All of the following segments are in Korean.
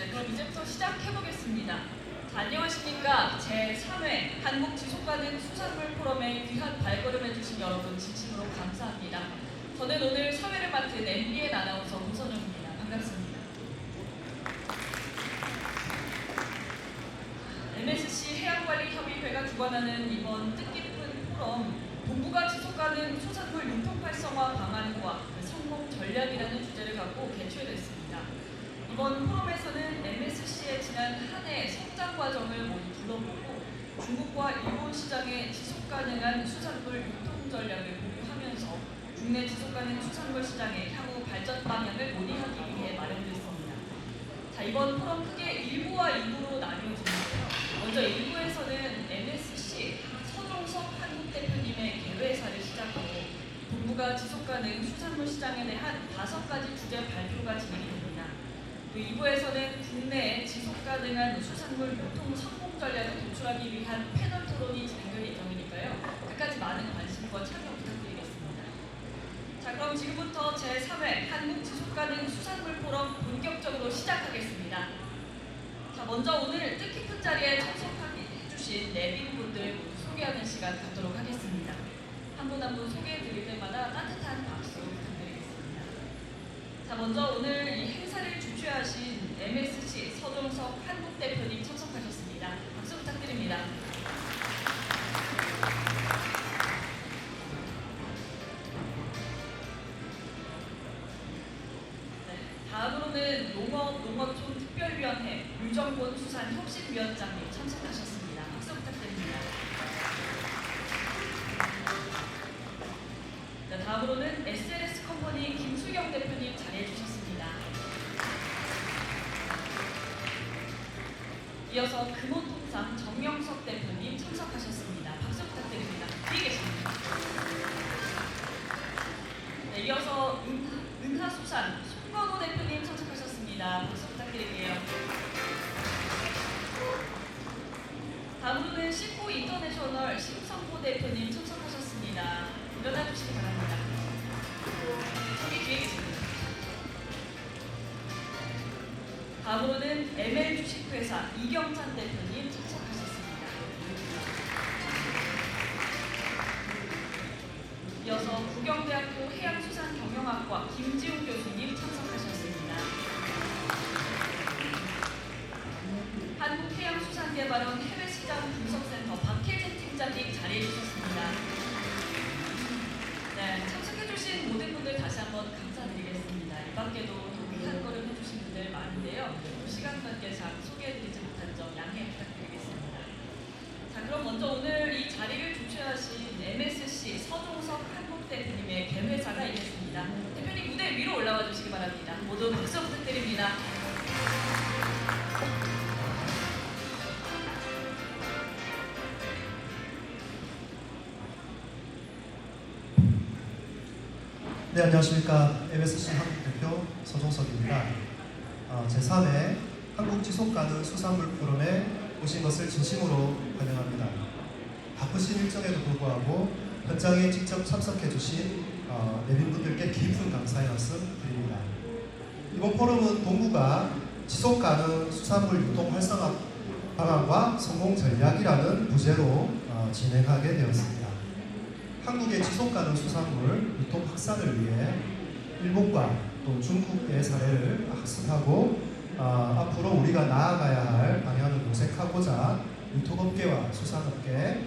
네, 그럼 이제부터 시작해보겠습니다. 자, 안녕하십니까. 제3회 한국지속가능 수산물 포럼에 귀한 발걸음해주신 여러분 진심으로 감사합니다. 저는 오늘 사회를 맡은 MBN 아나운서 문선영입니다. 반갑습니다. MSC 해양관리협의회가 주관하는 이번 뜻깊은 포럼, 동북아 지속가능 수산물 융통 활성화 방안과 성공 전략이라는 주제를 갖고 개최됐습니다. 이번 포럼에서는 MSC의 지난 한 해 성장 과정을 모두 둘러보고 중국과 일본 시장의 지속가능한 수산물 유통 전략을 공유하면서 국내 지속가능 수산물 시장의 향후 발전 방향을 논의하기 위해 마련됐습니다. 자, 이번 포럼 크게 1부와 2부로 나뉘어지는데요. 먼저 1부에서는 MSC 서종석 한국 대표님의 개회사를 시작으로 동북아 지속가능 수산물 시장에 대한 5가지 주제 발표가 진행이 됩니다. 또 2부에서는 국내의 지속가능한 수산물 유통 성공 전략을 도출하기 위한 패널 토론이 진행될 예정이니까요. 끝까지 많은 관심과 참여 부탁드리겠습니다. 자, 그럼 지금부터 제3회 한국 지속가능 수산물 포럼 본격적으로 시작하겠습니다. 자, 먼저 오늘 뜻깊은 자리에 참석해주신 내빈분들 모두 소개하는 시간 갖도록 하겠습니다. 한 분 한 분 소개해드릴 때마다 따뜻한 박수 부탁드리겠습니다. 자, 먼저 오늘 이 행사를 주최하신 MSC 서종석 한국 대표님 참석하셨습니다. 박수 부탁드립니다. 다음으로는 농업촌 특별위원회 유정곤 수산혁신위원장님 참석하셨습니다. 박수 부탁드립니다. 네, 다음으로는 SLS 컴퍼니 김수경 대표님 자리해 주셨습니다. 이어서 금호통상 정명석 대표님 참석하셨습니다. 박수 부탁드립니다. 뒤에 계십니다. 네, 이어서 은하수산 송건호 대표님 참석하셨습니다. 박수 부탁드릴게요. 다음으로는 시코 인터내셔널 심성호 대표님 참석하셨습니다. 일어나 주시기 바랍니다. 저기 뒤에 계십니다. 다음으로는 ML 주식회사 이경찬 대표님 참석하셨습니다. 이어서 부경대학교 해양수산경영학과 김지웅 교수님 참석하셨습니다. 한국해양수산개발원 해외시장 분석센터 박혜진 팀장님 자리해 주셨습니다. 네, 참석해주신 모든 분들 다시 한번 감사드리겠습니다. 이 밖에도 또 귀한 걸음 해주신 분들 많은데요. 시간 관계상 소개해드리지 못한 점 양해 부탁드리겠습니다. 자, 그럼 먼저 오늘 이 자리를 주최하신 MSC 서종석 한국 대표님의 개회사가 있겠습니다. 대표님 무대 위로 올라와 주시기 바랍니다. 모두 박수 부탁드립니다. 네, 안녕하십니까. MSC 한국 대표 서종석입니다. 제3회 한국지속가능 수산물 포럼에 오신 것을 진심으로 환영합니다. 바쁘신 일정에도 불구하고 현장에 직접 참석해 주신 내빈분들께 깊은 감사의 말씀 드립니다. 이번 포럼은 동북아 지속가능 수산물 유통 활성화 방안과 성공 전략이라는 부제로 진행하게 되었습니다. 한국의 지속가능 수산물 유통 확산을 위해 일본과 또 중국의 사례를 학습하고 앞으로 우리가 나아가야 할 방향을 모색하고자 유통업계와 수산업계,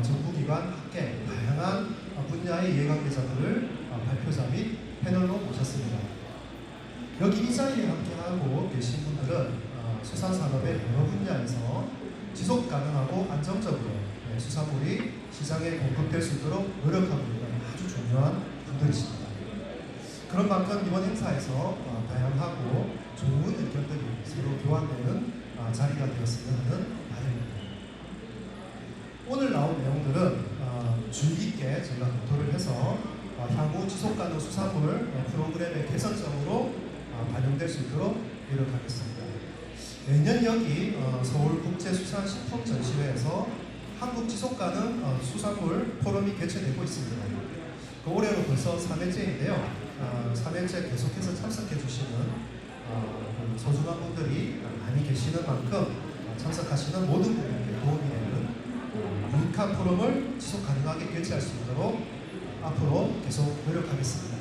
정부기관, 학계 다양한 분야의 이해관계자들을 발표자 및 패널로 모셨습니다. 여기 이 자리에 함께하고 계신 분들은 수산산업의 여러 분야에서 지속가능하고 안정적으로 수산물이 시장에 공급될 수 있도록 노력하고 있는 아주 중요한 분들이십니다. 그런 만큼 이번 행사에서 다양하고 좋은 의견들이 서로 교환되는 자리가 되었으면 하는 바람입니다. 오늘 나온 내용들은 주의 깊게 저희가 검토를 해서 향후 지속가능 수산물 프로그램의 개선점으로 반영될 수 있도록 노력하겠습니다. 내년 여기 서울국제수산식품전시회에서 한국 지속가능 수산물 포럼이 개최되고 있습니다. 올해로 벌써 3회째인데요. 3회째 계속해서 참석해 주시는 소중한 분들이 많이 계시는 만큼 참석하시는 모든 분들께 도움이 되는 유익한 포럼을 지속 가능하게 개최할 수 있도록 앞으로 계속 노력하겠습니다.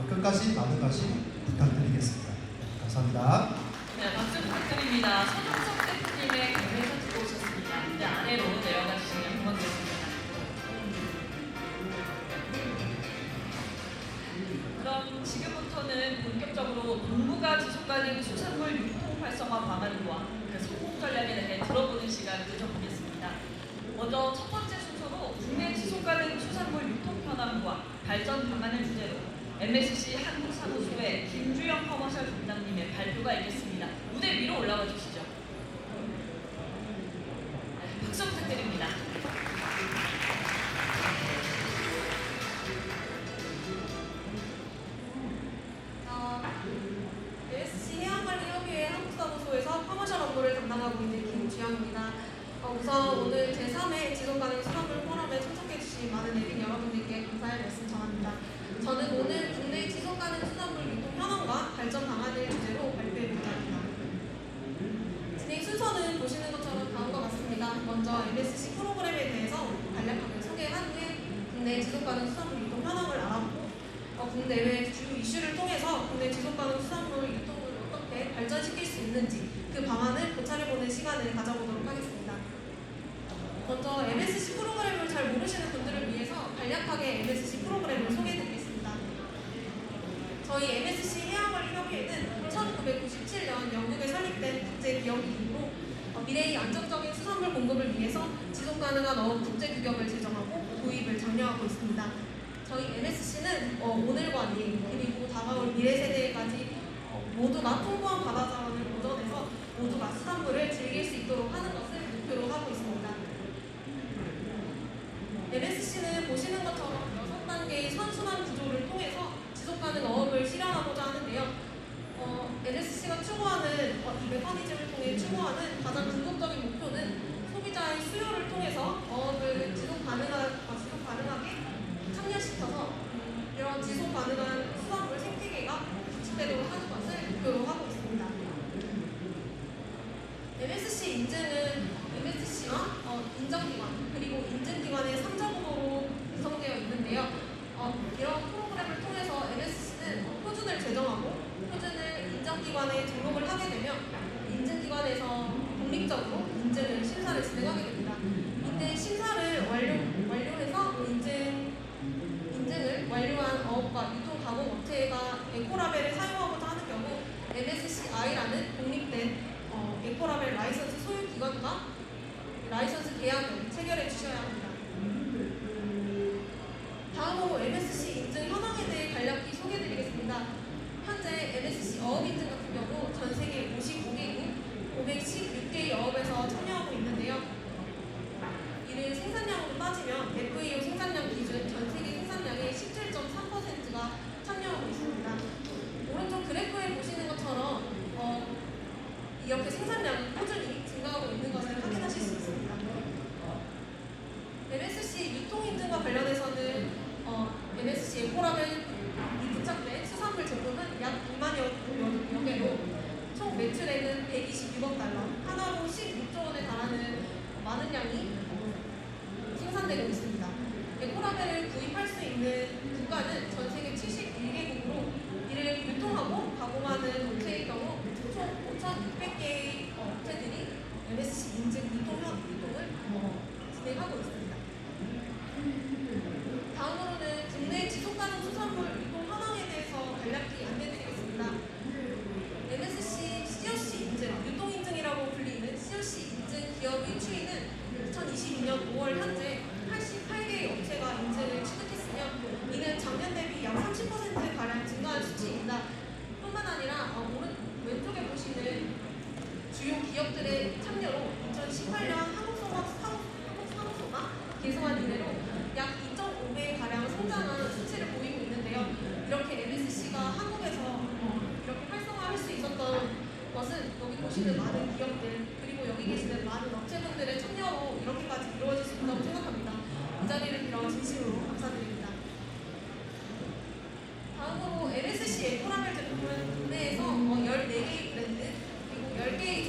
끝까지 많은 관심 부탁드리겠습니다. 감사합니다. 네, 박수 부탁드립니다. 손흥석 대표님의 경례사 듣고 오셨습니다. 이제 아래로 내려가 주시면 고맙겠습니다. 그럼 지금부터는 본격적으로 동부가 지속가능 수산물 유통 활성화 방안과 그 성공 전략에 대해 들어보는 시간을 가져보겠습니다. 먼저 첫 번째 순서로 국내 지속가능 수산물 유통 현황과 발전 방안을 주제로 MSC 한국사무소의 김주영 커머셜 본장님의 발표가 있겠습니다. 무대 위로 올라와 주시죠. 네, 박수 부탁드립니다. MSC 해양관리협의회 한국사무소에서 커머셜 업무를 담당하고 있는 김주영입니다. 우선 오늘 제3회 지속가능 수산물 포럼에 참석해주신 많은 내빈 여러분들께 감사의 말씀 전합니다. 저는 오늘 국내 지속가능 수산물 유통 현황과 발전 방안을 주제로 발표해보고자 합니다. 진행 순서는 보시는 것처럼 다음과 같습니다. 먼저 MSC 프로그램에 대해서 간략하게 소개한 후에 국내 지속가능 수산물 유통 현황을 알아보고 국내외 주요 이슈를 통해서 국내 지속가능 수산물 유통을 어떻게 발전시킬 수 있는지 그 방안을 고찰해보는 시간을 가져보도록 하겠습니다. 먼저 MSC 프로그램을 잘 모르시는 분들을 위해서 간략하게 MSC 프로그램을 소개해드리겠습니다. 저희 MSC 해양관리협의회는 1997년 영국에 설립된 국제기업이므로 미래의 안정적인 수산물 공급을 위해서 지속가능한 어업 국제규격을 제정하고 도입을 장려하고 있습니다. 저희 MSC는 오늘과 내일 그리고 다가올 미래 세대까지 모두가 풍부한 바다 자원을 보존해서 모두가 수산물을 즐길 수 있도록 하는 것을 목표로 하고 있습니다. MSC는 보시는 것처럼 6단계의 선순환 구조를 통해서 지속가능 어업을 실현하고자 하는데요. MSC가 추구하는 이 메커니즘을 통해 추구하는 가장 궁극적인 목표는 소비자의 수요를 통해서 어업을 지속 가능하게 참여시켜서 이런 지속 가능한 수산물 생태계가 구축되도록 하는 것을 목표로 하고 있습니다. MSC 인증은 MSC와 인정기관 그리고 인증기관의 3자 구도로 구성되어 있는데요. 이런 프로그램을 통해서 MSC는 표준을 제정하고 표준을 인정기관에 등록을 하게 되면 인증기관에서 독립적으로 인증을 심사를 진행하게 됩니다. 이때 심사를 완료해서 인증을 완료한 어업과 유통가공 업체가 에코라벨을 사용하고자 하는 경우 MSCI라는 독립된 에코라벨 라이선스 소유기관과 라이선스 계약을 체결해 주셔야 합니다. 다음으로 MSC 인증 현황에 대해 간략히 소개해드리겠습니다. 현재 MSC 어업인증 같은 경우 전 세계 55개국 516개의 어업에서 참여하고 있는데요. 이를 생산량으로 따지면 FAO 생산량 기준 전 세계 생산량의 17.3%가 참여하고 있습니다. 오른쪽 그래프에 보시는 것처럼 이렇게 생산량이 꾸준히 증가하고 있는 것을 확인하실 수 있습니다. MSC 유통인증과 관련해서는 MSC 에코라벨이 부착된 수산물 제품은 약 2만여 개로 총 매출액은 126억 달러, 하나로 16조 원에 달하는 많은 양이 생산되고 있습니다. 에코라벨을 구입할 수 있는 국가는 전 세계 71개국으로 이를 유통하고 가공하는 업체의 경우 총 5,600개의 업체들이 MSC 인증 유통을 진행하고 있습니다. 다음으로는 국내 지속가능 수산물 유통 현황에 대해서 간략히 안내드리겠습니다. MSC COC 인증, 유통인증이라고 불리는 COC 인증 기업의 추이는 2022년 5월 현재 88개의 업체가 인증을 취득했으며 이는 작년 대비 약 30%가량 증가한 수치입니다. 뿐만 아니라 왼쪽에 보시는 주요 기업들의 참여로 2018년 한국사무소가 개소한 이래로 약 2.5배가량 성장한 수치를 보이고 있는데요. 이렇게 MSC가 한국에서 이렇게 활성화할 수 있었던 것은 여기 보시는 많은 기업들 그리고 여기 계시는 많은 업체분들의 참여로 이렇게까지 이루어질 수 있다고 생각합니다. 이 자리를 빌어 진심으로 감사드립니다. 다음으로 MSC 에코라벨 제품은 국내에서 14개의 브랜드 그리고 10개의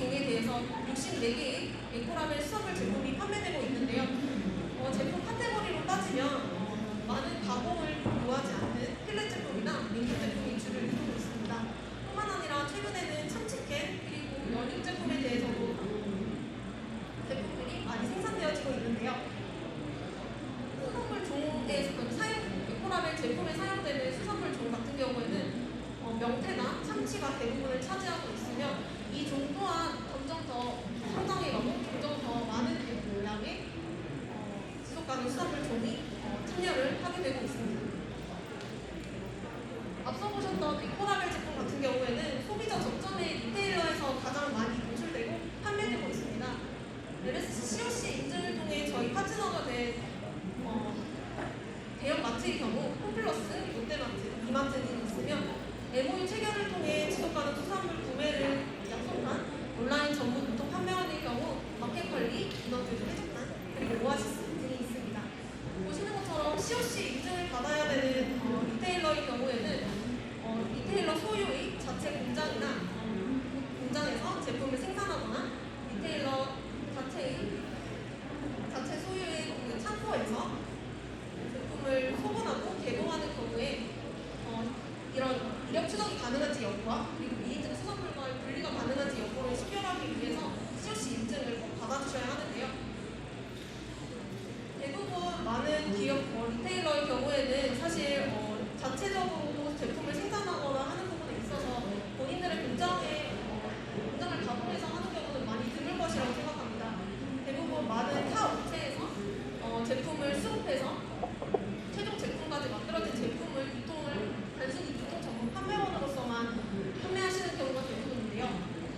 시간을 차지하고 있으며 이 종 또한 점점 더 성장해가고 점점 더 많은 양의 지속가능 수산물 종이 참여를 하게 되고 있습니다. 앞서 보셨던 에코라벨 제품 같은 경우에는 소비자 접점의 리테일러에서 가장 많이 노출되고 판매되고 있습니다. MSC COC 인증을 통해 저희 파트너가 된 대형 마트의 경우 홈플러스, 롯데마트, 이마트 등이 있으며 MOU 체결을 통해 지속가능 수산물 구매를 약속한 온라인 전문 유통 판매원의 경우 마켓컬리, 이너뷰즈 해적단, 그리고 오아시스 등이 있습니다. 보시는 것처럼 COC 인증을 받아야 되는 리테일러의 경우에는 리테일러 소유의 자체 공장이나 공장에서 제품을 생산하거나 리테일러 자체 소유의 그 창고에서 제품을 소분하고 개봉하는 경우에 이런 이력 추적이 가능한지 여부와 그리고 미인증 수산물과의 분리가 가능한지 여부를 식별하기 위해서 COC 인증을 꼭 받아주셔야 하는데요. 대부분 많은 기업 리테일러의 경우에는 사실 자체적으로 제품을 생산하거나 하는 부분에 있어서 본인들의 공장을 가공해서 하는 경우는 많이 드물 것이라고 생각합니다. 대부분 많은 타 업체에서 제품을 수급해서 최종 제품까지 만들어진 제품을 단순히 유통 전문 판매원으로서만 판매하시는 경우가 대부분인데요.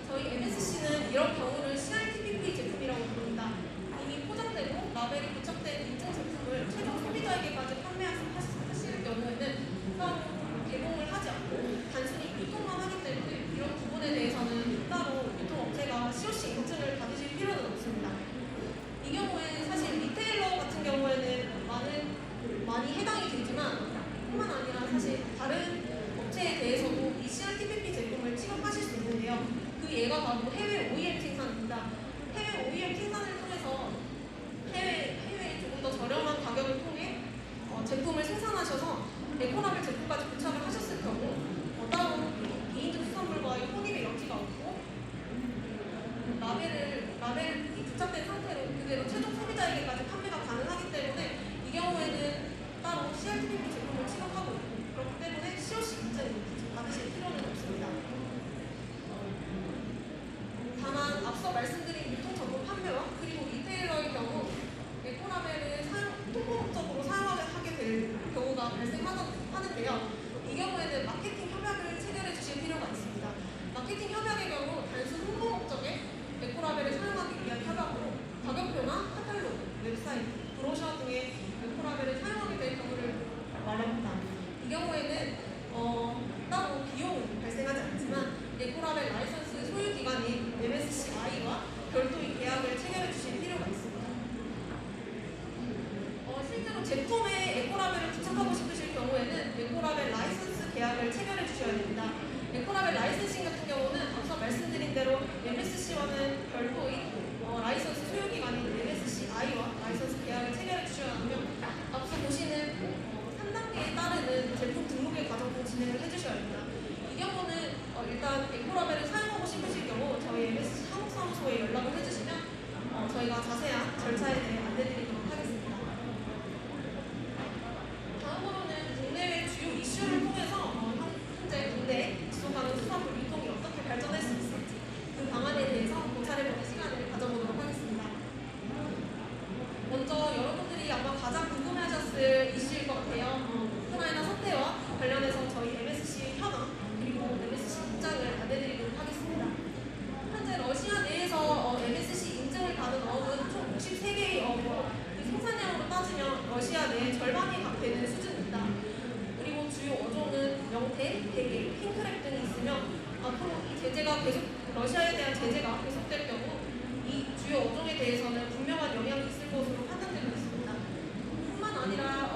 저희 MSC는 이런 경우를 CRTPP 제품이라고 부릅니다. 이미 포장되고 라벨이 부착된 인증 제품을 최종 소비자에게까지 판매하시는 경우에는 개봉을 하지 않고 단순히 유통만 하기 때문에 이런 부분에 대해서는 따로 유통업체가 COC 인증을 받으실 필요는 없습니다. 이 경우에 사실 리테일러 같은 경우에는 많이 해당이 되지만 뿐만 아니라 사실 다른 업체에 대해서도 이 CRTPP 제품을 취급하실 수 있는데요. 그 예가 바로 해외 OEM 생산입니다. 해외 OEM 생산을 통해서 해외에 조금 더 저렴한 가격을 통해 제품을 생산하셔서 에코라벨 제품까지 부착을 하셨을 경우 따로 비인증 수산물과의 혼입의 여지가 없고 라벨이 부착된 상태로 그대로 최종 소비자에게까지 판매가 가능하기 때문에 이 경우에는 따로 CRTPP 제품을 취급하고 있고 그렇기 때문에 COC 인증을 받으실 필요는 없습니다. 다만 앞서 말씀드린 유통 전문 판매원 그리고 리테일러의 경우 에코라벨을 통보목적으로 사용하게 될 경우가 발생하는데요. 이 경우에는 마케팅 협약을 체결해 주실 필요가 있습니다. 마케팅 협약의 경우 단순 홍보 목적에 에코라벨을 사용하기 위한 협약으로 가격표나 카탈로그, 웹사이트, 브로셔 등의 에코라벨을 사용하게 될 경우를 말합니다. 이 경우에는 따로 비용은 발생하지 않지만 에코라벨 라이선스 소유기관인 MSCI와 별도의 계약을 체결해 주실 필요가 있습니다. 실제로 제품에 에코라벨을 부착하고 싶으실 경우에는 에코라벨 라이선스 계약을 체결해 주셔야 됩니다. 에코라벨 라이선싱 같은 경우는 앞서 말씀드린 대로 MSC와는 별도의 라이선스 소유기관인 MSCI와 라이선스 계약을 체결해 주셔야 하며 앞서 보시는 3단계에 따르는 제품 등록의 과정도 진행을 해주셔야 합니다. 이 경우는 일단 에코라벨을 사용하고 싶으실 경우 저희 MSC 한국사무소에 연락을 해주시면 저희가 자세한 절차에 대해 안내드리도록 하겠습니다. 다음으로는 국내외 주요 이슈를 통해서 현재 국내 지속가능 수산물 유통이 어떻게 발전할 수 있을지 그 방안에 대해서 고찰해보는 시간을 가져보도록 하겠습니다. 먼저 여러분들이 아마 가장 궁금해하셨을 이슈일 것 같아요. 우크라이나 사태와 관련해서 저희 MSC 현황 그리고 MSC 입장을 안내드리도록 하겠습니다. 현재 러시아 내에서 MSC 인증을 받은 어업은 총 63개의 어업으로 생산량으로 따지면 러시아 내 절반이 되는 수준입니다. 그리고 주요 어종은 명태, 대게, 킹크랩 등이 있으며 앞으로 이 제재가 러시아에 대한 제재가 계속될 경우 이 주요 어종에 대해서는 분명한 영향이 있을 것으로 판단되고 있습니다. 뿐만 아니라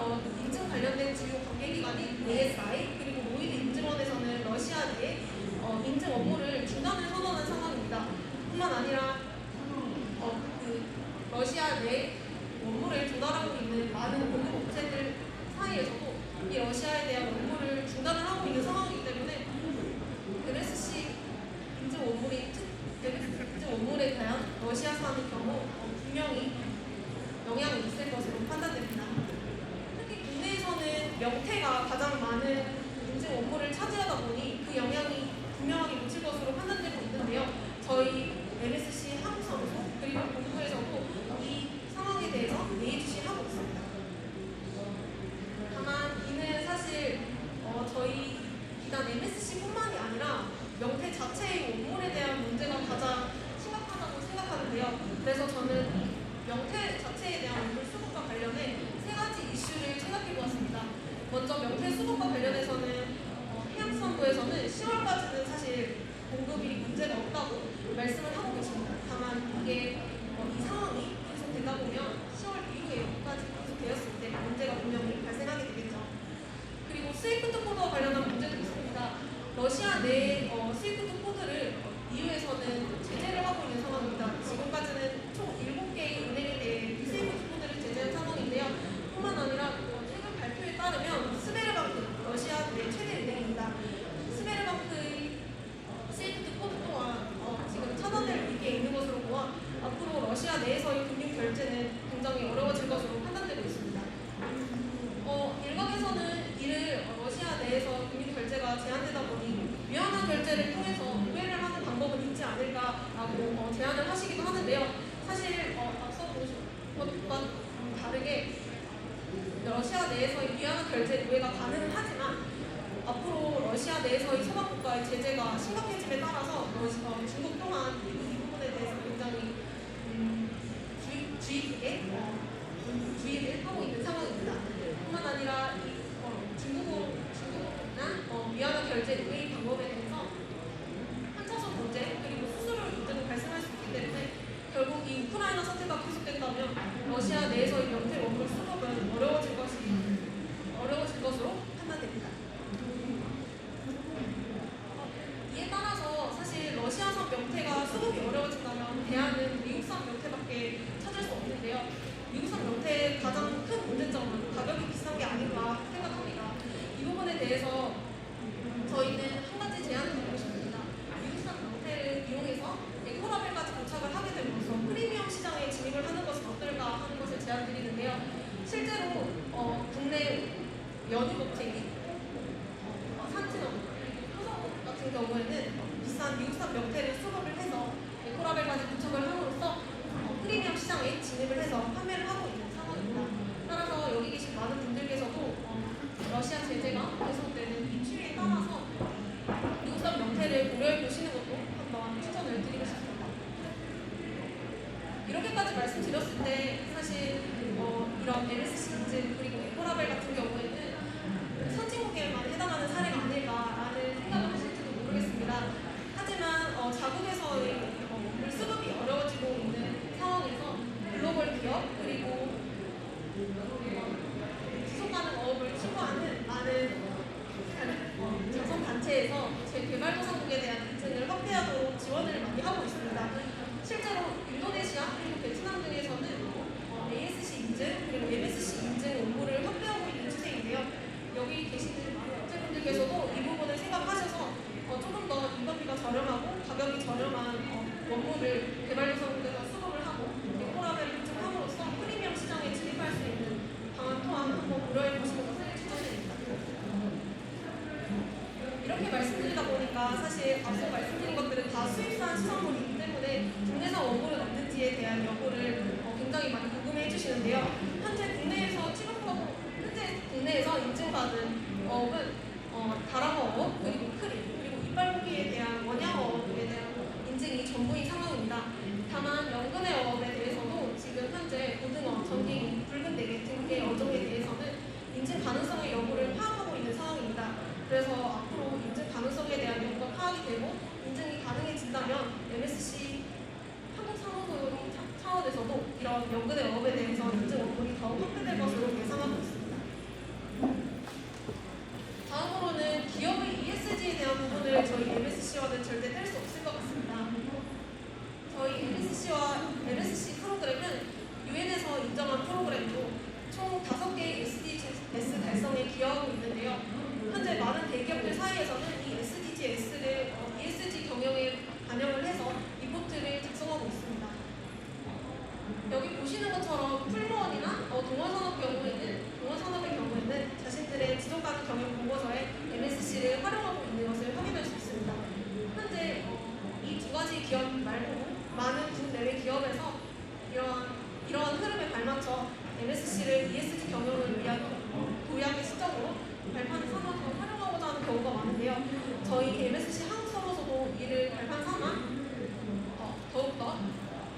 인증 관련된 주요 관계기관인 ASI 그리고 노이드 인증원에서는 러시아 내 인증 업무를 중단을 선언한 상황입니다. 뿐만 아니라 러시아 내 업무를 조달하고 있는 많은 공급업체들 사이에서도 이 러시아에 대한 업무를 중단을 하고 있는 상황이기 때문에 MSC 인증 업무에 대한 러시아산의 경우 분명히 영향이 있을 것으로 판단됩니다. 특히 국내에서는 명태가 가장 많은 인증 업무를 차지하다 보니 그 영향이 분명하게 미칠 것으로 것으로 판단되고 있는데요. 저희 MSC 한국사무소 그리고 본부에서도 이 상황에 대해서 예의주시하고 있습니다. 다만 이는 사실 저희 비단 MSC뿐만이 아니라 명태 자체의 원물에 대한 문제가 가장 심각하다고 생각하는데요. 그래서 저는 이 명태 자체에 대한 원물 수급과 관련해 세 가지 이슈를 생각해 보았습니다. 먼저 명태 수급과 관련해서는 해양수산부에서는 10월까지는 사실 공급이 문제가 없다고 말씀을 하고 계십니다. 다만 이게 이 상황이 계속되다 보면 10월 이후에까지 계속되었을 때 문제가 분명히 발생하게 되겠죠. 그리고 스위프트 코드와 관련한 문제도 있습니다. 러시아 내 스위프트 코드를 EU에서는 제재를 하고 있는 상황입니다. 지금까지는 총 7개의 은행에 대해 이 스위프트 코드를 제재한 상황인데요. 뿐만 아니라 최근 발표에 따르면 스베르방크, 러시아 내 최대 은행입니다. 스베르방크의 스위프트 코드 또한 지금 차단될 위기에 있는 것으로 보아 앞으로 러시아 내에서의 금융 결제는 굉장히 어려워질 것으로 판단되고 있습니다. 일각에서는 이를 러시아 내에서 금융 결제가 제한되다 보니 유연한 결제를 통해서 우회를 하는 방법은 있지 않을까라고 제안을 하시기도 하는데요. 사실 앞서 보신 것과 다르게 러시아 내에서의 유연한 결제 우회가 가능은 하지만 앞으로 러시아 내에서의 서방국가의 제재가 심각해짐에 따라서 중국 또한 이 부분에 대해서 굉장히 주의 깊게 주의를 하고 있는 상황입니다. 뿐만 아니라 중국이나 미완화 결제 우회 방법에 대해서 한차선 문제 그리고 수수료 문제도 발생할 수 있기 때문에 결국 이 우크라이나 사태가 계속된다면 러시아 내에서의 명태 원물 수급은 어려워질 것으로 판단됩니다. 이에 따라서 사실 러시아산 명태가 수급이 어려워진다면 대안은 미국산 명태밖에 찾을 수 없는데요. 미국산 명태의 가장 큰 문제점은 가격이 비싼 게 아닌가 생각합니다. 이 부분에 대해서 저희는 한 가지 제안을 드리고 싶습니다. 미국산 명태를 이용해서 에코라벨까지 도착을 하게 됨으로써 프리미엄 시장에 진입을 하는 것은 어떨까 하는 것을 제안드리는데요. 실제로 국내 연유업체인 산진업 그리고 토성업 같은 경우에는 비싼 미국산 명태를 수급을 해서 에코라벨까지 도착을 함으로써 프리미엄 시장에 진입을 해서 판매를 하고 있는 상황입니다. 따라서 여기 계신 많은 분들께서도 러시아 제재가 계속되는 이 추이에 따라서 미국산 명태를 고려해 보시는 것도 한번 추천을 드리고 싶습니다. 이렇게까지 말씀드렸을 때 사실 이런 MSC 인증 그리고 에코라벨 같은 경우에는 선진국에만 해당하는 사례가 아닐까라는 생각을 하실지도 모르겠습니다. 하지만 자국에서의 물 수급이 어려워지고 있는 상황에서 글로벌 기업 그리고 지속가능 어업을 추구하는 많은 자선단체에서 제개발도상국에 대한 인증을 확대하도록 지원을 많이 하고 있습니다. 실제로 인도네시아 그리고 베트남 등에서는 ASC 인증 그리고 MSC 인증 업무를 확대하고 있는 추세인데요. 여기 계시는 업체분들께서도 이 부분을 생각하셔서 조금 더 인건비가 저렴하고 가격이 저렴한 원물을 개발도상국에서 수급을 하고 에코라벨을 인증함으로써 프리미엄 시장에 진입할 수 있는 방안 또한 한번 고려해 보시는 것을 추천드립니다. 이렇게 말씀드리다 보니까 사실 앞서 말씀드린 것들은 다 수입산 수산물이기 때문에 국내산 원물은 없는지에 대한 여부를 굉장히 많이 궁금해 해주시는데요. 현재 국내에서 인증받은 어업은 다랑어업 그리고 크림 그리고 이빨고기에 대한 원양어업에 대한 인증이 전부인 상황입니다. 다만 연근해 어업에 대해서도 지금 현재 고등어, 전갱이, 붉은 대게 등의 어종에 대해서는 인증 가능성의 여부를 파악하고 있는 상황입니다. 그래서 앞으로 인증 가능성에 대한 여부가 파악이 되고 인증이 가능해진다면 MSC 한국 상호소의 차원에서도 이런 연근해 어업에 대해서 인증 원물이 더욱 확대될 것으로 예상하고 있습니다. 다음으로는 기업의 ESG에 대한 기업에서 이러한 흐름에 발맞춰 MSC를 ESG 경영을 위한 도약의 시점으로 발판 삼아서 활용하고자 하는 경우가 많은데요. 저희 MSC 한국서버소도 이를 발판 삼아 더욱더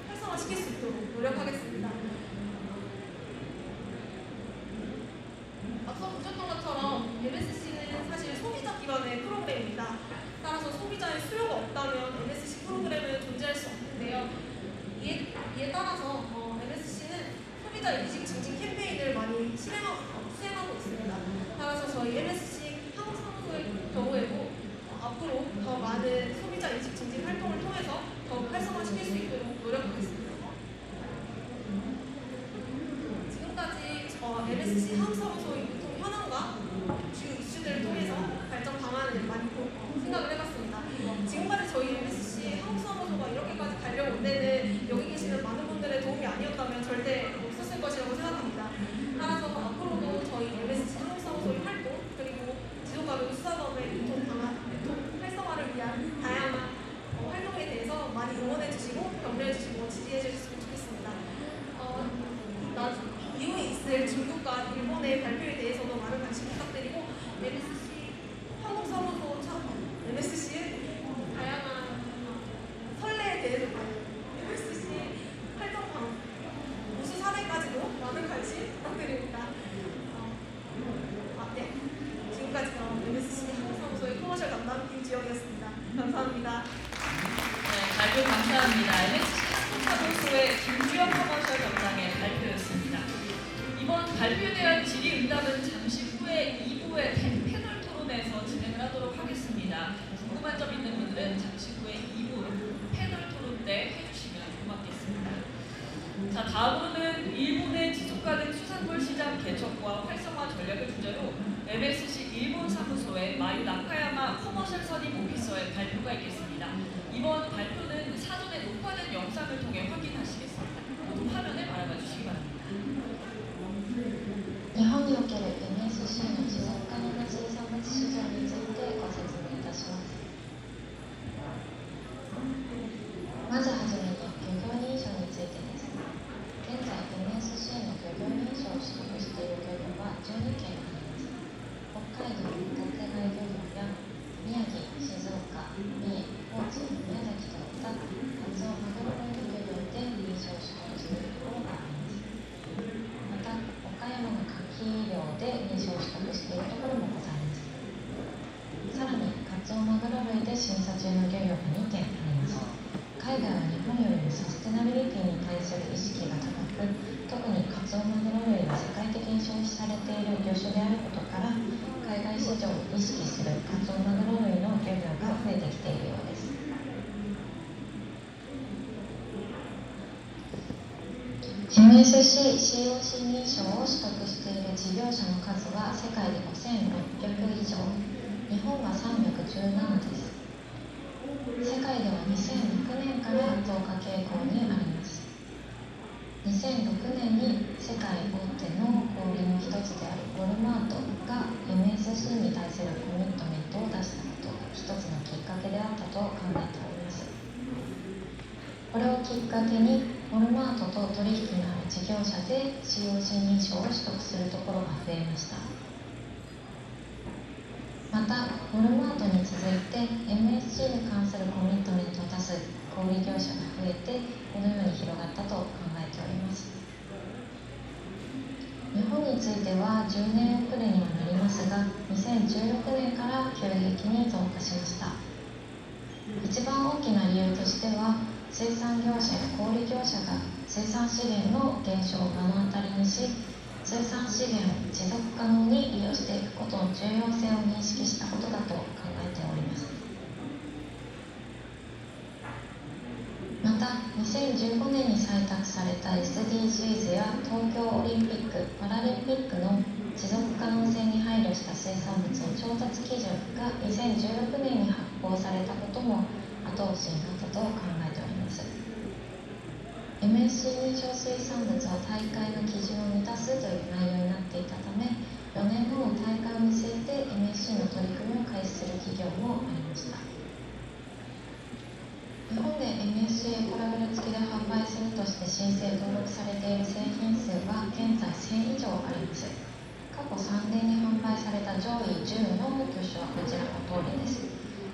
활성화시킬 수 있도록 노력하겠습니다. 앞서 보셨던 것처럼 MSC는 사실 소비자 기반의 프로그램입니다. 따라서 소비자의 수요가 없다면 MSC 프로그램은 존재할 수 없는데요. 이에 따라서 MSC는 소비자 인식 증진 캠페인을 많이 수행하고 있습니다. 따라서 저희 MSC 한국사무소의 경우에도 앞으로 더 많은 소비자 인식 증진 활동을 통해서 더욱 활성화시킬 수 있도록 노력하겠습니다. 지금까지 MSC 한국사무소의 유통 현황과 주요 이슈들을 통해서 발전 방안을 많이 생각을 해봤습니다. 지금까지 저희 MSC 한국사무소가 이렇게까지 가려온 데는 여기 계시는 많은 분들의 도움이 아니었다면 절대 없었을 것이라고 생각합니다. 따라서 앞으로도 저희 MSC 한국사무소의 활동 그리고 지속가능 수사범의 유통 방안, 유통 활성화를 위한 다양한 활동에 대해서 많이 응원해주시고 격려해주시고 지지해주셨으면 좋겠습니다. 이후에 있을 중국과 일본의 발표에 대해서도 많은 관심 부탁드리고 MSC 한국사무소 MSC의 다양한 선례에 대해서 MSC 활동 우수 사례까지도 많은 관심 부탁드립니다. 네. 지금까지 MSC 한국사무소의 커머셜 담당 김지영이었습니다. 감사합니다. 네, 발표 감사합니다. MSC 한국사무소의 김주영 커머셜 담당의 발표였습니다. 이번 발표에 대한 질의응답은 잠시 후에 2부의 패널 토론에서 진행을 하도록 하겠습니다. 궁금한 점 있는 분들은 잠시 후에 2부 패널 토론 때 해주시면 고맙겠습니다. 자, 다음으로는 일본의 지속가능 수산물 시장 개척과 활성화 전략을 주제로 MSC 일본 사무소의 마유 나카야마 커머셜 선임 오피서의 발표가 있겠습니다. 이번 발표는 사전에 녹화된 영상을 통해 확인하시겠습니다. 모두 화면에 바라봐 주시기 바랍니다. 日本における MSC の持続可能な水産物市場についてご説明いたします。まずはじめに漁業認証についてです。現在 MSC の漁業認証を取得している漁業は12件あります。北海道立貝漁業や宮城、静岡、三重、高知、宮崎といったカツオマグロ類の漁業で認証を取得しているところがあります。また岡山の牡蠣漁で認証を取得しているところもございます。さらにカツオマグロ類で審査中の漁業が2件あります。海外は日本よりもサステナビリティに対する意識が高く、特にカツオマグロ類が世界的に消費されている魚種であることから、海外市場を意識するカツオマグロ類の漁業が増えてきているようです。MSC COC 認証を取得している事業者の数は世界で5600以上、日本は317です。世界では2006年から増加傾向にあります。2006年に世界大手の小売の一つであるウォルマートが MSC に対するコミットメントを出したことが一つのきっかけであったと考えております。これをきっかけにウォルマートと取引のある事業者で COC 認証を取得するところが増えました。またウォルマートに続いて MSC に関するコミットメントを出す小売業者が増えてこのように広がったと考えております。日本については10年遅れにはなりますが、2016年から急激に増加しました。一番大きな理由としては、水産業者や小売業者が水産資源の減少を目の当たりにし、水産資源を持続可能に利用していくことの重要性を認識したことだと考えております。また、2015年に採択された SDGs や東京オリンピック・パラリンピックの持続可能性に配慮した水産物の調達基準が2016年に発行されたことも後押しになったと考えております。MSC 認証水産物は大会の基準を満たすという内容になっていたため、4年後の大会を見据えて MSC の取り組みを開始する企業もありました。日本でで MSCA コラベル付きで販売するとして申請登録されている製品数は現在1000以上あります。過去3年に販売された上位10の魚種はこちらの通りです。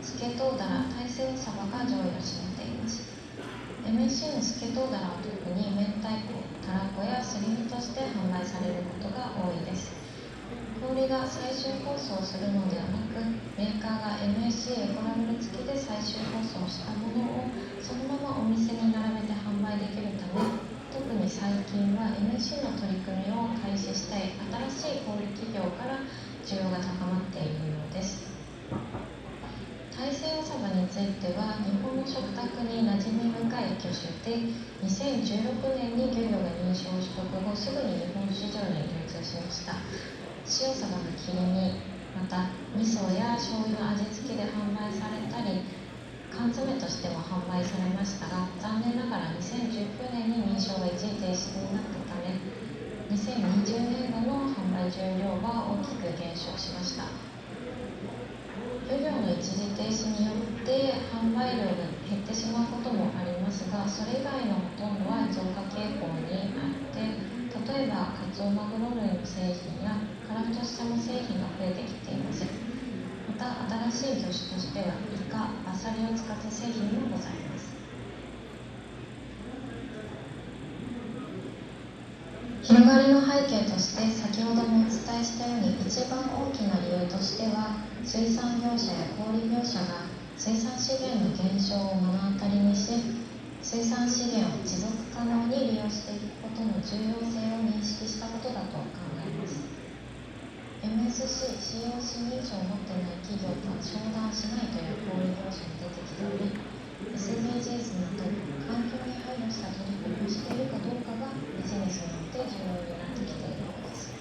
スケトウダラ、大西サバが上位を占めています。MSC のスケトウダラは特に明太子、たらこやすり身として販売されることが多いです。小売が最終包装するのではなく、メーカーが MSC エコラベル付きで最終包装したものをそのままお店に並べて販売できるため、特に最近は MSC の取り組みを開始したい新しい小売企業から需要が高まっているようです。大西おさばについては、日本の食卓に馴染み深い魚種で、2016年に漁業が認証を取得後、すぐに日本市場に流通しました。塩サバの切り身、また味噌や醤油の味付けで販売されたり、缶詰としても販売されましたが、残念ながら2019年に認証が一時停止になったため、2020年度の販売重量は大きく減少しました。漁業の一時停止によって販売量が減ってしまうこともありますが、それ以外のほとんどは増加傾向にあって、例えばカツオマグロ類の製品やカラフトシシャモ製品が増えてきています。また新しい魚種としてはイカ、アサリを使った製品もございます。広がりの背景として、先ほどもお伝えしたように一番大きな理由としては、水産業者や小売業者が水産資源の減少を目の当たりにし、水産資源を持続可能に利用していくことの重要性を認識したことだと考えます。MSC、COC 認証を持っていない企業とは商談しないという小売業者も出てきており、SDGs など環境に配慮した取り組みをしているかどうかがビジネスによって重要になってきているようです。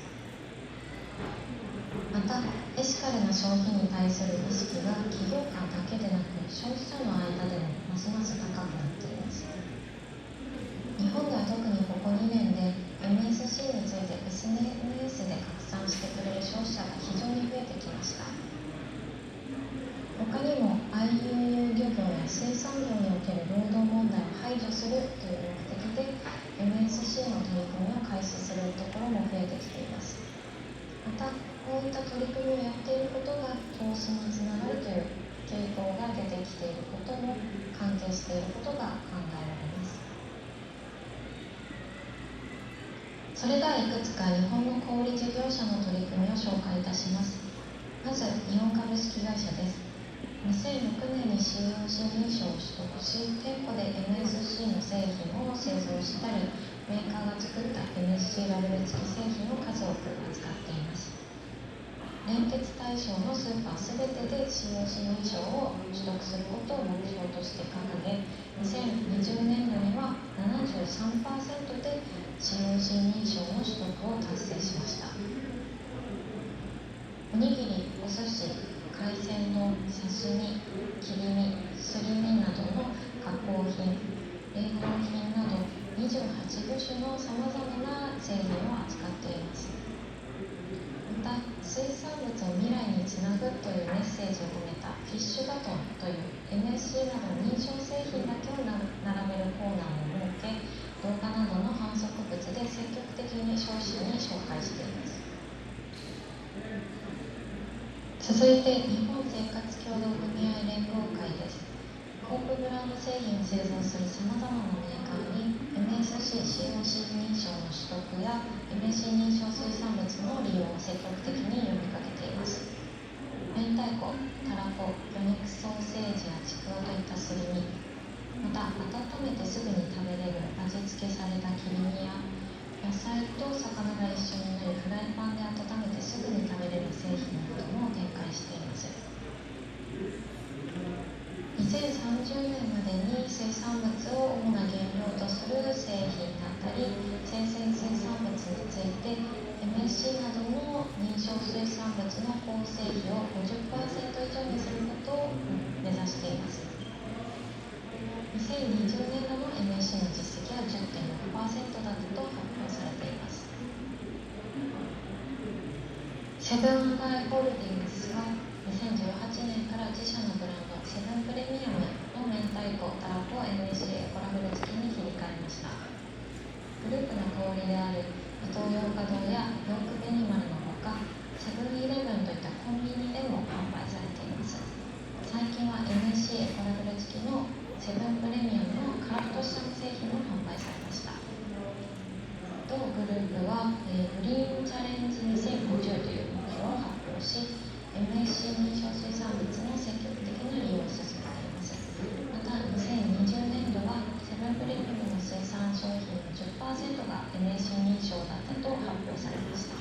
また、エシカルな消費に対する意識が企業間だけでなく消費者の間でもますます高くなっています。日本では特にここ2年で MSC について SNS で拡散してくれる消費者が非常に増えてきました。他にも IUU 漁業や水産業における労働問題を排除するという目的で MSC の取り組みを開始するところも増えてきています。また、こういった取り組みをやっていることが投資につながるという傾向が出てきていることも関係していることが考えられます。それではいくつか日本の小売事業者の取り組みを紹介いたします。まず、日本株式会社です。2006年に COC 認証を取得し、店舗で MSC の製品を製造したり、メーカーが作った MSC ラベル付き製品を数多く扱っています。連結対象のスーパーすべてで COC 認証を取得することを目標として掲げ、2020年度には 73% で COC 認証の取得を達成しました。おにぎり、お寿司、海鮮丼、刺身、切り身、すり身などの加工品、冷凍品など28魚種のさまざまな製品を扱っています。また、水産物を未来につなぐというメッセージを込めたフィッシュバトンという MSC などの認証製品だけを並べるコーナーを設け、動画などの販促物で積極的に消費者に紹介しています。続いて、日本生活協同組合連合会です。コープブランド製品を製造するさまざまなメーカーに MSC、COC 認証の取得や MSC 認証水産物の利用を積極的に呼びかけています。明太子、たらこ、魚肉ソーセージやちくわといったすり身、また温めてすぐに食べれる味付けされた切り身や野菜と魚が一緒になりフライパンで温めてすぐに食べれる製品なども展開しています。2030年までに水産物を主な原料とする製品だったり、生鮮水産物について MSC などの認証水産物の構成比を 50% 以上にすることを目指しています。2020年度の MSC の実績は 10.6% だったと発表されています。セブン&アイ・ホールディングスは2018年から自社のブランドセブンプレミアムの明太子、たらこ、MSC グリーンチャレンジ2050という目標を発表し、MSC 認証水産物の積極的な利用を進めています。また、2020年度はセブンフレームの水産商品の 10% が MSC 認証だったと発表されました。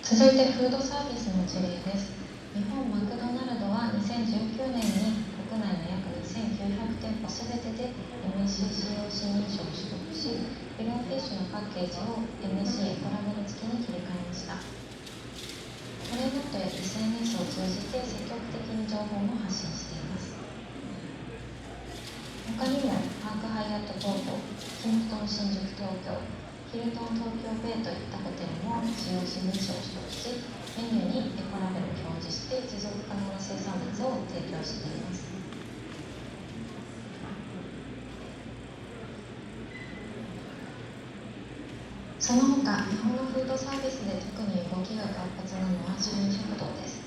続いてフードサービスの事例です。日本マクドナルドは2019年に国内の約2900店舗すべてで MSC-COC 認証を取得し、フィレオフィッシュのパッケージを MSC エコラベル付きに切り替えました。トレードットや SNS を通じて積極的に情報も発信しています。他にもパークハイアット東京、キンプトン新宿東京、ヒルトン東京ベイといったホテルも COC 認証を取得し、メニューにエコラベルを表示して持続可能な生産物を提供しています。その他、日本のフードサービスで特に動きが活発なのは社員食堂です。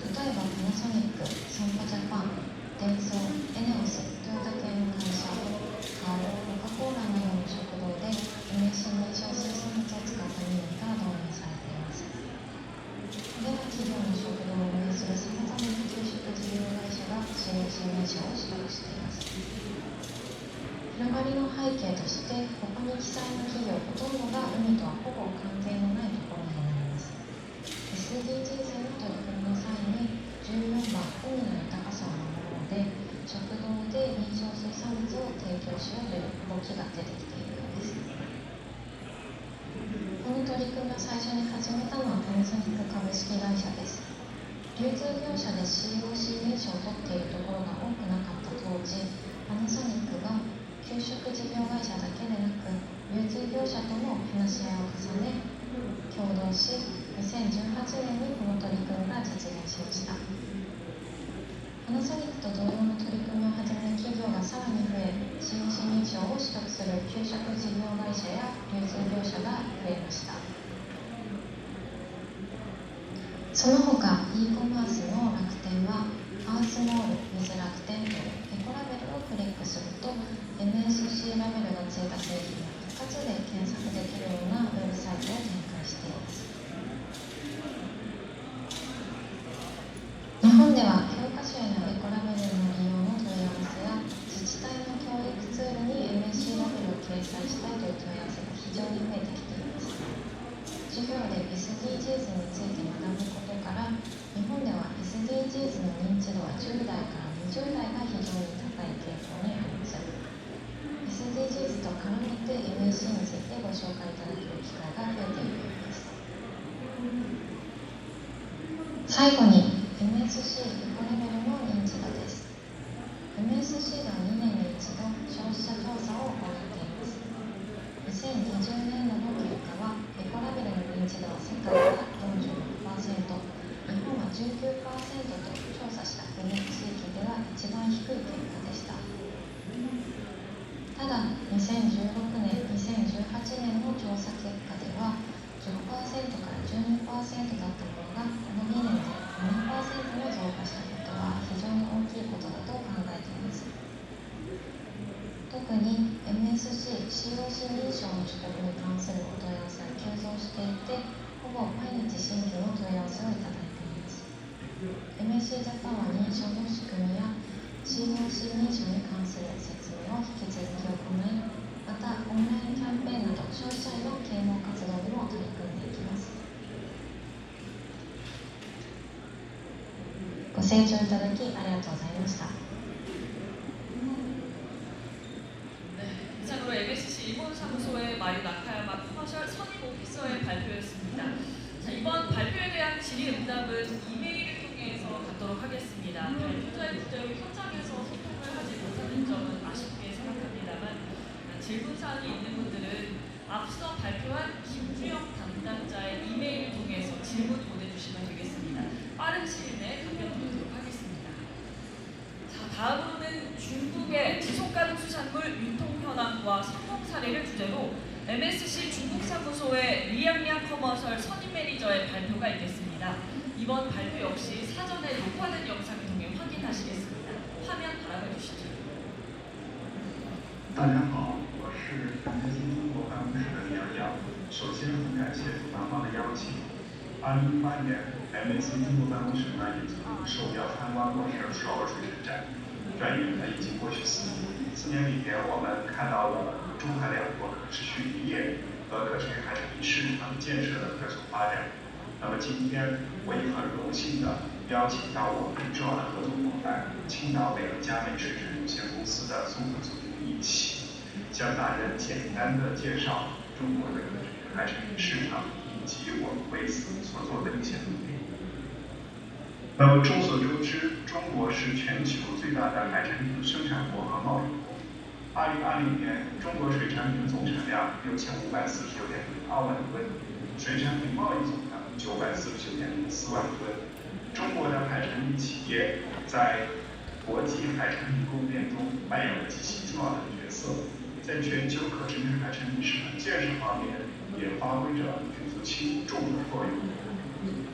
例えばパナソニック、損保ジャパン、デンソー、エネオス、トヨタ系の会社、カオ、コカ・コーラなどの食堂で MSC 認証水産物を使ったメニューが導入されています。これら企業の食堂を運営するさまざまな給食事業会社が COC 認証を取得しています。広がりの背景として、ここに記載の企業ほとんどが海とはほぼ関係のないところになります。SDGs の取り組みの際に14番海の豊かさを守ろうで、食堂で認証水産物を提供しようという動きが出てきているようです。この取り組みを最初に始めたのはパナソニック株式会社です。流通業者で COC 認証を取っているところが多くなかった当時、パナソニックが給食事業会社だけでなく流通業者とも話し合いを重ね共同し、2018年にこの取り組みが実現しました。パナソニックと同様の取り組みを始める企業がさらに増え、 COC 認証を取得する給食事業会社や流通業者が増えました。その他 e コマースの楽天はアースモール、水楽天というエコラベルをクリックすると MSC ラベルがついた製品が一括で検索できるようなウェブサイトを展開しています。日本では教科書へのエコラベルの利用の問い合わせや自治体の教育ツールに MSC ラベルを掲載したいという問い合わせが非常に増えてきています。授業で SDGs について学ぶことから、日本では SDGs の認知度は10代から20代が非常に高い傾向にあります。 SDGs と絡めて MSC についてご紹介いただける機会が増えているようです。最後に MSC エコレベルの認知度です。 MSC では2年に一度消費者調査を行っています。2020年度の結果はエコラベルの認知度は世界が 46%、 日本は 19% と調査した国地域では一番低い結果でした。ただ2016年、2018年の調査結果では 10% から 12% だったものがこの2年で 7% も増加したことは非常に大きいことだと考えています。特に MSC、COC 認証の取得に関するお問い合わせが急増していて、ほぼ毎日新規の問い合わせをいただいています。MSC ジャパンは認証の仕組みや COC 認証に関する説明を引き続き行い、またオンラインキャンペーンなど消費者への啓蒙活動にも取り組んでいきます。ご清聴いただきありがとうございました。 이상으로 MSC 일본 사무소의 마유 나카야마 커머셜 선임 오피서의 발표였습니다. 자, 이번 발표에 대한 질의응답은 이메일을 통해서 갖도록 하겠습니다. 발표자의 부재로 현장에서 소통을 하지 못하는 점은 아쉽게 생각합니다만, 질문사항이 있는 분들은 앞서 발표한 김주영 담당자의 이메일을 통해서 질문 보내주시면 되겠습니다. 빠른 시일 내에 답변 드리도록 하겠습니다. 자, 다음으로는 중국의 지속가능 수산물 유통 현황과 성공 사례를 주제로 MSC 중국 사무소의 리양량 커머셜 선임 매니저의 발표가 있겠습니다. 이번 발표 역시 사전에 녹화된 영상을 통해 확인하시겠습니다. 화면 바라봐 주시죠. 大家好，我 MAC 中国办公室的聊聊。首先很感谢主办方的邀请。2018年，MAC 中国办公室呢也曾受邀参观过首尔水产展。转眼呢已经过去4年，4年里边我们看到了中韩两国可持续渔业和可持续海产品市场建设的快速发展。那么今天我也很荣幸的邀请到我们重要的合作伙伴青岛美乐佳美水产有限公司的综合总经理一起，向大家简单的介绍中国的可持续海产品市场以及我们为此所做的一些努力。那么众所周知，中国是全球最大的海产品生产国和贸易国。2020年，中国水产品总产量6549.02万吨，水产品贸易总量949.04万吨。中国的海产品企业在国际海产品供应链中扮演了极其重要的角色，在全球可持续海产品市场建设方面也发挥着举足轻重的作用。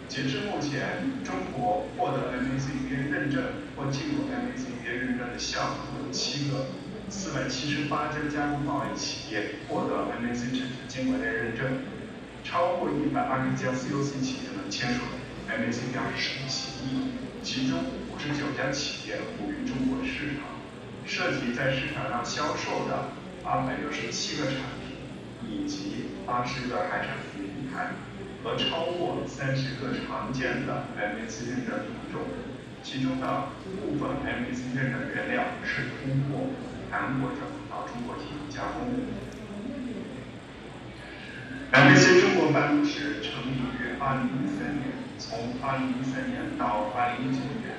截至目前，中国获得 MACEA 认证或进入 MACEA 认证的项目有7个，478家加工贸易企业获得 MAC 产品监管链认证，超过120家 COC 企业呢签署了 MACEA 使用协议，其中59家企业服务于中国市场，涉及在市场上销售的267个产品，以及80个海产品品牌。和超过30个常见的 MAC 认证品种，其中的部分 MAC 认证原料是通过韩国转到中国进行加工的。MAC 中国办公室成立于2013年，从2013年到2019年，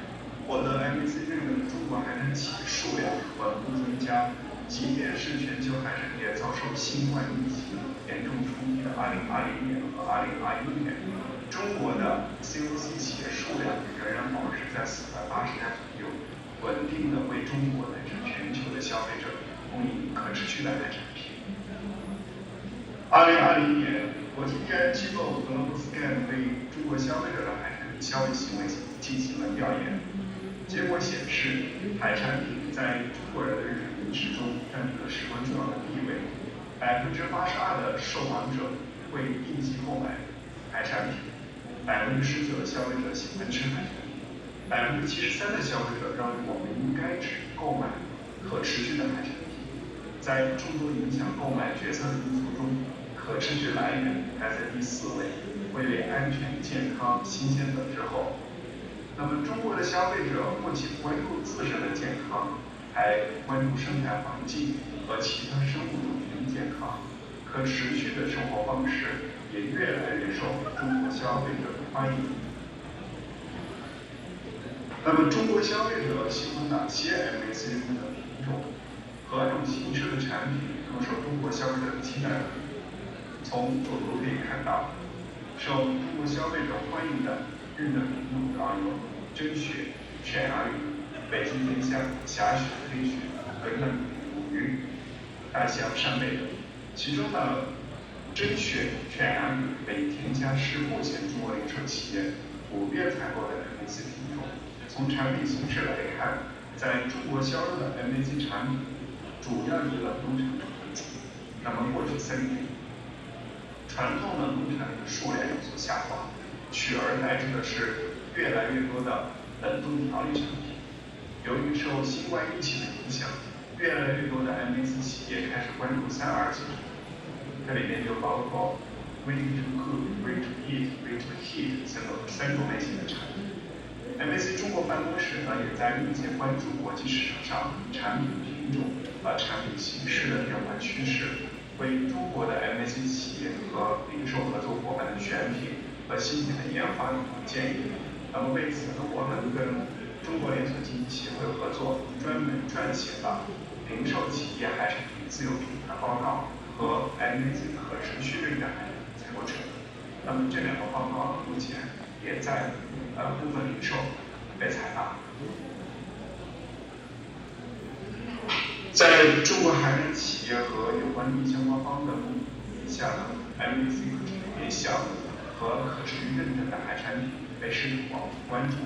获得 MAC 认证的中国海产企业数量稳步增加。即便是全球海产业遭受新冠疫情严重冲击的2020年和2021年，中国的 COC 企业数量仍然保持在480家左右，稳定的为中国乃至全球的消费者供应可持续的海产品。2020年，国际调研机构 GlobalScan 对中国消费者的海产品消费行为进行了调研，结果显示，海产品在中国人的日常饮食中占据了十分重要的地位。82%的受访者会定期购买海产品，19%的消费者喜欢吃海产品，73%的消费者认为我们应该只购买可持续的海产品。在众多影响购买决策的因素中，可持续来源排在第4位，位列安全、健康、新鲜等之后。那么，中国的消费者不仅关注自身的健康，还关注生态环境和其他生物种群健康。可持续的生活方式也越来越受中国消费者的欢迎。那么，中国消费者喜欢哪些 MAC 认证的品种？何种形式的产品更受中国消费者的青睐？从左图可以看到，受中国消费者欢迎的认证品种主要有真雪、犬牙鱼、北京天香、霞雪、黑雪、等等母鱼、大西洋扇贝等。其中呢，真雪、犬牙鱼、北京天香是目前中国零售企业普遍采购的 MAC 品种。从产品形式来看，在中国销售的 MAC 产品主要以冷冻产品为主。那么过去3年，传统冷冻产品的数量有所下滑，取而代之的是越来越多的冷冻调理产品。由于受新冠疫情的影响，越来越多的 MAC 企业开始关注3R 技术，这里面就包括 Ready to Cook、Ready to Eat、Ready to Heat 三种类型的产品。MAC 中国办公室呢，也在密切关注国际市场上产品品种和产品形式的变化趋势，为中国的 MAC 企业和零售合作伙伴的选品和新品的研发提供建议。那么为此呢，我们跟中国连锁经济协会合作，专门撰写了零售企业海产品自有品牌报告和 MAC 可持续认证海产品采购成本。那么这2个报告目前也在部分零售被采纳。在中国海产企业和有关利益相关方的共同下呢 ，MAC 可持续面向和可持续认证的海产品被市场广泛关注。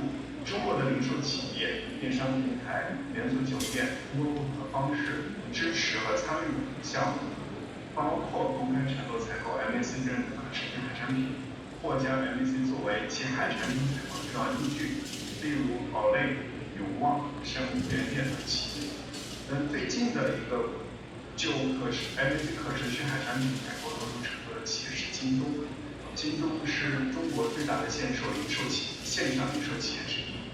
中国的零售企业、电商平台、连锁酒店通过不同的方式支持和参与我们的项目。包括公开承诺采购 MAC 认可可持续海产品，或将 MAC 作为其海产品采购的重要依据，例如Olay、永旺、山姆会员店等企业。最近的一个就MAC 可持续海产品采购投入承诺的企业是京东。京东是中国最大的线上零售企业之一。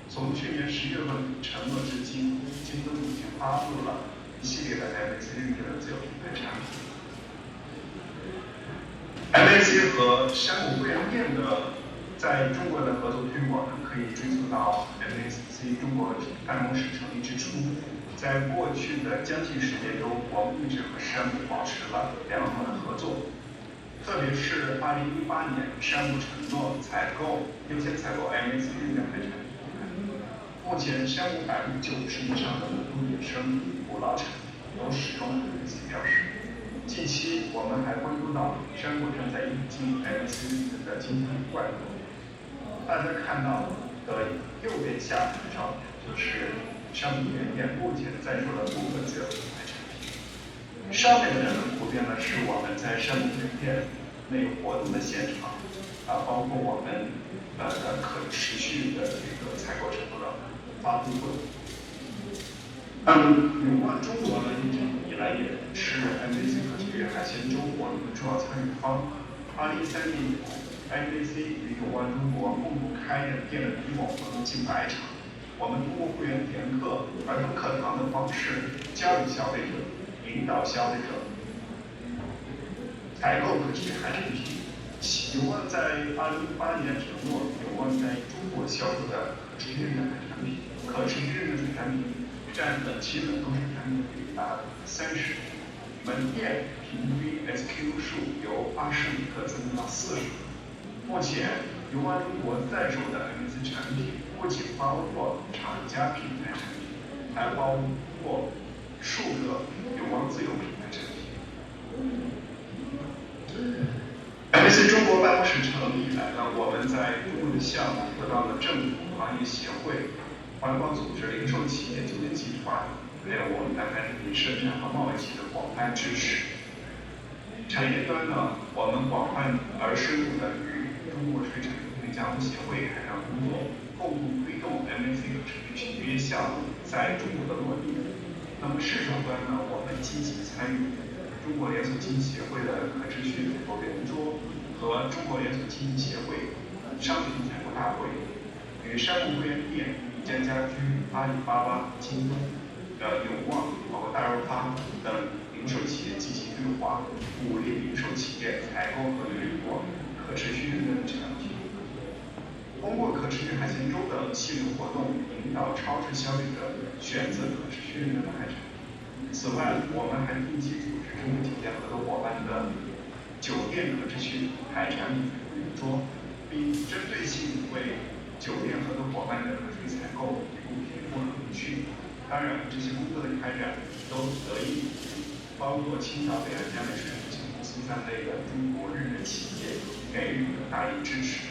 从去年11月份承诺至今，京东已经发布了一系列的 MAC 认证的自有品牌产品。MAC 和山姆会员店的在中国的合作推广呢，可以追溯到 MAC 中国办公室成立之初。在过去的将近10年中，我们一直和山姆保持了良好的合作。特别是2018年，山姆承诺优先采购 MAC 认证海产品。目前，山姆90%以上的动物野生捕捞产品都使用 MAC 标识。近期，我们还关注到山姆正在引进 MAC 认证的金汤罐头。大家看到的右边下方的照片，就是山姆原店目前在售的部分自有品牌产品。上面的图片呢，是我们在山姆原店内活动的现场，包括我们的可持续的这个采购承诺的发布会。永旺中国呢，一直以来也是 MAC 可持续海鲜周活动的重要参与方。2013年以后 ，MAC 与永旺中国共同开店的推广活动近100场。我们通过会员点课、儿童课堂的方式，教育消费者，引导消费者采购可持续海产品。永旺在2018年承诺，永旺在中国销售的可持续认证海产品，可持续认证海产品占本期冷冻产品的比例达30%，门店平均 SKU 数由25个增加到40个。目前，永旺中国在售的 MAC 产品不仅包括厂家品牌产品，还包括数个永旺自有品牌产品。MAC 中国办公室成立以来呢，我们在中国的项目得到了政府、行业协会、环保组织、零售企业、酒店集团，还有我们的海产品生产和贸易企业的广泛支持。产业端呢，我们广泛而深入的与中国水产品加工协会开展工作，共同推动 MAC 可持续品约项目在中国的落地。那么市场端呢，我们积极参与中国连锁经济协会的可持续采购圆桌和中国连锁经济协会商品采购大会，与山姆会员店、宜家家居、阿里巴巴、京东、永旺、包括大润发等零售企业进行对话，鼓励零售企业采购和推广可持续认证产品。通过可持续海鲜周等系列活动，引导超市消费者选择可持续认证的海产品。此外，我们还定期组织中国酒店合作伙伴的酒店可持续海产品圆桌，并针对性为酒店合作伙伴的可持续采购提供评估和培训。当然，这些工作的开展都得益于包括青岛、北岸、江美水产公司在内的中国认证企业给予的大力支持。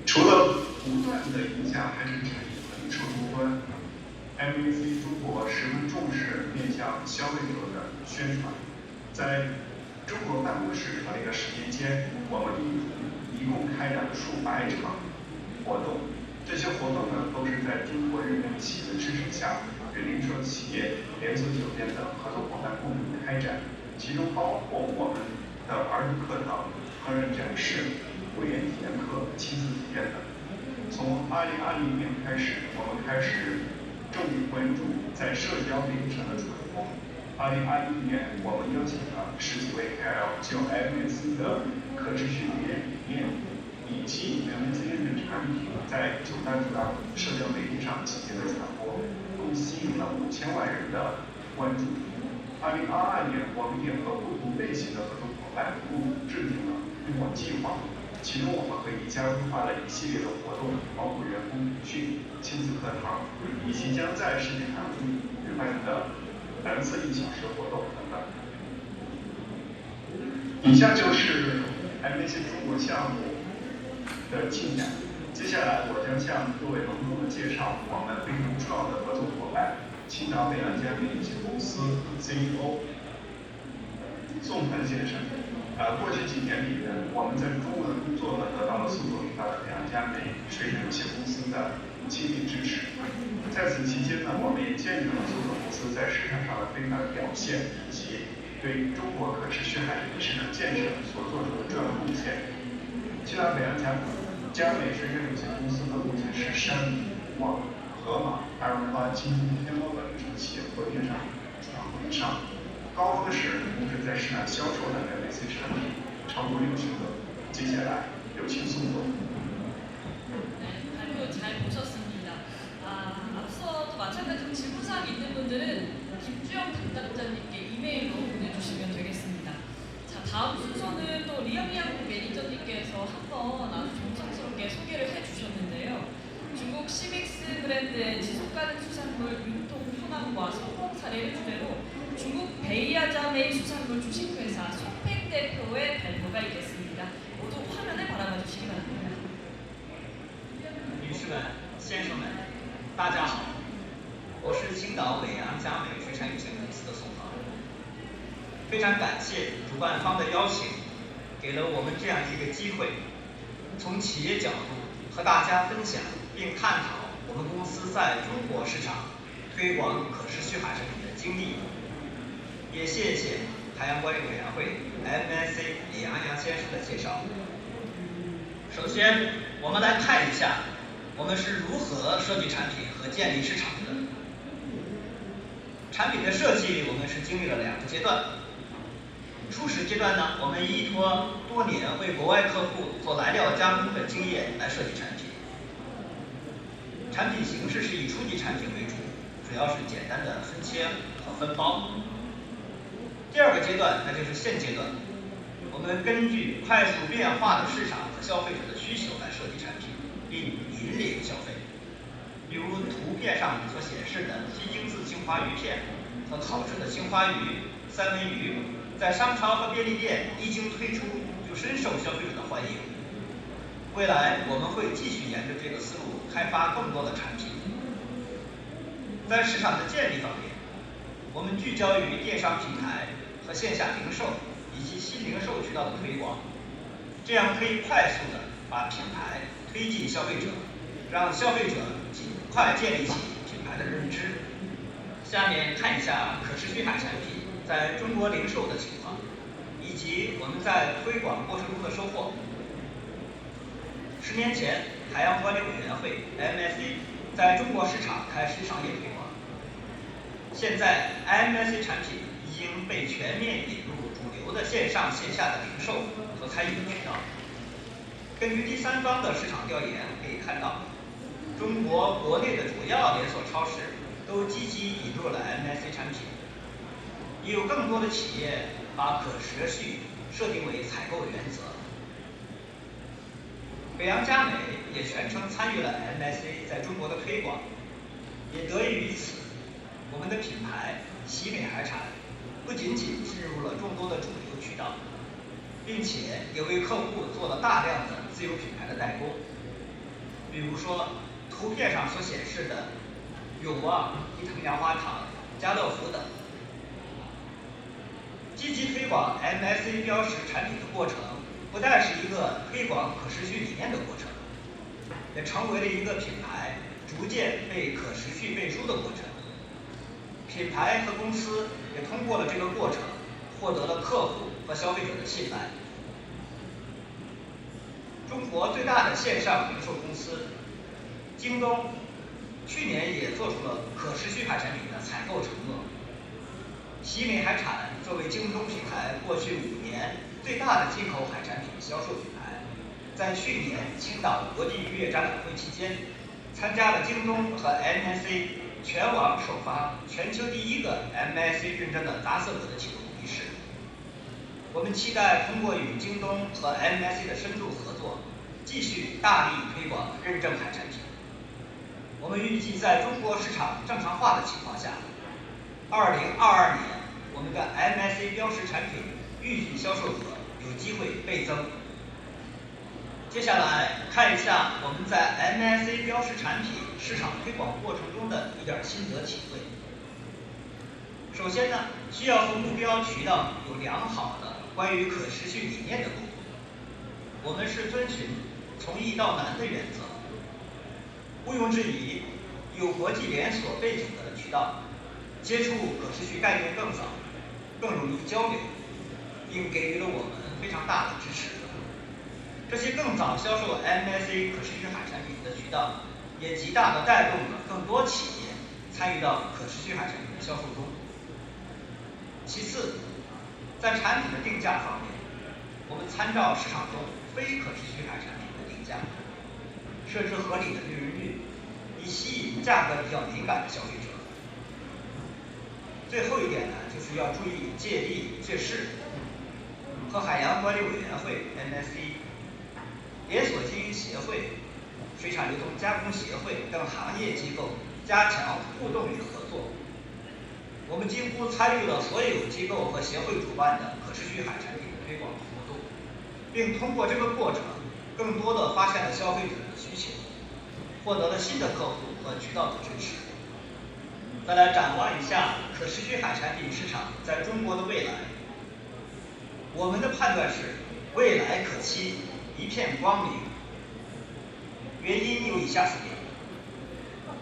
除了不断的影响海产产业和零售终端，MAC 中国十分重视面向消费者的宣传。在中国办公室成立的10年间，我们一共开展了数百场活动。这些活动呢，都是在中国认证企业的支持下，与零售企业、连锁酒店等合作伙伴共同开展，其中包括我们的儿童课堂、烹饪展示、会员体验课、亲子体验等。从2020年开始，我们开始重点关注在社交媒体上的传播。2021年，我们邀请了10几位 KOL 就 MAC 的可持续理念以及 MAC 认证产品在9大主要社交媒体上进行了传播，共吸引了5000万人的关注。2022年，我们也和不同类型的合作伙伴共同制定了推广计划。其中，我们和宜家规划了一系列的活动，包括员工培训、亲子课堂，以及将在世界海域举办的蓝色1小时活动等等。以下就是 MAC 中国项目的进展。接下来，我将向各位隆重的介绍我们非常重要的合作伙伴青岛北洋嘉美有限公司 CEO 宋鹏先生。过去几年里呢，我们在中文工作呢得到了苏总领导的北洋嘉美水产有限公司的倾力支持。在此期间呢，我们也见证了苏总公司在市场上的非凡表现，以及对中国可持续海产市场建设所做出的重要贡献。青岛北洋嘉美水产有限公司呢，目前是山里、往河马、大润发、京东、天猫等企业货运上上。高峰时同时在市场销售的 MSC 产品超过60个。接下来有请宋总。 네, 발표 잘 보셨습니다. 앞서도 마찬가지로 질문사항이 있는 분들은 김주영 담당자님께 이메일로 보내주시면 되겠습니다. 자, 다음 순서는 또 리영양 매니저님께서 한번 아주 정성스럽게 소개를 해주셨는데요. 중국 시믹스 브랜드의 지속가능 수산물 유통 현황과 성공 사례를 주제로 중국 베이아자메이 수산물 주식회사 소팽 대표의 발표가 있겠습니다. 모두 화면을 바라봐 주시기 바랍니다. 女士们、先生们，大家好，我是青岛北洋嘉美水产有限公司的宋涛。非常感谢主办方的邀请，给了我们这样一个机会，从企业角度和大家分享并探讨我们公司在中国市场推广可持续海产品的经历。也谢谢海洋管理委员会 MSC 李阳阳先生的介绍。首先，我们来看一下我们是如何设计产品和建立市场的。产品的设计，我们是经历了2个阶段。初始阶段呢，我们依托多年为国外客户做来料加工的经验来设计产品。产品形式是以初级产品为主，主要是简单的分切和分包。第2个阶段，那就是现阶段，我们根据快速变化的市场和消费者的需求来设计产品，并引领消费。比如图片上所显示的低精致青花鱼片和烤制的青花鱼、三文鱼，在商超和便利店一经推出就深受消费者的欢迎。未来我们会继续沿着这个思路开发更多的产品。在市场的建立方面，我们聚焦于电商平台和线下零售以及新零售渠道的推广，这样可以快速地把品牌推进消费者，让消费者尽快建立起品牌的认知。下面看一下可持续海产品在中国零售的情况，以及我们在推广过程中的收获。10年前，海洋管理委员会 MSC 在中国市场开始商业推广。现在 MSC 产品已经被全面引入主流的线上线下的零售和餐饮渠道。根据第三方的市场调研可以看到，中国国内的主要连锁超市都积极引入了 MSC 产品，也有更多的企业把可持续设定为采购原则。北洋嘉美也全程参与了 MSC 在中国的推广，也得益于此，我们的品牌喜美海产不仅仅进入了众多的主流渠道，并且也为客户做了大量的自有品牌的代工。比如说图片上所显示的永旺、伊藤洋花堂、家乐福等。积极推广 MSC 标识产品的过程，不但是一个推广可持续理念的过程，也成为了一个品牌逐渐被可持续背书的过程。品牌和公司也通过了这个过程，获得了客户和消费者的信赖。中国最大的线上零售公司京东去年也做出了可持续海产品的采购承诺。喜美海产作为京东平台过去5年最大的进口海产品销售品牌，在去年青岛国际渔业展览会期间，参加了京东和 MSC 全网首发全球第1个 MSC 认证的达瑟格的启动仪式。我们期待通过与京东和 MSC 的深度合作，继续大力推广认证海产品。我们预计在中国市场正常化的情况下，2022年我们的 MSC 标识产品预计销售额有机会倍增。接下来看一下我们在 MSC 标识产品市场推广过程中的一点心得体会。首先呢，需要和目标渠道有良好的关于可持续理念的沟通。我们是遵循从易到难的原则，毋庸置疑，有国际连锁背景的渠道，接触可持续概念更早，更容易交流，并给予了我们非常大的支持。这些更早销售 MSC 可持续海产品的渠道，也极大地带动了更多企业参与到可持续海产品的销售中。其次，在产品的定价方面，我们参照市场中非可持续海产品的定价，设置合理的利润率，以吸引价格比较敏感的消费者。最后一点呢，就是要注意借力借势，和海洋管理委员会 MSC、连锁经营协会、水产流通加工协会等行业机构加强互动与合作。我们几乎参与了所有机构和协会主办的可持续海产品的推广活动，并通过这个过程，更多地发现了消费者的需求，获得了新的客户和渠道的支持。再来展望一下可持续海产品市场在中国的未来，我们的判断是未来可期，一片光明。原因有以下4点：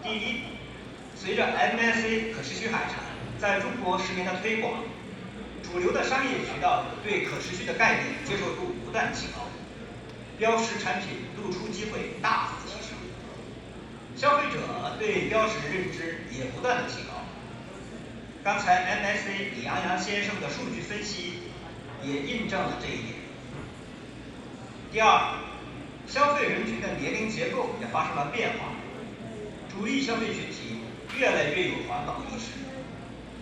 第一，随着 MSC 可持续海产在中国10年的推广，主流的商业渠道对可持续的概念接受度不断提高，标识产品露出机会大幅提升，消费者对标识认知也不断的提高。刚才 MSC 李阳洋先生的数据分析也印证了这一点。第二，消费人群的年龄结构也发生了变化，主力消费群体越来越有环保意识，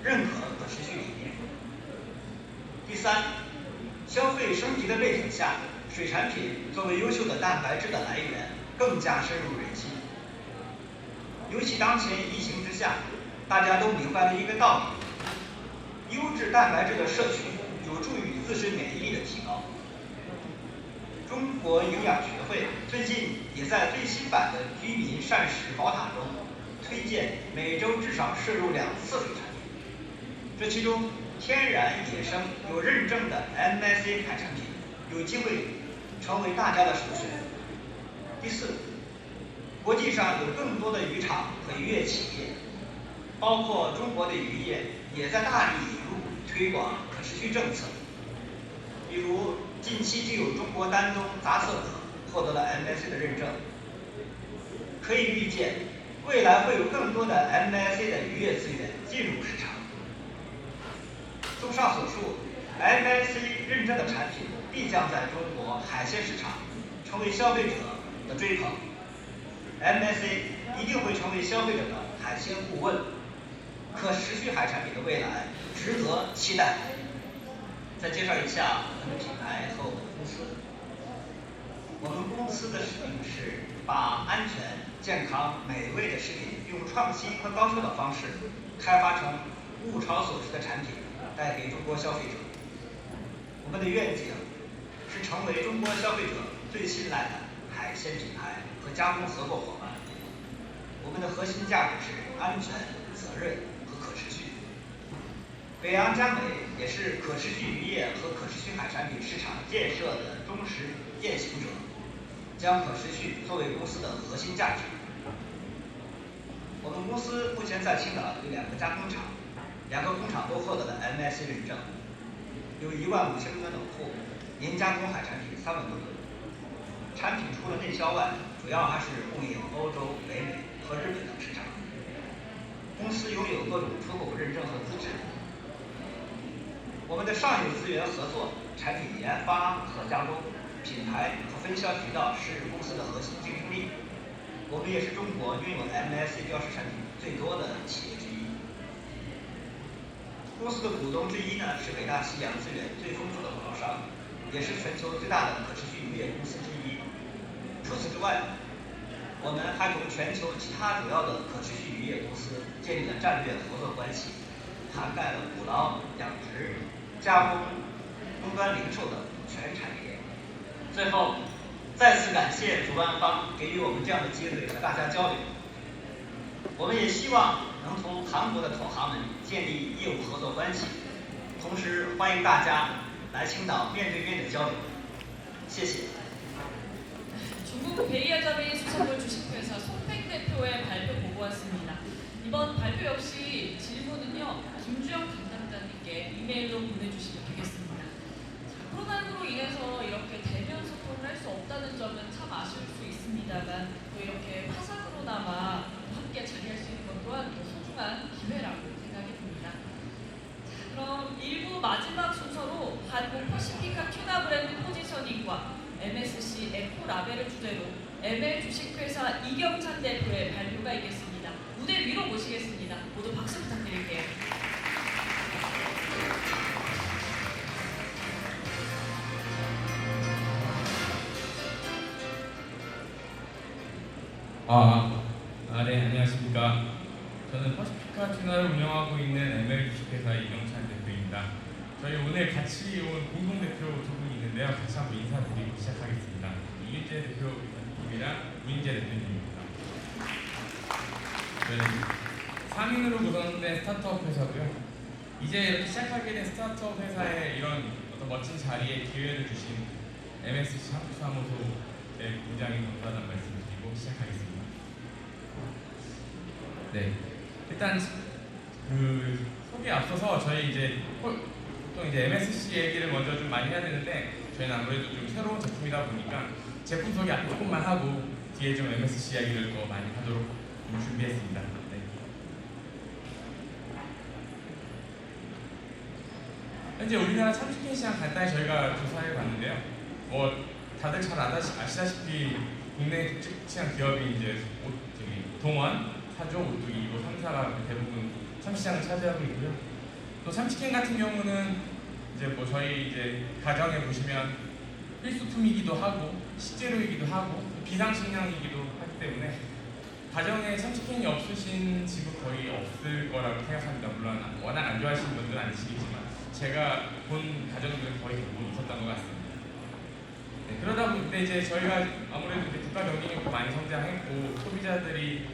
认可可持续理念。第三，消费升级的背景下，水产品作为优秀的蛋白质的来源更加深入人心。尤其当前疫情之下，大家都明白了一个道理：优质蛋白质的摄取有助于自身免疫力的提高。中国营养学会最近也在最新版的居民膳食宝塔中推荐每周至少摄入2次水产品，这其中天然野生有认证的 MSC 海产品有机会成为大家的首选。第四，国际上有更多的渔场和渔业企业，包括中国的渔业也在大力引入推广可持续政策。比如近期就有中国丹东杂色蛤获得了 MSC 的认证。可以预见，未来会有更多的 MSC 的渔业资源进入市场。综上所述， MSC 认证的产品必将在中国海鲜市场成为消费者的追捧， MSC 一定会成为消费者的海鲜顾问。可持续海产品的未来值得期待。再介绍一下我们的品牌和我们的公司。我们公司的使命是把安全、健康、美味的食品用创新和高效的方式开发成物超所值的产品，带给中国消费者。我们的愿景是成为中国消费者最信赖的海鲜品牌和加工合作伙伴。我们的核心价值是安全、责任和可持续。北洋佳美也是可持续渔业和可持续海产品市场建设的忠实践行者，将可持续作为公司的核心价值。我们公司目前在青岛有2个加工厂，2个工厂都获得了 MSC 认证，有15000吨冷库，年加工海产品3万多吨。产品除了内销外，主要还是供应欧洲、北美和日本等市场。公司拥有各种出口认证和资质。我们的上游资源合作、产品研发和加工、品牌和分销渠道是公司的核心竞争力。我们也是中国拥有 MSC 标识产品最多的企业之一。公司的股东之一呢是北大西洋资源最丰富的广告商，也是全球最大的可持续渔业公司之一。除此之外，我们还同全球其他主要的可持续渔业公司建立了战略合作关系，涵盖了捕捞、养殖、加工、终端零售等全产业链。最后，再次感谢主办方给予我们这样的机会和大家交流。我们也希望能同韩国的同行们建立业务合作关系，同时欢迎大家来青岛面对面的交流。谢谢。 중국 베이아자베이 수산물 주식회사 손백 대표의 발표 보고 왔습니다. 이번 발표 역시 질문은요 김주영 담당자님께 이메일로 보내주시면 되겠습니다. 자, 코로나19로 인해서 이렇게 대면 소통을 할 수 없다는 점은 참 아쉬울 수 있습니다만 또 이렇게 화상으로나마 함께 자리할 수 있는 것 또한 또 소중한 기회라고 생각이 듭니다. 자, 그럼 1부 마지막 순서로 한국 퍼시피카 튜나 브랜드 포지셔닝과 MSC 에코 라벨을 주제로 ML 주식회사 이경찬 대표의 발표가 있겠습니다. 무대 위로 모시겠습니다. 모두 박수 부탁드릴게요. 네, 안녕하십니까. 저는 퍼시피카 튜나를 운영하고 있는 ML 주식회사 이경찬 대표입니다. 저희 오늘 같이 온 공동대표 두 분이 있는데요. 같이 한번 인사드리고 시작하겠습니다. 이윤재 대표님이랑 우인재 대표님입니다. 저희는 3인으로 구성된 스타트업 회사고요. 이제 이렇게 시작하게 된 스타트업 회사에 이런 어떤 멋진 자리에 기회를 주신 MSC 한국사무소에 굉장히 감사하다는 말씀을 드리고 시작하겠습니다. 네, 일단 그 소개 앞서서 저희 이제 보통 이제 MSC 얘기를 먼저 좀 많이 해야 되는데 저희는 아무래도 좀 새로운 제품이다 보니까 제품 소개 앞에 조금만 하고 뒤에 좀 MSC 이야기를 더 많이 하도록 좀 준비했습니다. 네. 현재 우리나라 참치캔 시장 간단히 저희가 조사해 봤는데요. 다들 잘 아시다시피 국내 특징한 기업이 이제 동원, 사조, 오뚜기 이 3사가 대부분 참치시장을 차지하고 있고요. 또 참치캔 같은 경우는 이제 뭐 저희 이제 가정에 보시면 필수품이기도 하고 식재료이기도 하고 비상식량이기도 하기 때문에 가정에 참치캔이 없으신 집은 거의 없을 거라고 생각합니다. 물론 워낙 안 좋아하시는 분들은 아니시겠지만 제가 본 가정들은 거의 대부분 있었던 것 같습니다. 네, 그러다 보니 이제 저희가 아무래도 이제 국가 경쟁력도 많이 성장했고 소비자들이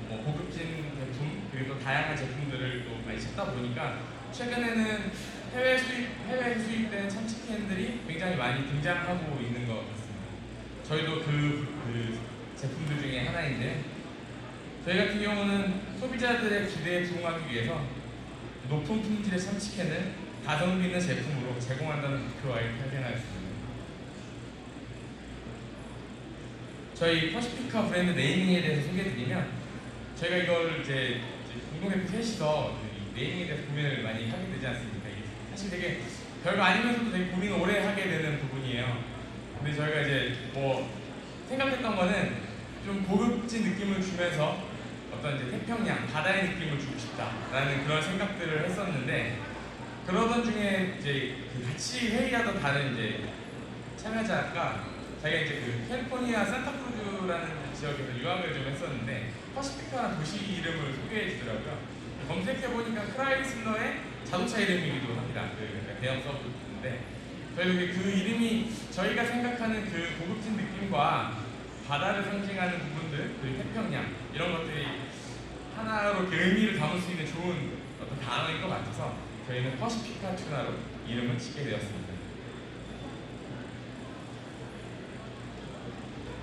뭐 고급진 제품 그리고 또 다양한 제품들을 또 많이 찾다 보니까 최근에는 해외에서 수입된 참치캔들이 굉장히 많이 등장하고 있는 것 같습니다. 저희도 그 제품들 중에 하나인데 저희 같은 경우는 소비자들의 기대에 부응하기 위해서 높은 품질의 참치캔을 가성비 있는 제품으로 제공한다는 목표와의 탄생하였습니다. 저희 퍼시피카 브랜드 네이밍에 대해서 소개해드리면 저희가 이걸 이제 공동대표 셋이서 네이밍에 대해서 고민을 많이 하게 되지 않습니까? 사실 되게 별거 아니면서도 되게 고민을 오래 하게 되는 부분이에요. 근데 저희가 이제 뭐 생각했던 거는 좀 고급진 느낌을 주면서 어떤 이제 태평양, 바다의 느낌을 주고 싶다라는 그런 생각들을 했었는데 그러던 중에 이제 같이 회의하던 다른 이제 참여자가 자기가 이제 그 캘리포니아 산타크루즈라는 지역에서 유학을 좀 했었는데 퍼시피카라는 도시 이름을 소개해 주더라고요. 검색해 보니까 크라이슬러의 자동차 이름이기도 합니다. 그러니까 대형 서브인데 저희 그 이름이 저희가 생각하는 그 고급진 느낌과 바다를 상징하는 부분들, 그리고 태평양 이런 것들이 하나로 그 의미를 담을 수 있는 좋은 어떤 단어인 것 같아서 저희는 퍼시피카 튜나로 이름을 짓게 되었습니다.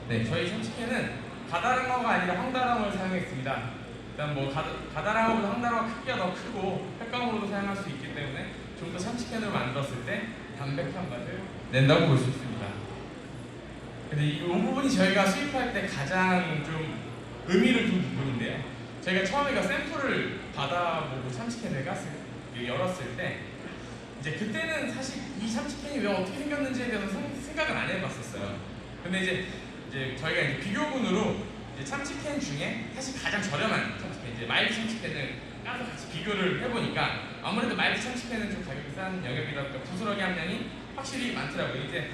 네, 저희 참치캔은 가다랑어가 아니라 황다랑어를 사용했습니다. 일단 뭐 가다랑어보다 황다랑어 크기가 더 크고 횟감으로도 사용할 수 있기 때문에 좀 더 참치캔을 만들었을 때 담백한 맛을 낸다고 볼 수 있습니다. 근데 이 부분이 저희가 수입할 때 가장 좀 의미를 둔 부분인데요. 저희가 처음에 그 샘플을 받아보고 참치캔을 열었을 때 이제 그때는 사실 이 참치캔이 왜 어떻게 생겼는지에 대해서 생각을 안 해봤었어요. 근데 이제 저희가 이제 비교군으로 이제 참치캔 중에 사실 가장 저렴한 참치캔, 이제 마일드 참치캔을 까서 같이 비교를 해보니까 아무래도 마일드 참치캔은 좀 가격이 싼 영역이다 보니까 부스러기 함량이 확실히 많더라고요. 이제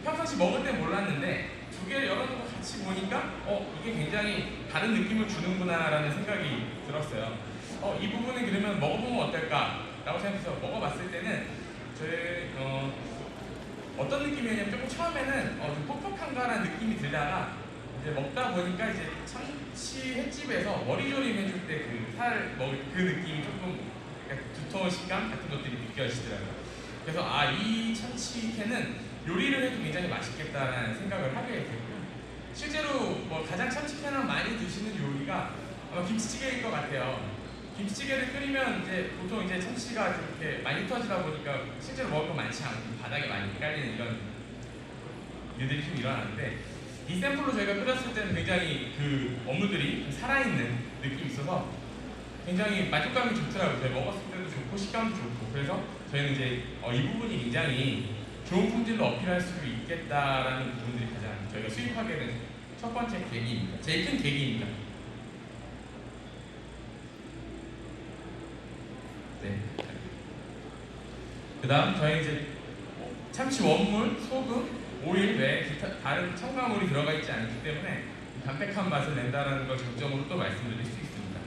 평상시 먹을 때 몰랐는데 두 개를 열어놓고 같이 보니까 이게 굉장히 다른 느낌을 주는구나라는 생각이 들었어요. 이 부분은 그러면 먹어보면 어떨까라고 생각해서 먹어봤을 때는 어떤 느낌이었냐면 조금 처음에는 좀 퍽퍽한가라는 느낌이 들다가 이제 먹다 보니까 이제 참치 횟집 찌집에서 머리조림 해줄 때 그 살 먹을 그 느낌이 조금 약간 두터운 식감 같은 것들이 느껴지더라고요. 그래서 이 참치캔은 요리를 해도 굉장히 맛있겠다라는 생각을 하게 됐고요. 실제로 뭐 가장 참치캔을 많이 드시는 요리가 아마 김치찌개일 것 같아요. 김치찌개를 끓이면 이제 보통 이제 참치가 좀 이렇게 많이 터지다 보니까 실제로 먹을 거 많지 않고 바닥에 많이 깔리는 이런 일들이 좀 일어나는데, 이 샘플로 저희가 끓였을 때는 굉장히 그 어묵들이 좀 살아있는 느낌이 있어서 굉장히 만족감이 좋더라고요. 저희 먹었을 때도 좋고 식감도 좋고, 그래서 저희는 이제 이 부분이 굉장히 좋은 품질로 어필할 수 있겠다라는 부분들이 가장 저희가 수입하게 된 첫 번째 계기입니다. 제일 큰 계기입니다. 네. 그 다음 저희 이제 참치 원물, 소금, 오일 외에 기타 다른 첨가물이 들어가 있지 않기 때문에 담백한 맛을 낸다라는 걸 장점으로 또 말씀드릴 수 있습니다.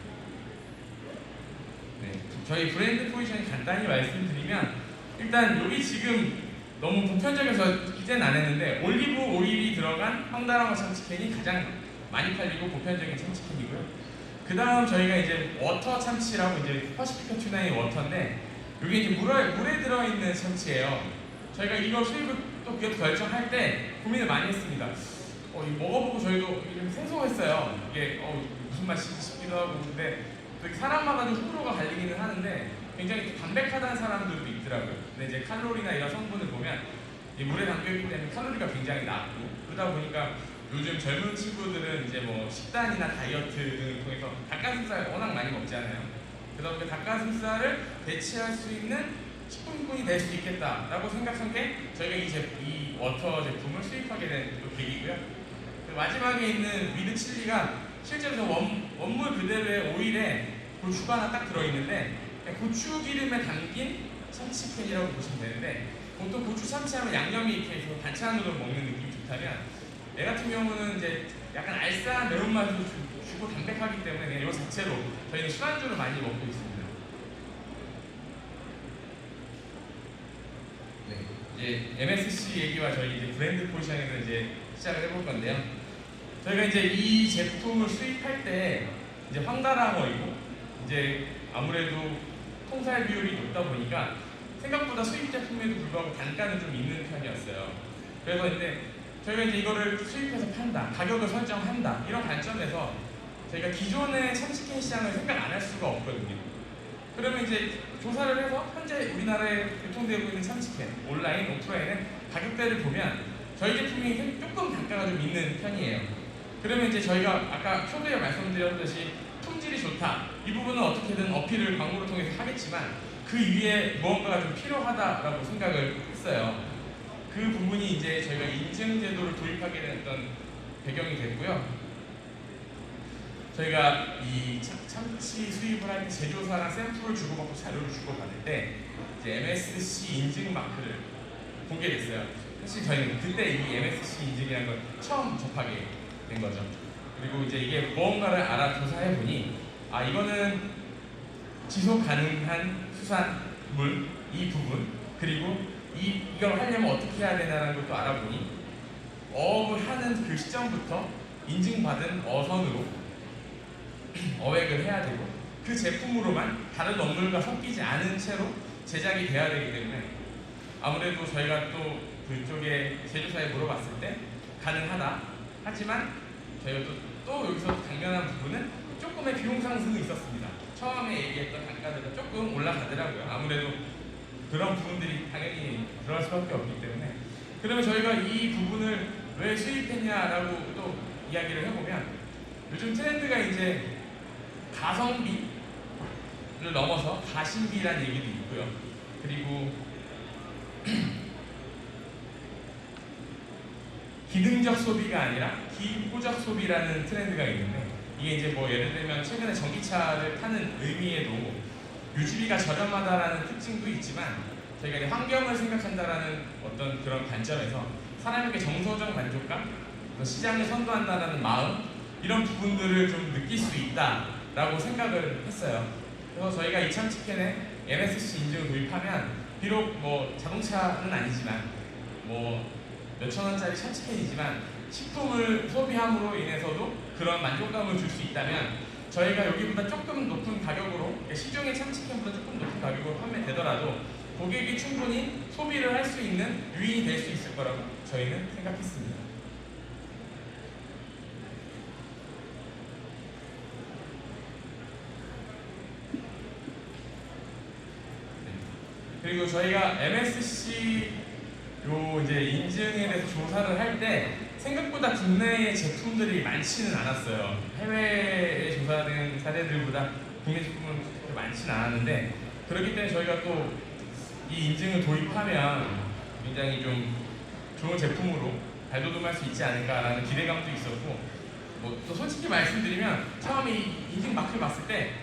네. 저희 브랜드 포지션이 간단히 말씀드리면, 일단 여기 지금 너무 보편적이어서 기재는 안 했는데 올리브 오일이 들어간 황달랑어 참치캔이 가장 많이 팔리고 보편적인 참치캔이고요. 그 다음 저희가 이제 워터 참치라고, 이제 퍼시피카 튜나의 워터인데 이게 이제 물에 들어있는 참치예요. 저희가 이거 수입을 또 결정할 때 고민을 많이 했습니다. 이거 먹어보고 저희도 좀 생소했어요. 이게 무슨 맛이지 싶기도 하고. 근데 또 사람마다 좀 호불호가 갈리기는 하는데 굉장히 담백하다는 사람들도 있더라고요. 근데 이제 칼로리나 이런 성분을 보면 이 물에 담겨있기 때문에 칼로리가 굉장히 낮고, 그러다 보니까 요즘 젊은 친구들은 이제 뭐 식단이나 다이어트 등을 통해서 닭가슴살 워낙 많이 먹잖아요. 그래서 그 닭가슴살을 대체할 수 있는 식품군이 될 수 있겠다라고 생각한 게 저희가 이 워터 제품을 수입하게 된 또 계기고요. 마지막에 있는 위드 칠리가 실제로 원물 그대로의 오일에 고추가 하나 딱 들어있는데 고추 기름에 담긴 참치캔이라고 보시면 되는데, 보통 고추 참치하면 양념이 이렇게 해서 반찬으로 먹는 느낌이 좋다면 얘 같은 경우는 이제 약간 알싸한 매운맛을 주고 담백하기 때문에 그냥 이거 자체로 저희는 술안주를 많이 먹고 있습니다. 네, 이제 MSC 얘기와 저희 이제 브랜드 포지션에서 이제 시작을 해볼 건데요. 저희가 이제 이 제품을 수입할 때 이제 황달랑어이고, 이제 아무래도 통살 비율이 높다 보니까 생각보다 수입 제품에도 불구하고 단가는 좀 있는 편이었어요. 그래서 이제 저희가 이제 이거를 수입해서 판다, 가격을 설정한다, 이런 관점에서 저희가 기존의 참치캔 시장을 생각 안 할 수가 없거든요. 그러면 이제 조사를 해서 현재 우리나라에 유통되고 있는 참치캔, 온라인, 오프라인의 가격대를 보면 저희 제품이 조금 단가가 좀 있는 편이에요. 그러면 이제 저희가 아까 초대에 말씀드렸듯이 품질이 좋다, 이 부분은 어떻게든 어필을 광고를 통해서 하겠지만 그 위에 무언가가 좀 필요하다라고 생각을 했어요. 그 부분이 이제 저희가 인증 제도를 도입하게 됐던 배경이 됐고요. 저희가 이 참치 수입을 할 때 제조사랑 샘플을 주고받고 자료를 주고받을 때 이제 MSC 인증 마크를 보게 됐어요. 사실 저희는 그때 이 MSC 인증이라는 걸 처음 접하게 된 거죠. 그리고 이제 이게 무언가를 알아 조사해 보니 이거는 지속 가능한 수산물 이 부분, 그리고 이걸 하려면 어떻게 해야 되나라는 것도 알아보니 어업을 하는 그 시점부터 인증받은 어선으로 어획을 해야 되고, 그 제품으로만 다른 어물과 섞이지 않은 채로 제작이 돼야 되기 때문에 아무래도 저희가 또 그쪽에 제조사에 물어봤을 때 가능하다, 하지만 저희가 또 여기서 당면한 부분은 조금의 비용 상승이 있었습니다. 처음에 얘기했던 단가들은 조금 올라가더라고요. 아무래도 그런 부분들이 당연히 들어갈 수밖에 없기 때문에. 그러면 저희가 이 부분을 왜 수입했냐라고 또 이야기를 해보면, 요즘 트렌드가 이제 가성비를 넘어서 가심비라는 얘기도 있고요. 그리고 기능적 소비가 아니라 기호적 소비라는 트렌드가 있는데, 이게 이제 뭐 예를 들면 최근에 전기차를 타는 의미에도 유지비가 저렴하다라는 특징도 있지만, 저희가 이제 환경을 생각한다라는 어떤 그런 관점에서 사람에게 정서적 만족감, 시장을 선도한다는 마음, 이런 부분들을 좀 느낄 수 있다라고 생각을 했어요. 그래서 저희가 이 참치캔에 MSC 인증을 도입하면 비록 뭐 자동차는 아니지만 뭐 몇천 원짜리 참치캔이지만 식품을 소비함으로 인해서도 그런 만족감을 줄 수 있다면 저희가 여기보다 조금 높은 가격으로 그러니까 시중의 참치캔보다 조금 높은 가격으로 판매되더라도 고객이 충분히 소비를 할 수 있는 유인이 될 수 있을 거라고 저희는 생각했습니다. 그리고 저희가 MSC 요 이제 인증에 대해서 조사를 할 때 생각보다 국내의 제품들이 많지는 않았어요. 해외에 조사된 사례들보다 국내 제품은 그렇게 많지는 않았는데 그렇기 때문에 저희가 또 이 인증을 도입하면 굉장히 좀 좋은 제품으로 발돋움할 수 있지 않을까라는 기대감도 있었고 뭐 또 솔직히 말씀드리면 처음에 이 인증 마크를 봤을 때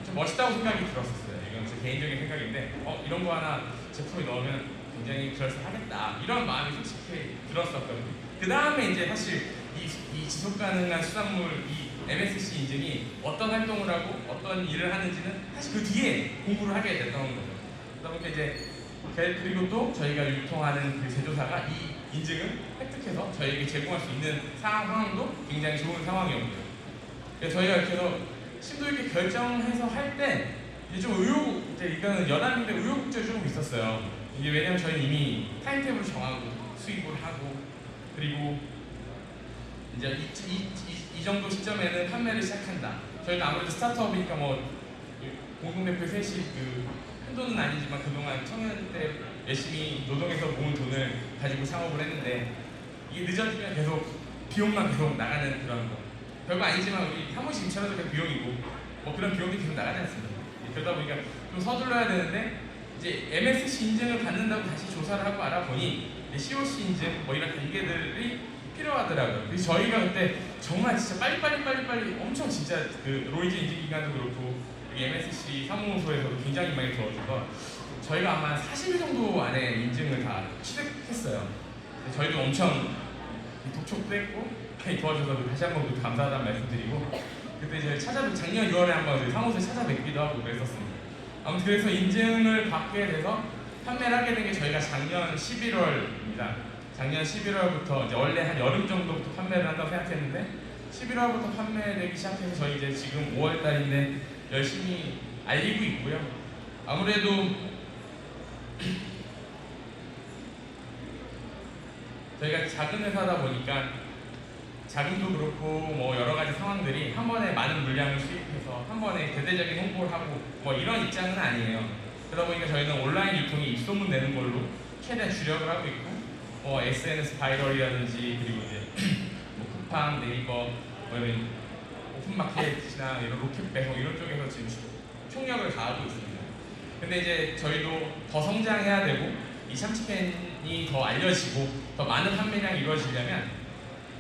좀 멋있다고 생각이 들었었어요. 이건 제 개인적인 생각인데 이런 거 하나 제품에 넣으면 굉장히 그럴싸하겠다 이런 마음이 솔직히 들었었거든요. 그 다음에 이제 사실 이 지속 가능한 수산물 이 MSC 인증이 어떤 활동을 하고 어떤 일을 하는지는 사실 그 뒤에 공부를 하게 됐던 거죠. 그러다 보니까 이제 그리고 또 저희가 유통하는 그 제조사가 이 인증을 획득해서 저희에게 제공할 수 있는 상황도 굉장히 좋은 상황이었고요. 그래서 저희가 이렇게 해서 심도 있게 결정해서 할 때 이제 좀 이제 이거는 여담인데 우여곡절이 조금 있었어요. 이게 왜냐면 저희는 이미 타임테이블을 정하고 수입을 하고 그리고 이제 이 정도 시점에는 판매를 시작한다. 저희는 아무래도 스타트업이니까 뭐 공동대표 셋이 큰 돈은 아니지만 그동안 청년 때 열심히 노동해서 모은 돈을 가지고 창업을 했는데 이게 늦어지면 계속 비용만 계속 나가는 그런 거. 별거 아니지만 우리 사무실 임차료도 계속 비용이고 뭐 그런 비용들이 계속 나가지 않습니까? 그러다 보니까 좀 서둘러야 되는데 이제 MSC 인증을 받는다고 다시 조사를 하고 알아보니 COC 인증 뭐 이런 단계들이 필요하더라고요. 그래서 저희가 그때 정말 진짜 빨리 엄청 진짜 그 로이즈 인증 기관도 그렇고 여기 MSC 사무소에서도 굉장히 많이 도와줘서 저희가 아마 40일 정도 안에 인증을 다 취득했어요. 저희도 엄청 독촉도 했고 도와줘서 다시 한번 감사하다는 말씀드리고 그때 이제 작년 6월에 한번 사무소에 찾아뵙기도 하고 그랬었습니다. 아무튼 그래서 인증을 받게 돼서 판매를 하게 된 게 저희가 작년 11월입니다. 작년 11월부터 이제 원래 한 여름 정도부터 판매를 한다고 생각했는데 11월부터 판매되기 시작해서 저희 이제 지금 5월 달인데 열심히 알리고 있고요. 아무래도 저희가 작은 회사다 보니까 자금도 그렇고 뭐 여러 가지 상황들이 한 번에 많은 물량을 수입해서 한 번에 대대적인 홍보를 하고 뭐 이런 입장은 아니에요. 그러다 보니까 저희는 온라인 유통이 입소문 내는 걸로 최대한 주력을 하고 있고 뭐 SNS 바이럴이라든지 그리고 이제 뭐 쿠팡, 네이버, 뭐 이런 오픈마켓이나 이런 로켓 배송 이런 쪽에서 지금 총력을 다하고 있습니다. 근데 이제 저희도 더 성장해야 되고 이 참치캔이 더 알려지고 더 많은 판매량이 이루어지려면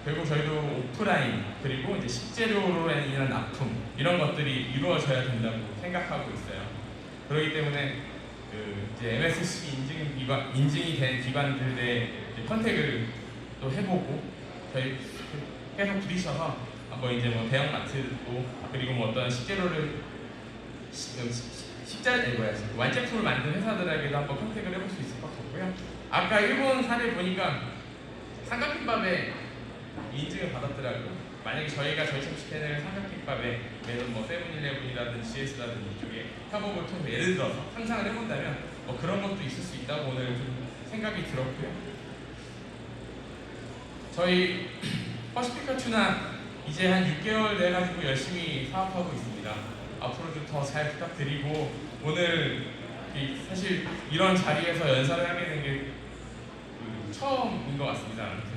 결국 저희도 오프라인 그리고 이제 식재료로 인한 납품 이런 것들이 이루어져야 된다고 생각하고 있어요. 그렇기 때문에 이제 MSC 인증이 된 기관들의 컨택을 또 해보고 저희 계속 부딪혀서 뭐 이제 뭐 대형마트도 그리고 뭐 어떤 식재료를 완제품을 만든 회사들에게도 한번 컨택을 해볼 수 있을 것 같고요. 아까 일본 사례 보니까 삼각김밥에 인증을 받았더라고요. 만약에 저희가 저희 참치캔을 삼각김밥에 매번 뭐 세븐일레븐이라든지 GS라든지 이쪽에 협업을 통해서 예를 들어서 상상을 해본다면 뭐 그런 것도 있을 수 있다고 오늘 좀 생각이 들었고요. 저희 퍼시피카투나 이제 한 6개월 돼가지고 열심히 사업하고 있습니다. 앞으로도 더 잘 부탁드리고 오늘 사실 이런 자리에서 연설을 하게 된 게 처음인 것 같습니다. 아무튼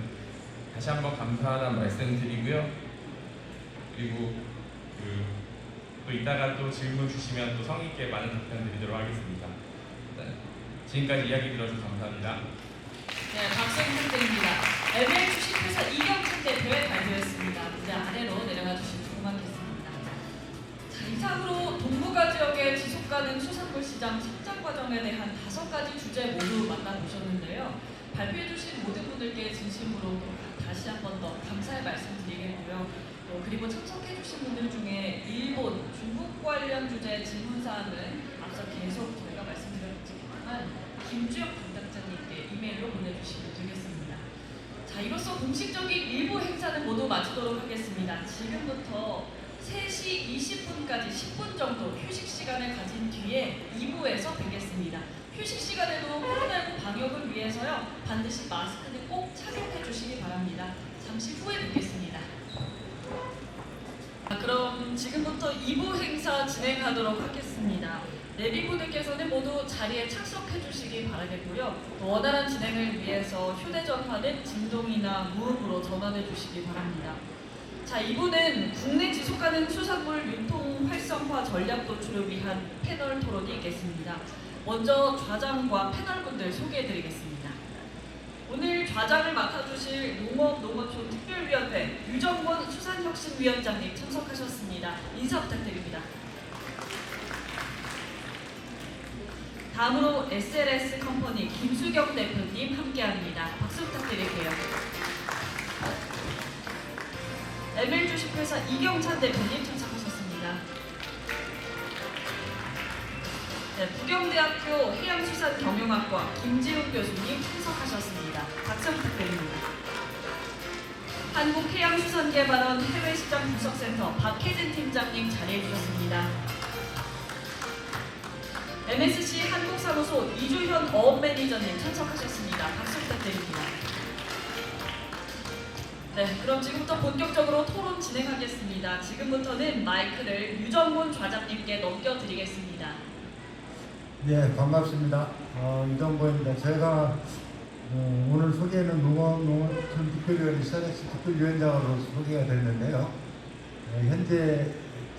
다시 한번 감사하다는 말씀 드리고요. 그리고 또 이따가 또 질문 주시면 또 성의 있게 많은 답변 드리도록 하겠습니다. 지금까지 이야기 들어주셔서 감사합니다. 네, 박수 부탁드립니다. LBL 주식회사 이경진 대표의 발표였습니다. 무대 아래로 내려가 주시면 고맙겠습니다. 자, 이상으로 동북아 지역의 지속가능 수산물 시장 성장 과정에 대한 5가지 주제 모두 만나보셨는데요. 발표해주신 모든 분들께 진심으로 다시 한 번 더 감사의 말씀 드리겠고요. 그리고 참석해주신 분들 중에 일본, 중국 관련 주제 질문사항은 앞서 계속 저희가 말씀드렸지만 김주혁 담당자님께 이메일로 보내주시면 되겠습니다. 자, 이로써 공식적인 일부 행사는 모두 마치도록 하겠습니다. 지금부터 3시 20분까지 10분 정도 휴식 시간을 가진 뒤에 2부에서 뵙겠습니다. 휴식 시간에도 코로나19 방역을 위해서요, 반드시 마스크는 꼭 착용해 주시기 바랍니다. 잠시 후에 뵙겠습니다. 그럼 지금부터 2부 행사 진행하도록 하겠습니다. 내비분들께서는 모두 자리에 착석해 주시기 바라겠고요. 또 원활한 진행을 위해서 휴대전화는 진동이나 무음으로 전환해 주시기 바랍니다. 자, 2부는 국내 지속가능 수산물 유통 활성화 전략 도출을 위한 패널 토론이 있겠습니다. 먼저 좌장과 패널분들 소개해 드리겠습니다. 오늘 좌장을 맡아주실 농업촌 특별위원회 유정권 수산혁신위원장님 참석하셨습니다. 인사 부탁드립니다. 다음으로 SLS 컴퍼니 김수경 대표님 함께합니다. 박수 부탁드릴게요. ML 주식회사 이경찬 대표님 참석하셨습니다. 네, 부경대학교 해양수산경영학과 김지훈 교수님 참석하셨습니다. 박수 부탁드립니다. 한국해양수산개발원 해외시장 분석센터 박혜진 팀장님 자리해 주셨습니다. MSC 한국사무소 이주현 어업매니저님 참석하셨습니다. 박수 부탁드립니다. 네, 그럼 지금부터 본격적으로 토론 진행하겠습니다. 지금부터는 마이크를 유정곤 좌장님께 넘겨드리겠습니다. 네, 반갑습니다. 유정곤입니다. 제가 오늘 소개는 농업촌 특별위원회 SLS 특별위원장으로 소개가 됐는데요. 현재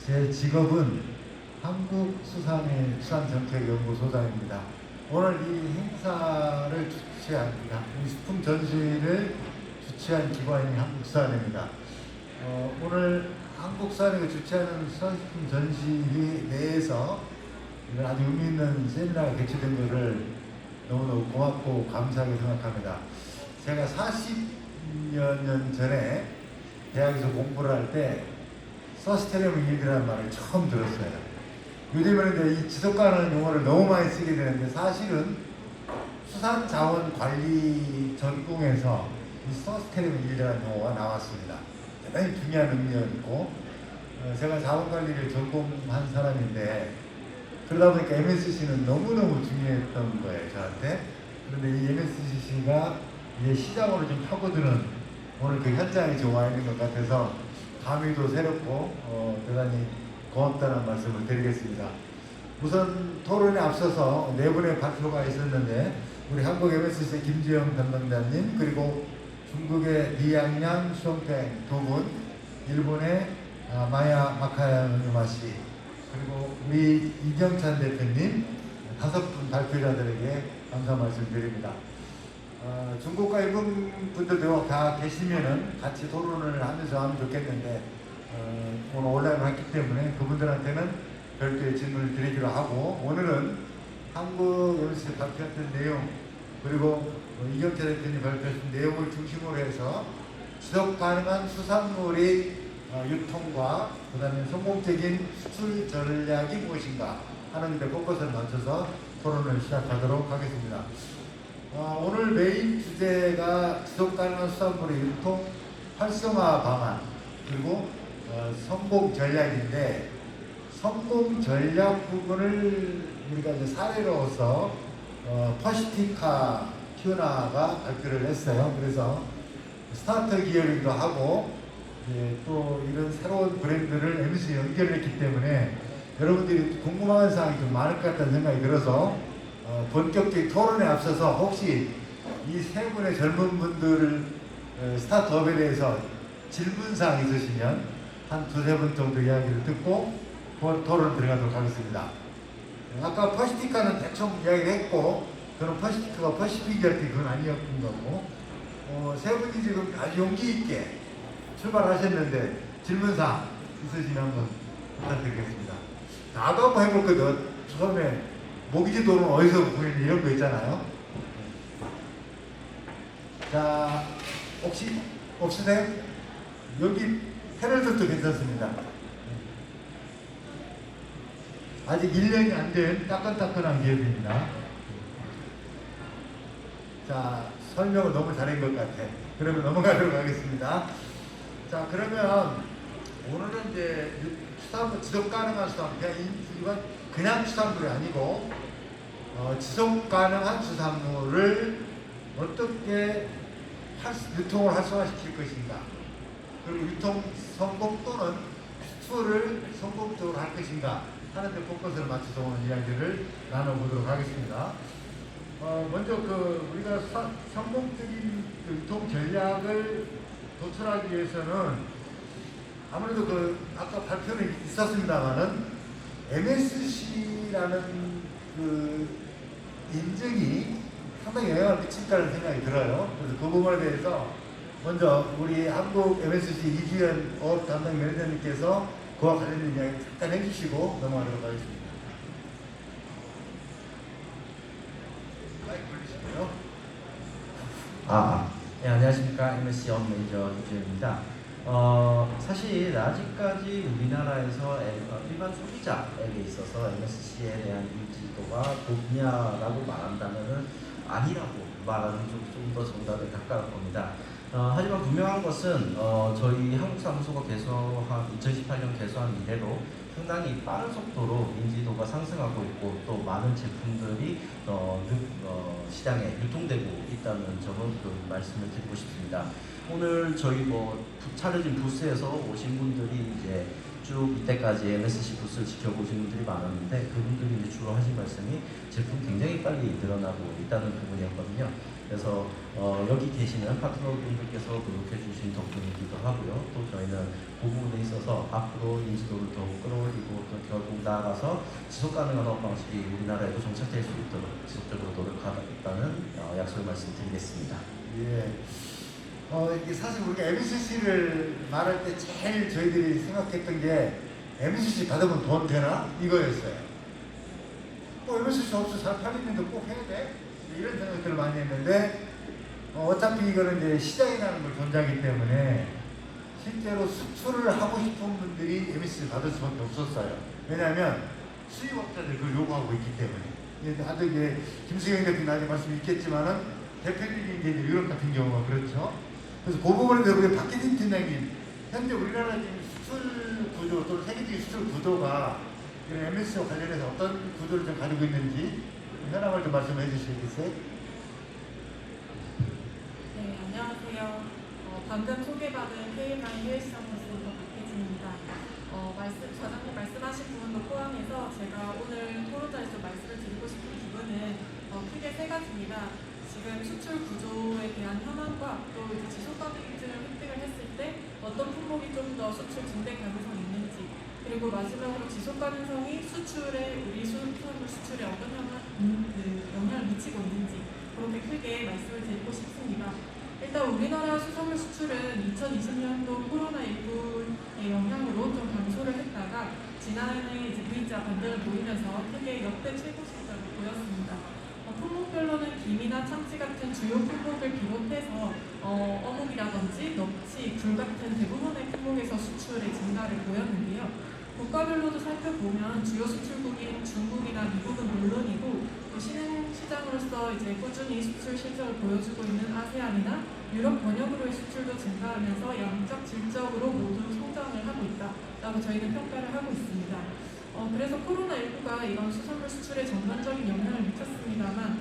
제 직업은 한국수산정책연구소장입니다. 오늘 이 행사를 주최한 이 식품 전시를 주최한 기관이 한국수산입니다. 오늘 한국수산회가 주최하는 수산식품 전시 내에서 이런 아주 의미 있는 세미나가 개최된 것을 너무너무 고맙고 감사하게 생각합니다. 제가 40여 년 전에 대학에서 공부를 할 때 서스테이너블 일이라는 말을 처음 들었어요. 요즘에는 이제 이 지속가능 용어를 너무 많이 쓰게 되는데, 사실은 수산자원관리 전공에서 이 서스테이너블 일이라는 용어가 나왔습니다. 대단히 중요한 의미였고, 제가 자원관리를 전공한 사람인데 그러다 보니까 MSC는 너무너무 중요했던 거예요, 저한테. 그런데 이 MSC가 이제 시장으로 좀 파고드는 오늘 그 현장에 지금 와 있는 것 같아서 감회도 새롭고 대단히 고맙다는 말씀을 드리겠습니다. 우선 토론에 앞서서 네 분의 발표가 있었는데, 우리 한국 MSC 김지영 담당자님, 그리고 중국의 리양양 수영땡 두 분, 일본의 마야 마카야누마 씨, 그리고 우리 이경찬 대표님, 5분 발표자들에게 감사 말씀드립니다. 중국과 일본 분들도 다 계시면은 같이 토론을 하면서 하면 좋겠는데, 오늘 온라인을 했기 때문에 그분들한테는 별도의 질문을 드리기로 하고, 오늘은 한국 MSC 발표했던 내용, 그리고 이경찬 대표님 발표하신 내용을 중심으로 해서 지속 가능한 수산물의 유통과 그 다음에 성공적인 수출 전략이 무엇인가 하는 데 포커스를 맞춰서 토론을 시작하도록 하겠습니다. 오늘 메인 주제가 지속 가능한 수산물의 유통 활성화 방안, 그리고 성공 전략인데, 성공 전략 부분을 우리가 이제 사례로서 퍼시티카 튜나가 발표를 했어요. 그래서 스타터 기업이기도 하고, 또 이런 새로운 브랜드를 MSC에 연결했기 때문에 여러분들이 궁금한 사항이 좀 많을 것 같다는 생각이 들어서 본격적인 토론에 앞서서 혹시 이 세 분의 젊은 분들 스타트업에 대해서 질문사항 있으시면 한 2-3분 정도 이야기를 듣고 토론 들어가도록 하겠습니다. 아까 퍼시티카는 대충 이야기를 했고, 저는 퍼시티카가 퍼시픽이랄 때 그건 아니었던 거고, 세 분이 지금 아주 용기 있게 출발하셨는데 질문사항 있으시면 한번 부탁드리겠습니다. 나도 한번 해볼거든. 처음에 모기지 돈은 어디서 구했니 이런 거 있잖아요. 자, 혹시 없으세요? 여기 패널들도 괜찮습니다. 아직 1년이 안 된 따끈따끈한 기업입니다. 자, 설명을 너무 잘한 것 같아. 그러면 넘어가도록 하겠습니다. 자, 그러면 오늘은 이제 수산물, 지속 가능한 수산물, 그냥 수산물이 아니고 지속 가능한 수산물을 어떻게 유통을 활성화시킬 것인가, 그리고 유통 성공 또는 수출을 성공적으로 할 것인가 하는 데 포커스를 맞춰서 오늘 이야기를 나눠보도록 하겠습니다. 먼저 우리가 성공적인 유통 전략을 도출하기 위해서는 아무래도 아까 발표는 있었습니다만은 MSC라는 인증이 상당히 영향을 미친다는 생각이 들어요. 그래서 그 부분에 대해서 먼저 우리 한국 MSC 이주연 어업 담당 매니저님께서 그와 관련된 이야기 잠깐 해주시고 넘어가도록 하겠습니다. 마이크 올리시고요. 네, 안녕하십니까. MSC 어업 매니저 이주연입니다. 사실 아직까지 우리나라에서 일반 소비자에게 있어서 MSC에 대한 인지도가 높냐라고 말한다면은 아니라고 말하는 쪽이 좀 더 정답에 가까울 겁니다. 하지만 분명한 것은 저희 한국사무소가 개소한 2018년 개소한 이래로 상당히 빠른 속도로 인지도가 상승하고 있고 또 많은 제품들이 시장에 유통되고 있다는 점을 말씀을 드리고 싶습니다. 오늘 저희 차려진 부스에서 오신 분들이 이제 쭉 이때까지 MSC 부스를 지켜보신 분들이 많았는데 그분들이 이제 주로 하신 말씀이 제품 굉장히 빨리 늘어나고 있다는 부분이었거든요. 그래서 여기 계시는 파트너분들께서 노력해 주신 덕분이기도 하고요. 또 저희는 그 부분에 있어서 앞으로 인지도를 더욱 끌어올리고 또 결국 나아가서 지속 가능한 어업 방식이 우리나라에도 정착될 수 있도록 지속적으로 노력하겠다는 약속을 말씀드리겠습니다. 예. 이게 사실 우리가 MSC를 말할 때 제일 저희들이 생각했던 게 MSC 받으면 돈 되나? 이거였어요. MSC 없어 잘 팔리는데 꼭 해야 돼? 이런 생각들을 많이 했는데 어차피 이거는 이제 시장이라는 걸 존재하기 때문에 실제로 수출을 하고 싶은 분들이 MSC를 받을 수밖에 없었어요. 왜냐하면 수입업자들 그걸 요구하고 있기 때문에. 아주 이제 김수경 대표님 나중에 말씀 있겠지만은 대표님이 이제 유럽 같은 경우가 그렇죠. 그래서 그 부분에 대해서 우리 박기진 팀장님, 현재 우리나라 지금 수출 구조 또는 세계적인 수출 구조가 이런 MSC와 관련해서 어떤 구조를 좀 가지고 있는지 현황을 좀 말씀해 주시겠어요? 네, 안녕하세요. 방금 소개받은 KM9 해외시장으로서 박혜진입니다. 과장님 말씀하신 부분도 포함해서 제가 오늘 토론자에서 말씀을 드리고 싶은 부분은 크게 세 가지입니다. 지금 수출 구조에 대한 현황과 또 지속가능인증을 획득을 했을 때 어떤 품목이 좀 더 수출 증대 가능성이 있는지, 그리고 마지막으로 지속가능성이 수출에 우리 수산물 수출에 어떤 영향을 미치고 있는지 그렇게 크게 말씀을 드리고 싶습니다. 일단 우리나라 수산물 수출은 2020년도 코로나19의 영향으로 좀 감소를 했다가 지난해 이제 V자 반등을 보이면서 크게 역대 최고 수준을 보였습니다. 품목별로는 김이나 참치 같은 주요 품목을 비롯해서 어묵이라든지 넙치, 굴 같은 대부분의 품목에서 수출의 증가를 보였는데요. 국가별로도 살펴보면 주요 수출국인 중국이나 미국은 물론이고 또 신흥시장으로서 이제 꾸준히 수출 실적을 보여주고 있는 아세안이나 유럽 번역으로의 수출도 증가하면서 양적, 질적으로 모두 성장을 하고 있다라고 저희는 평가를 하고 있습니다. 그래서 코로나19가 이런 수산물 수출에 전반적인 영향을 미쳤습니다만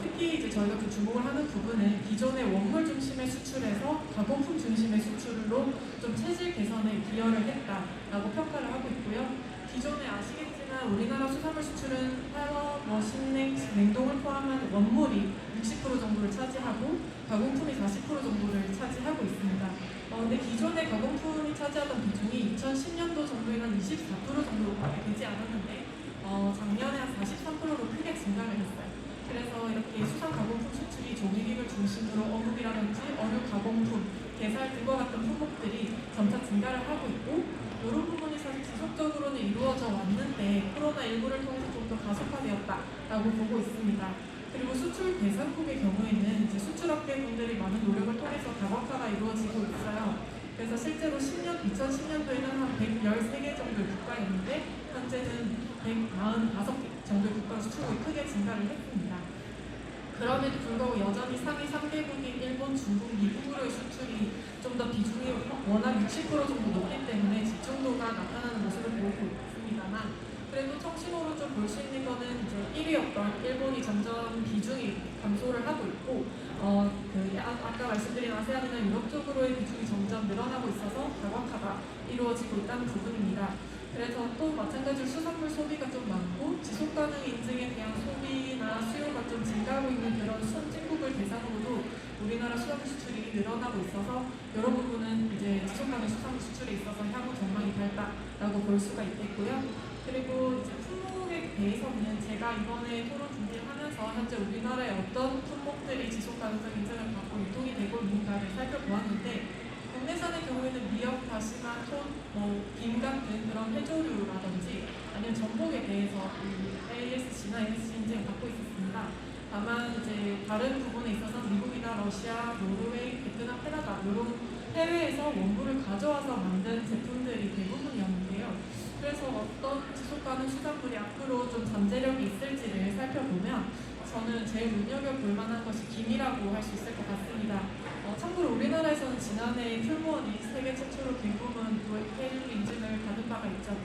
특히 이제 저희가 주목을 하는 부분은 기존의 원물 중심의 수출에서 가공품 중심의 수출로 좀 체질 개선에 기여를 했다라고 평가를 하고 있고요. 기존에 아시겠지만 우리나라 수산물 수출은 화학, 신냉, 냉동을 포함한 원물이 60% 정도를 차지하고 가공품이 40% 정도를 차지하고 있습니다. 근데 기존의 가공품이 차지하던 비중이 2010년도 정도에는 24% 정도밖에 되지 않았는데 작년에 한 43%로 크게 증가를 했어요. 그래서 이렇게 수산 가공품 수출이 조기기를 중심으로 어묵이라든지 어류 가공품, 게살 등과 같은 품목들이 점차 증가를 하고 있고 이런 부분이 사실 지속적으로는 이루어져 왔는데 코로나19를 통해서 좀 더 가속화되었다라고 보고 있습니다. 그리고 수출 대상국의 경우에는 이제 수출업계분들이 많은 노력을 통해서 다각화가 이루어지고 있어요. 그래서 실제로 2010년도에는 한 113개 정도의 국가였는데 현재는 145개 정도의 국가 수출국이 크게 증가를 했습니다. 그럼에도 불구하고 여전히 상위 3개국인 일본, 중국, 미국으로의 수출이 좀 더 비중이 워낙 60% 정도 높기 때문에 집중도가 나타나는 모습을 보이고 있습니다만, 그래도 청신호로 좀 볼 수 있는 거는 이제 1위였던 일본이 점점 비중이 감소를 하고 있고, 아까 말씀드린 아세안이나 유럽 쪽으로의 비중이 점점 늘어나고 있어서 다각화가 이루어지고 있다는 부분입니다. 그래서 또 마찬가지로 수산물 소비가 좀 많고 지속 가능 인증에 대한 소비나 수요가 좀 증가하고 있는 그런 선진국을 대상으로도 우리나라 수산물 수출이 늘어나고 있어서 이런 부분은 이제 지속 가능 수산물 수출에 있어서 향후 전망이 밝다라고 볼 수가 있겠고요. 그리고 이제 품목에 대해서는 제가 이번에 토론 준비를 하면서 현재 우리나라에 어떤 품목들이 지속 가능성 인증을 받고 유통이 되고 있는가를 살펴보았는데, 국내산의 경우에는 미역, 다시마, 톤, 김 같은 그런 해조류라든지 아니면 전복에 대해서 ASC나 MSC 인증을 받고 있었습니다. 다만 이제 다른 부분에 있어서 미국이나 러시아, 노르웨이, 베트남, 캐나다 이런 해외에서 원부를 가져와서 만든 제품들이 대부분이었는데요. 그래서 어떤 지속가능 수산물이 앞으로 좀 잠재력이 있을지를 살펴보면 저는 제일 눈여겨볼 만한 것이 김이라고 할 수 있을 것 같습니다. 참고로 우리나라에서는 지난해 풀무원이 세계 최초로 김부문 KL 인증을 받은 바가 있죠.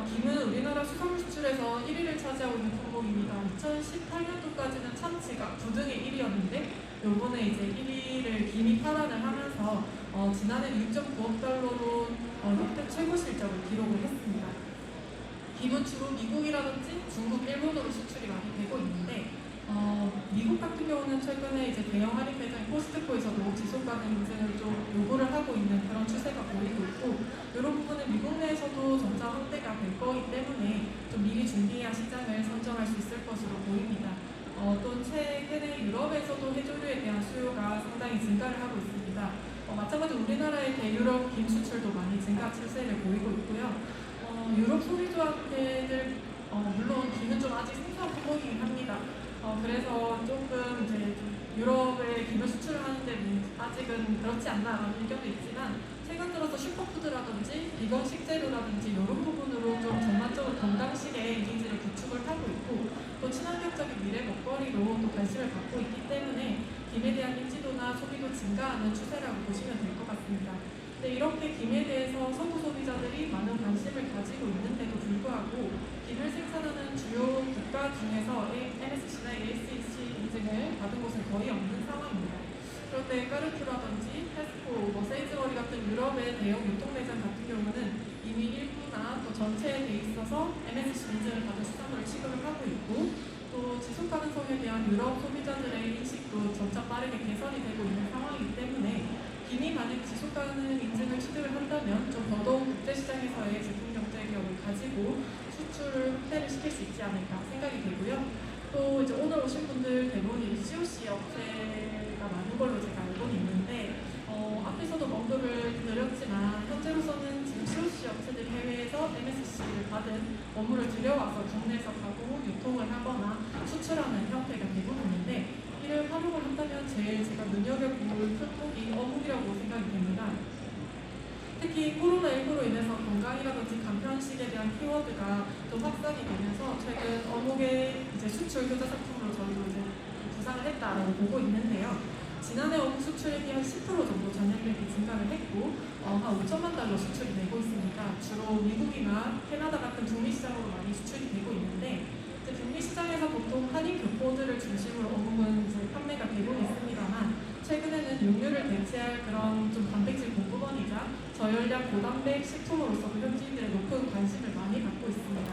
김은 우리나라 수산물 수출에서 1위를 차지하고 있는 품목입니다. 2018년도까지는 참치가 부등의 1위였는데 요번에 이제 1위를 김이 탈환을 하면서 지난해 6.9억 달러로 역대 최고 실적을 기록을 했습니다. 김은 주로 미국이라든지 중국, 일본으로 수출이 많이 되고 있는데 미국 같은 경우는 최근에 이제 대형 할인 매장인 코스트코에서도 지속 가능 인증을 좀 요구를 하고 있는 그런 추세가 보이고 있고, 이런 부분은 미국 내에서도 점차 확대가 될 거기 때문에 좀 미리 준비해야 시장을 선점할 수 있을 것으로 보입니다. 또 최근에 유럽에서도 해조류에 대한 수요가 상당히 증가를 하고 있습니다. 마찬가지로 우리나라의 대유럽 김 수출도 많이 증가 추세를 보이고 있고요. 유럽 소비자들 물론 김은 좀 아직 생소한 품목이긴 합니다. 그래서 조금 이제 유럽에 김을 수출하는데 아직은 그렇지 않나라는 의견도 있지만, 최근 들어서 슈퍼푸드라든지 비건 식재료라든지 이런 부분으로 좀 전반적으로 건강식의 이미지를 구축을 하고 있고, 또 친환경적인 미래 먹거리로 또 관심을 갖고 있기 때문에 김에 대한 인지도나 소비도 증가하는 추세라고 보시면 될 것 같습니다. 근데 이렇게 김에 대해서 서구 소비자들이 많은 관심을 가지고 있는데도 불구하고 김을 생산하는 주요 국가 중에서 MSC나 ASC 인증을 받은 곳은 거의 없는 상황입니다. 그런데 까르푸라든지 테스코, 세이즈머리 같은 유럽의 대형 유통매장 같은 경우는 이미 일부나 또 전체에 돼 있어서 MSC 인증을 받은 수산물을 취급을 하고 있고, 또 지속 가능성에 대한 유럽 소비자들의 인식도 점차 빠르게 개선이 되고 있는 상황이기 때문에 김이 만약 지속 가능 인증을 취득을 한다면 좀 더더욱 국제시장에서의 제품 경쟁력을 가지고 수출을 확대를 시킬 수 있지 않을까 생각이 되고요. 또 이제 오늘 오신 분들 대부분이 COC 업체가 많은 걸로 제가 알고 있는데, 앞에서도 언급을 드렸지만 현재로서는 지금 COC 업체들이 해외에서 MSC를 받은 원물을 들여와서 국내에서 가공, 유통을 하거나 수출하는 형태가 대부분인데, 이를 활용을 한다면 제일 제가 눈여겨볼 품목이 어묵이라고 생각이 됩니다. 특히 코로나19로 인해서 건강이라든지 간편식에 대한 키워드가 좀 확산이 되면서 최근 어묵의 이제 수출 효자 상품으로 저희도 이제 부상을 했다라고 보고 있는데요. 지난해 어묵 수출액이 한 10% 정도 전년 대비 증가를 했고 한 5천만 달러 수출이 되고 있습니다. 주로 미국이나 캐나다 같은 북미 시장으로 많이 수출이 되고 있는데, 북미 시장에서 보통 한인 교포들을 중심으로 어묵은 이제 판매가 되고 있습니다만, 최근에는 육류를 대체할 그런 좀 단백질 공급원이자 저열량 고단백 식품으로서도 현지인들의 높은 관심을 많이 갖고 있습니다.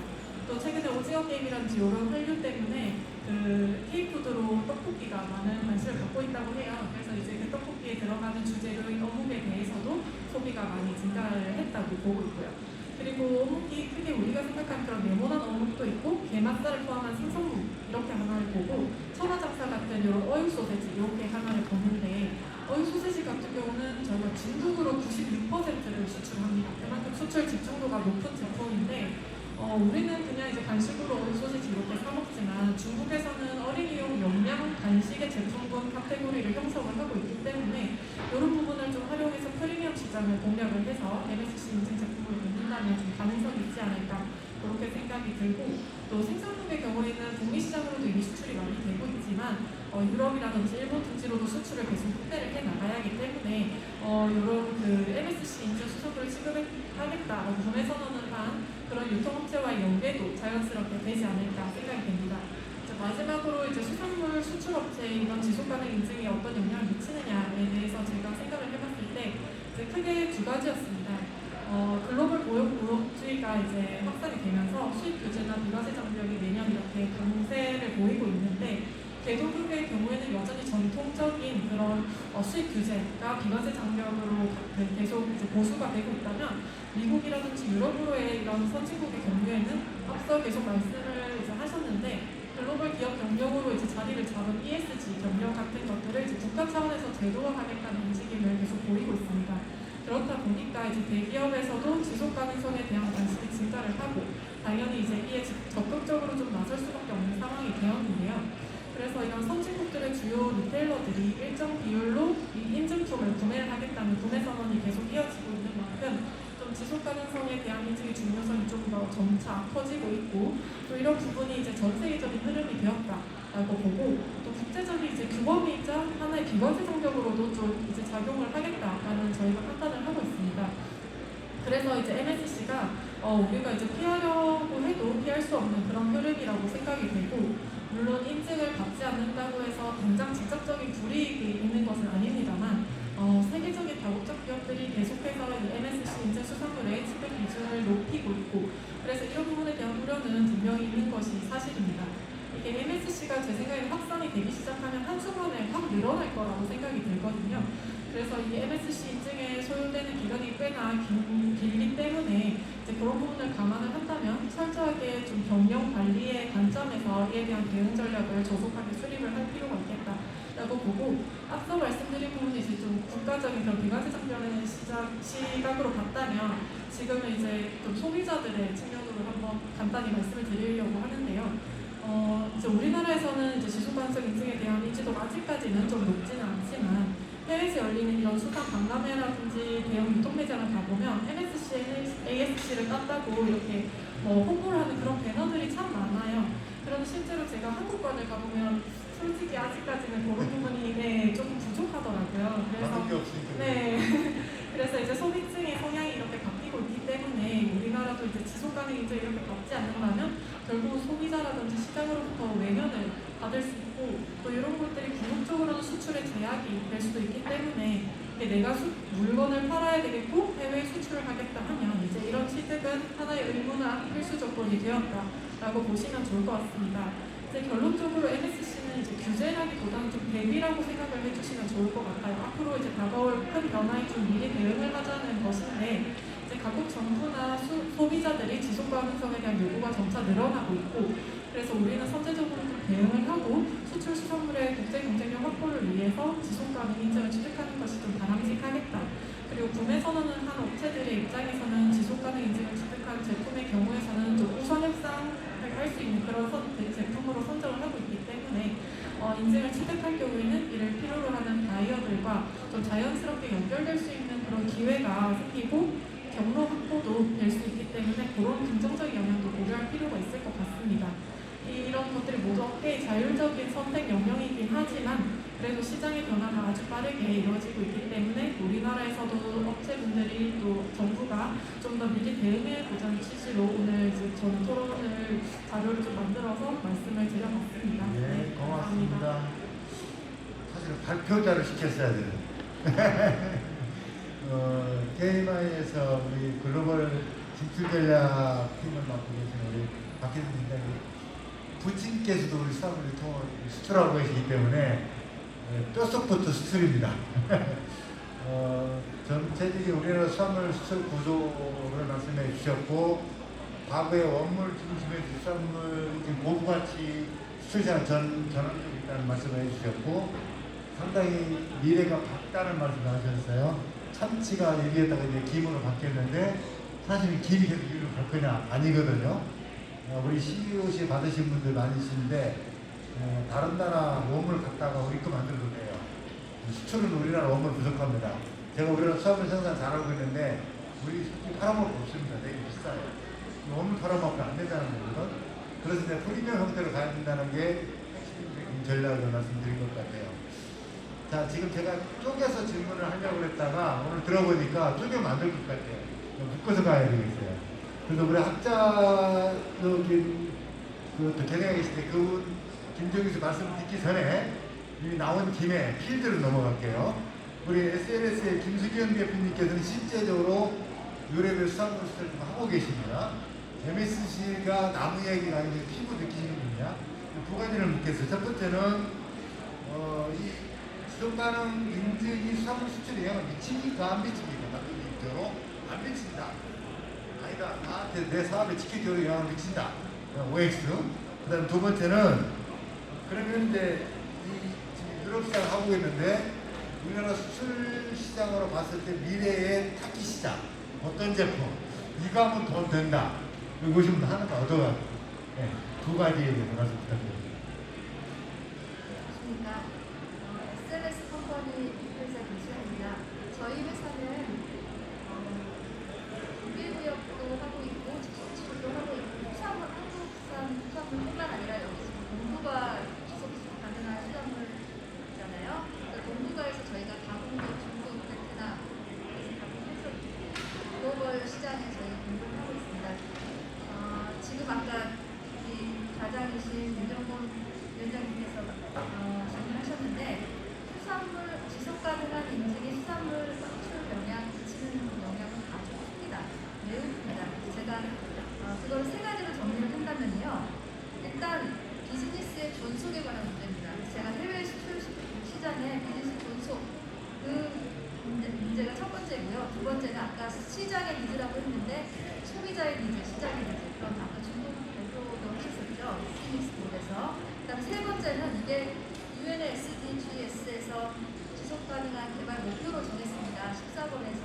또 최근에 오징어 게임이라든지 이런 한류 때문에 K푸드로 떡볶이가 많은 관심을 갖고 있다고 해요. 그래서 이제 그 떡볶이에 들어가는 주재료인 어묵에 대해서도 소비가 많이 증가를 했다고 보고 있고요. 그리고 어묵이 크게 우리가 생각하는 그런 네모난 어묵도 있고 게맛살을 포함한 생선무 이렇게 하나를 보고 천하장사 같은 이런 어육 소세지 이렇게 하나를 보는데, 어육 소세지 같은 경우는 저희가 중국으로 96%를 수출합니다. 그만큼 수출 집중도가 높은 제품인데, 우리는 그냥 이제 간식으로 어육 소세지 이렇게 사 먹지만 중국에서는 어린이용 영양 간식의 제품군 카테고리를 형성을 하고 있기 때문에 이런 부분을 좀 활용해서 프리미엄 시장을 공략을 해서 MSC 인증 제품을 만든다면 좀 가능성이 있지 않을까 그렇게 생각이 들고, 또 생산품의 경우에는 북미 시장으로도 이미 수출이 많이 되고 있지만 유럽이라든지 일본 등지로도 수출을 계속 확대를 해 나가야 하기 때문에 이런 그 MSC 인증 수속을 지급하겠다라고 구매 선언을 한 그런 유통업체와의 연계도 자연스럽게 되지 않을까 생각이 됩니다. 마지막으로 이제 수산물 수출업체에 이런 지속가능 인증이 어떤 영향을 미치느냐에 대해서 제가 생각을 해봤을 때 이제 크게 두 가지였습니다. 글로벌 보호주의가 이제 확산이 되면서 수입 규제나 비과세 장벽이 매년 이렇게 강세를 보이고 있는데 개도국의 경우에는 여전히 전통적인 그런 수입 규제가 비과세 장벽으로 계속 이제 보수가 되고 있다면 미국이라든지 유럽으로의 이런 선진국의 경우에는 앞서 계속 말씀을 이제 하셨는데 글로벌 기업 경영으로 이제 자리를 잡은 ESG 경영 같은 것들을 이제 국가 차원에서 제도화하겠다는 움직임을 계속 보이고 있습니다. 그렇다 보니까 이제 대기업에서도 지속 가능성에 대한 관심이 증가를 하고 당연히 이제 이에 적극적으로 좀 나설 수밖에 없는 상황이 되었는데요. 그래서 이런 선진국들의 주요 리테일러들이 일정 비율로 이 인증품을 구매를 하겠다는 구매 선언이 계속 이어지고 있는 만큼 좀 지속 가능성에 대한 인증의 중요성이 좀 더 점차 커지고 있고 또 이런 부분이 이제 전 세계적인 흐름이 되었다라고 보고 또 국제적인 이제 규범이자 하나의 비과세 장벽으로도 좀 이제 작용을 하겠다라는 저희가 판단을 하고 있습니다. 그래서 이제 MSC가 우리가 이제 피하려고 해도 피할 수 없는 그런 흐름이라고 생각이 되고 물론 인증을 받지 않는다고 해서 당장 직접적인 불이익이 있는 것은 아닙니다만 세계적인 다국적 기업들이 계속해서 이 MSC 인증 수산물의 지급 기준을 높이고 있고 그래서 이런 부분에 대한 우려는 분명히 있는 것이 사실입니다. 이게 MSC가 제 생각에 확산이 되기 시작하면 한순간에 확 늘어날 거라고 생각이 들거든요. 그래서 이 MSC 인증에 소요되는 기간이 꽤나 길기 때문에 이제 그런 부분을 감안을 한다면 철저하게 좀 경영 관리의 관점에서 이에 대한 대응 전략을 조속하게 수립을 할 필요가 있겠다라고 보고 앞서 말씀드린 부분이 이제 좀 국가적인 그런 비과세 장벽의 시각으로 봤다면 지금은 이제 좀 소비자들의 측면으로 한번 간단히 말씀을 드리려고 하는데요. 이제 우리나라에서는 이제 지속 가능성 인증에 대한 인지도가 아직까지는 좀 높지는 않지만 해외에서 열리는 이런 수산 박람회라든지 대형 유통매장을 가보면 MSC, ASC를 땄다고 이렇게 홍보를 하는 그런 배너들이 참 많아요. 그런데 실제로 제가 한국관을 가보면 솔직히 아직까지는 그런 부분이 조금 부족하더라고요. 그래서 그래서 이제 소비층의 성향이 이렇게 바뀌고 있기 때문에 우리나라도 이제 지속 가능 인증을 이렇게 받지 않는다면 결국 소비자라든지 시장으로부터 외면을 받을 수 있고 또 이런 것들이 궁극적으로는 수출에 제약이 될 수도 있기 때문에 내가 물건을 팔아야 되겠고 해외 수출을 하겠다 하면 이제 이런 취득은 하나의 의무나 필수 조건이 되었다라고 보시면 좋을 것 같습니다. 이제 결론적으로 MSC는 이제 규제라기보다는 좀 대비라고 생각을 해주시면 좋을 것 같아요. 앞으로 이제 다가올 큰 변화에 좀 미리 대응을 하자는 것인데 이제 각국 정부나 소비자들이 지속 가능성에 대한 요구가 점차 늘어나고 있고 그래서 우리는 선제적으로 좀 대응을 하고 수출 수산물의 국제 경쟁력 확보를 위해서 지속 가능 인증을 취득하는 것이 좀 바람직하겠다. 그리고 구매 선언을 한 업체들의 입장에서는 지속 가능 인증을 취득한 제품의 경우에서는 좀 우선 협상을 할 수 있는 그런 제품으로 선정을 하고 있기 때문에 인증을 취득할 경우에는 이를 필요로 하는 바이어들과 좀 자연스럽게 연결될 수 있는 그런 기회가 생기고 경로 확보도 될 수 있기 때문에 그런 긍정적인 영향도 고려할 필요가 있을 것 같습니다. 이런 것들이 모두 업계의 자율적인 선택 영역이긴 하지만 그래도 시장의 변화가 아주 빠르게 이루어지고 있기 때문에 우리나라에서도 업체분들이 또 정부가 좀 더 미리 대응해보자는 취지로 오늘 이제 저는 토론을 자료를 좀 만들어서 말씀을 드려봤습니다. 네, 고맙습니다. 사실 발표자를 시켰어야 되는. KMI에서 우리 글로벌 진출 전략 팀을 맡고 계신 우리 박혜진 팀장님, 부친께서도 우리 수산물 유통을 수출하고 계시기 때문에 뼛속부터 수출입니다. 전체적인 우리나라 수산물 수출 구조를 말씀해 주셨고 과거의 원물 중심의 수산물 고부가치 수출시장 전환적으로 있다는 말씀을 해주셨고 상당히 미래가 밝다는 말씀을 하셨어요. 참치가 얘기했다가 이제 김으로 바뀌었는데 사실은 김이 계속 이리로 갈 거냐? 아니거든요. 우리 CEOC 받으신 분들 많으신데 다른 나라 원물 갖다가 우리 거 만들어도 돼요. 수출은 우리나라 원물 부족합니다. 제가 우리나라 수산물 생산 잘하고 있는데 우리 솔직히 팔아먹을 거 없습니다. 되게 비싸요. 원물 팔아먹으면 안 된다는 거거든. 그래서 이제 프리미엄 형태로 가야 된다는 게 핵심적인 전략을 말씀드린 것 같아요. 자, 지금 제가 쪼개서 질문을 하려고 했다가 오늘 들어보니까 쪼개면 안 될 것 같아요. 묶어서 가야 되겠어요. 그래서 우리 학자적인 그 경향이 계실 때 그분 김정희 씨 말씀 듣기 전에 이미 나온 김에 필드로 넘어갈게요. 우리 SNS의 김수경 대표님께서는 실제적으로 유럽의 수산물 수출을 좀 하고 계십니다. MSC가 나무 얘기가 아니고 피부 느끼시는군요. 두 가지를 묻겠어요. 첫 번째는 이 지속 가능 인증이 수산물 수출에 영향을 미치니까 안 미칩니까? 나쁜 입장으로 안 미친다. 아니다. 나한테 내 사업에 직접적으로 영향을 미친다. OX. 그 다음 두 번째는 그러면 이제 지금 유럽 시장을 하고 있는데 우리나라 수출 시장으로 봤을 때 미래의 타깃 시장 어떤 제품 이거 하면 돈 된다. 이것이 하나가 얻어가고 네, 두 가지에 대해서 말씀 부탁드립니다. 안녕하십니까. SNS 컴퍼니 회사 김수현입니다. 저희 회사는 국외무역도 하고 있고 수출도 하고 있고 한국산 수산물뿐만 아니라 여기 지금 동북아 지속 가능한 수산물 있잖아요. 동북아에서 저희가 가공도 중국, 베트남 가공해서 글로벌 시장에 저희 공부를 하고 있습니다. 지금 아까 우리 과장이신 윤정곤 위원장님께서 질문하셨는데 수산물 지속 가능한 인증이 수산물 수출 영향 미치는 영향은 아주 큽니다. 매우 큽니다. 제가 그걸 세 가지로 정리를 한다면요. 일단 비즈니스의 존속에 관한 문제입니다. 제가 해외 수출 시장의 비즈니스 존속 그 문제가 첫 번째고요. 두 번째는 아까 시장의 니즈라고 했는데 소비자의 니즈, 시장의 니즈 그런 아까 중국 발표도 하셨었죠. 피닉스에서. 그다음 세 번째는 이게 유엔의 SDGs에서 지속 가능한 개발 목표로 정했습니다. 14번에서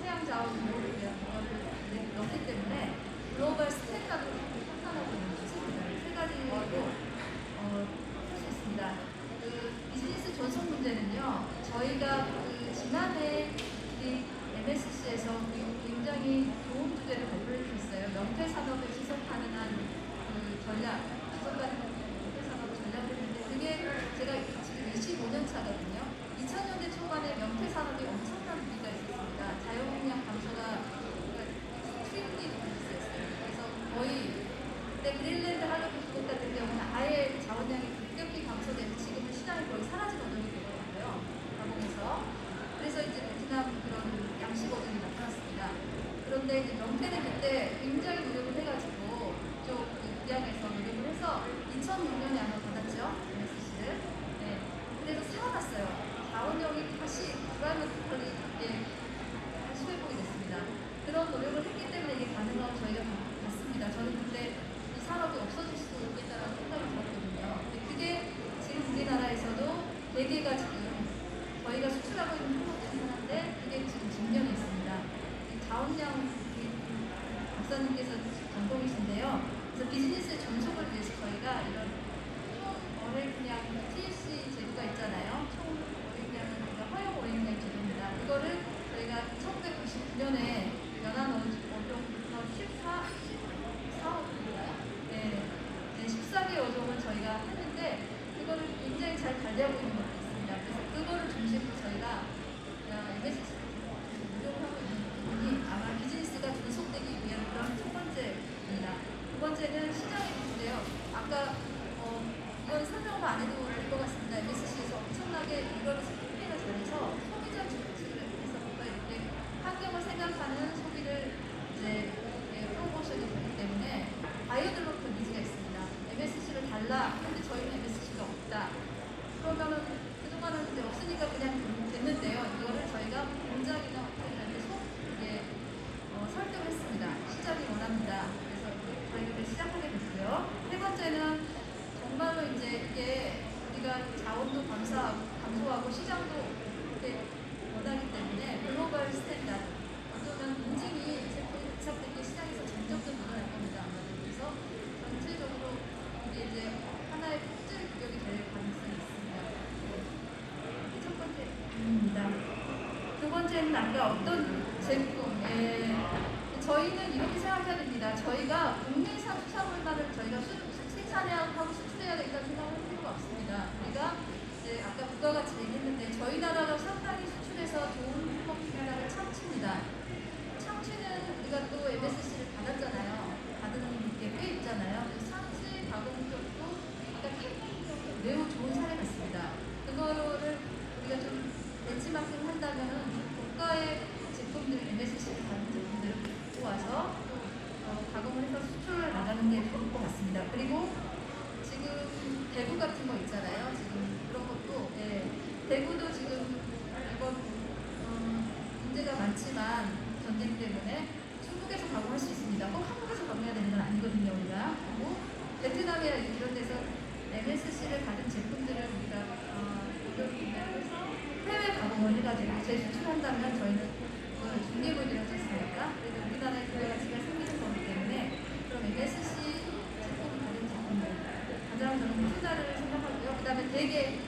해양 자원 보호를 위한 목표를 넣기 때문에 글로벌 스탠다드로 판단하고 있는 추세입니다. 세 가지로 할 수 있습니다. 그 비즈니스 존속 문제는요. 저희가 그 지난해 우리 MSC에서 굉장히 좋은 주제를 발표를 했어요. 명태 산업을 지속 가능한 그 전략, 지속 가능한 명태 산업 전략을 했는데 그게 제가 지금 25년 차거든요. 2000년대 초반에 명태 산업이 엄청난 위기가 있었습니다. 자연공양 감소가 트리플이 있었어요. 그래서 거의 그때 그린랜드 할로윈 그것 같은 경우는 아예 자원량이 급격히 감소돼서 지금은 시장이 거의 사라진 어종이 되더라고요. 가공에서. 그래서 이제 베트남 그런 양식 어종이 나타났습니다. 그런데 이제 명태는 그때 굉장히 노력을 해가지고 쪽 입양해서 노력을 해서 2006년에 아마 받았죠. MSC를. 네. 그래서 살아났어요. 자원력이 다시 불안하게 다시 회복이 됐습니다. 그런 노력을 했기 때문에 이게 가능하고 저희가 봤습니다. 저는 그때 이 산업이 없어질 수도 있겠다는 생각이 들었거든요. 근데 그게 지금 우리나라에서도 4개가 지금 저희가 수출하고 있는 품목 중에 하나인데 그게 지금 증명이 있습니다. 자원량 박사님께서 전공이신데요. 그래서 비즈니스의 존속을 위해서 저희가 이런 어획량 TSC 제도가 있잖아요. 총 어획량은 허용 어획량 제도입니다. 이거를 저희가 1999년에 연안 어종부터 14억인가요? 네, 14개 어종을 저희가 했는데 그거를 굉장히 잘 관리하고 있는 것도 있습니다. 그래서 그거를 중심으로 저희가 MSC 노력을 하고 있는 부분이 아마 비즈니스가 존속되기 위한 그런 첫 번째입니다. 두 번째는 시장의 문제인데요. 아까 이건 설명을 안 해도 될 것 같습니다. MSC에서 엄청나게 이거를 캠페인을 잘해서 소비자 중심을 해서 뭔가 이렇게 환경을 생각하는 소비를 이제 프로모션이 되기 때문에 바이오들로퍼 니즈가 있습니다. MSC를 달라. 근데 저희는 MSC가 없다. 그러면은 그동안은 이제 없으니까 그냥 됐는데요. 이거를 저희가 공장이나 호텔한테 설득을 했습니다. 시장이 원합니다. 그래서 저희가 이제 시작하게 됐고요. 세 번째는 정말로 이제 이게 우리가 자원도 감소하고 시장도 이렇게 원하기 때문에 글로벌 스탠다드 어쩌면 인증이 제품이 시장에서 점점 더 늘어날 겁니다. 아마도. 그래서 전체적으로 이게 이제 하나의 품질 규격이 될 가능성이 있습니다. 이게 첫 번째입니다. 두 번째는 아까 어떤 제품에 저희는 이렇게 생각해야 됩니다. 저희가 국내산 수산물만을 저희가 생산해야 하고 수출해야 되겠다는 생각을 할 필요가 없습니다. 부가가치 얘기했는데 저희 나라가 상당히 수출해서 좋은 품목 중에 하나가 참치입니다. 참치는 우리가 또 MSC를 받았잖아요. 받은 게 꽤 있잖아요. 참치 가공 쪽도 아까 캠핑 쪽도 매우 좋은 사례 같습니다. 그거를 우리가 좀 벤치마킹 한다면은 고가의 제품들, MSC를 받은 제품들을 갖고 와서 가공을 해서 수출을 나가는 게 좋을 것 같습니다. 그리고 지금 대구 같은 거 있잖아요. 지금 그런 것도 대구도 지금 이번 문제가 많지만 전쟁 때문에 중국에서 가공할 수 있습니다. 꼭 한국에서 가공해야 되는 건 아니거든요. 우리가. 그리고 베트남이나 이런 데서 MSC를 받은 제품들을 우리가 해서 해외 가공을 해가지고 재수출한다면 저희는 그걸 중개보이드라고 했으니까 그래도 우리나라에 부가가치가 생기는 거기 때문에 그럼 MSC 제품 받은 제품들 가장 저는 투자를 생각하고요. 그 다음에 대개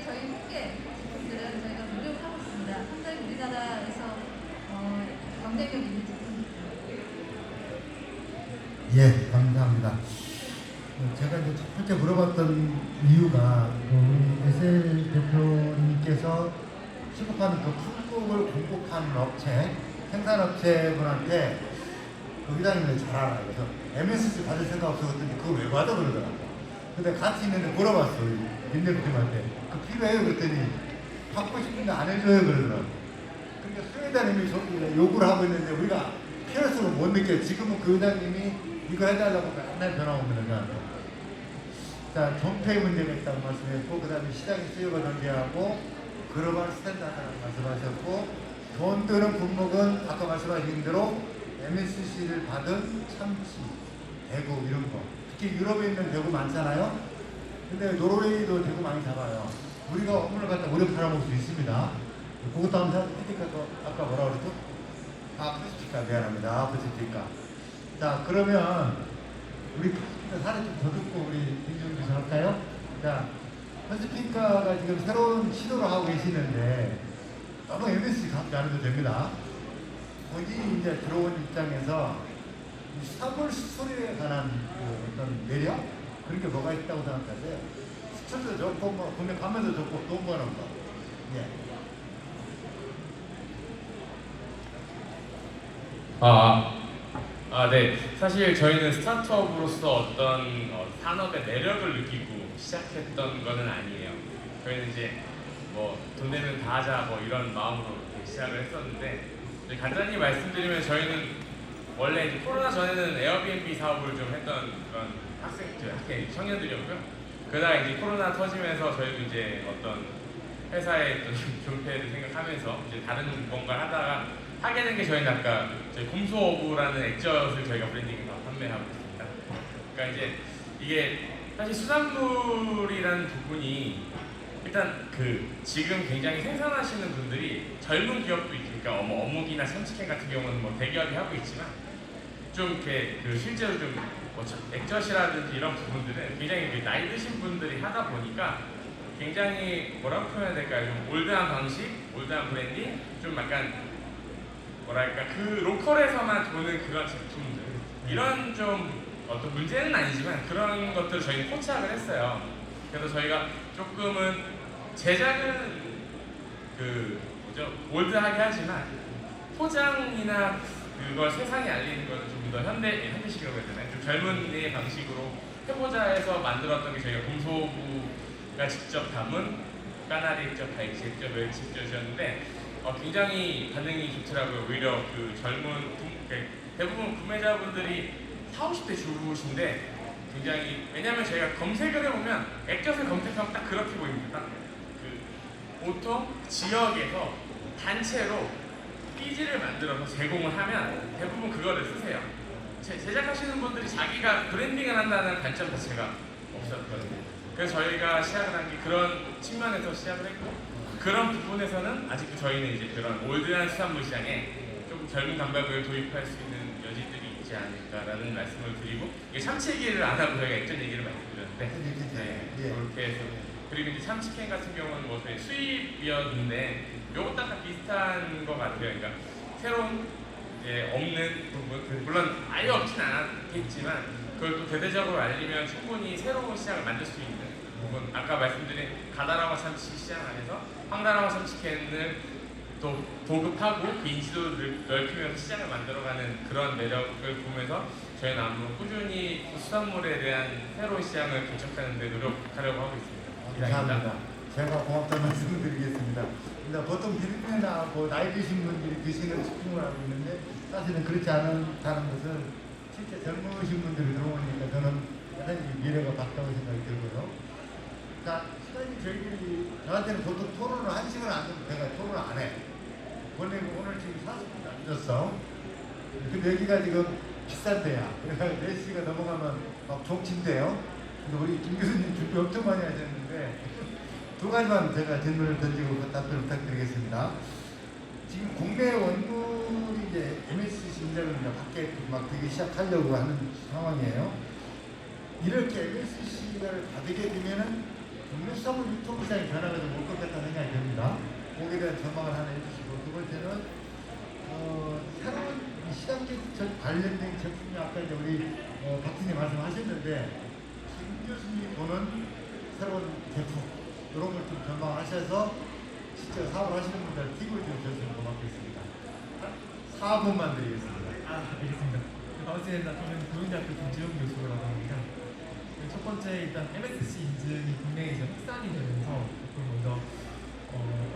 저희 홍게 제품들은 저희가 노력하고 있습니다. 상당히 우리나라에서 경쟁력 있는 제품입니다. 예, 감사합니다. 제가 이제 첫 번째 물어봤던 이유가 우리 SL 대표님께서 취급하는 그 품목을 공급하는 업체, 생산업체분한테 그 회장님들 잘 알아요. 그래서 MSC 받을 생각 없어 그랬더니 그거 왜 받아 그러더라고요. 근데 같이 있는데 물어봤어요. 민대표님한테. 그 필요해요 그랬더니 받고 싶은데 안 해줘요 그러더라고요. 그러니까 수 회장님이 요구를 하고 있는데 우리가 필요성을 못 느껴요. 지금은 그 회장님이 이거 해달라고 맨날 전화 오면 저한테. 자, 존폐 문제가 있다고 말씀했고, 그 다음에 시장의 수요가 전개하고, 글로벌 스탠다드라고 말씀하셨고, 돈 드는 품목은 아까 말씀하신 대로 MSC를 받은 참치, 대구 이런 거. 특히 유럽에 있는 대구 많잖아요. 근데 노르웨이도 대구 많이 잡아요. 우리가 어물을 갖다 오래 팔아먹을 수 있습니다. 그것도 한번 해드릴까? 아까 뭐라 그랬죠? 퍼시피카 미안합니다. 퍼시피카. 자, 그러면 우리 사례 좀 더 듣고 우리 김준규 씨 할까요? 자, 퍼시피카가 지금 새로운 시도를 하고 계시는데 너무 MSC 갖지 않아도 됩니다. 거기 이제 들어온 입장에서 수산물 수출에 관한 그 어떤 매력? 그런 게 뭐가 있다고 생각하세요? 수출도 좋고 뭐 국내 판매도 좋고 돈 버는 거. 예. 네. 사실 저희는 스타트업으로서 어떤 산업의 매력을 느끼고 시작했던 거는 아니에요. 저희는 이제 뭐 돈 내면 다 하자 뭐 이런 마음으로 이렇게 시작을 했었는데 간단히 말씀드리면 저희는 원래 이제 코로나 전에는 에어비앤비 사업을 좀 했던 그런 학생 청년들이었고요. 그러다가 이제 코로나 터지면서 저희도 이제 어떤 회사의 어떤 존폐를 생각하면서 이제 다른 뭔가를 하다가 하게 된 게 저희는 아까 저희 곰소오브라는 액젓을 저희가 브랜딩해서 판매하고 있습니다. 그러니까 이제 이게 사실 수산물이라는 부분이 일단 지금 굉장히 생산하시는 분들이 젊은 기업도 있으니까 어묵이나 참치캔 같은 경우는 뭐 대기업이 하고 있지만 좀 이렇게 실제로 좀 액젓이라든지 이런 부분들은 굉장히 나이 드신 분들이 하다 보니까 굉장히 뭐라고 표현해야 될까요? 좀 올드한 방식, 올드한 브랜딩, 좀 약간 뭐랄까 로컬에서만 도는 그런 제품들 이런 좀 어떤 문제는 아니지만 그런 것들을 저희는 포착을 했어요. 그래서 저희가 조금은 제작은 올드하게 하지만 포장이나 그걸 세상에 알리는 것은 좀 더 현대식이라고 해야 되나요? 좀 젊은이의 방식으로 해보자 해서 만들었던 게 저희가 곰소부가 직접 담은 까나리 액젓, 갈치 액젓, 멸치 액젓이었는데 굉장히 반응이 좋더라고요. 오히려 대부분 구매자분들이 40, 50대 주부신데 굉장히 왜냐면 저희가 검색을 해보면 액젓을 검색하면 딱 그렇게 보입니다. 딱 보통 지역에서 단체로 삐지를 만들어서 제공을 하면 대부분 그거를 쓰세요. 제작하시는 분들이 자기가 브랜딩을 한다는 관점 자체가 없었거든요. 그래서 저희가 시작을 한 게 그런 측면에서 시작을 했고 그런 부분에서는 아직도 저희는 이제 그런 올드한 수산물 시장에 조금 젊은 감각을 도입할 수 있는 여지들이 있지 않을까라는 말씀을 드리고 이게 참치 얘기를 안 하고 저희가 액젓 얘기를 많이 드렸는데 그렇게 해서 그리고 이제 참치캔 같은 경우는 뭐 수입이었는데 요것도 약간 비슷한 것 같아요. 그러니까 새로운 없는 부분 물론 아예 없진 않았겠지만 그걸 또 대대적으로 알리면 충분히 새로운 시장을 만들 수 있는 부분, 아까 말씀드린 가다랑어 참치 시장 안에서 황다랑어 참치캔을 또 도급하고 그 인지도를 넓히면서 시장을 만들어가는 그런 매력을 보면서 저희는 앞으로 꾸준히 수산물에 대한 새로운 시장을 개척하는 데 노력하려고 하고 있습니다. 감사합니다. 제가 고맙다는 말씀을 드리겠습니다. 근데 보통 필리핀이나 나이 드신 분들이 드시는 식품을 알고 있는데 사실은 그렇지 않다는 것은 실제 젊으신 분들이 들어오니까 저는 대단히 미래가 밝다고 생각이 들고요. 자, 시간이 저희들이 저한테는 보통 토론을 1시간 안 되면 제가 토론을 안 해. 원래 오늘 지금 40분 안 늦었어. 근데 여기가 지금 비싼 데야. 그래서 4시가 넘어가면 막 종친데요. 근데 우리 김 교수님 준비 엄청 많이 하셨는데 두 가지만 제가 질문을 던지고 답변 부탁드리겠습니다. 지금 국내 원물이 이제 MSC 인장을 밖에 막 되기 시작하려고 하는 상황이에요. 이렇게 MSC를 받게 되면은 국내 수산물 유통 시장의 변화가 좀 올 것 같다는 생각이 듭니다. 거기에 대한 전망을 하나 해주시고, 두 번째는 새로운 시장 관련된 제품이 아까 이제 우리 박진님 말씀하셨는데 김 교수님 보는 새로운 제품 이런 걸 좀 전망하셔서 실제 사업을 하시는 분들 팁을 좀 주시면 고맙겠습니다. 4분만 드리겠습니다. 알겠습니다. 반갑습니다. 저는 고용대학교 김지용 교수라고 합니다. 첫 번째 일단 MSC 인증이 국내에 이제 확산이 되면서 조금 먼저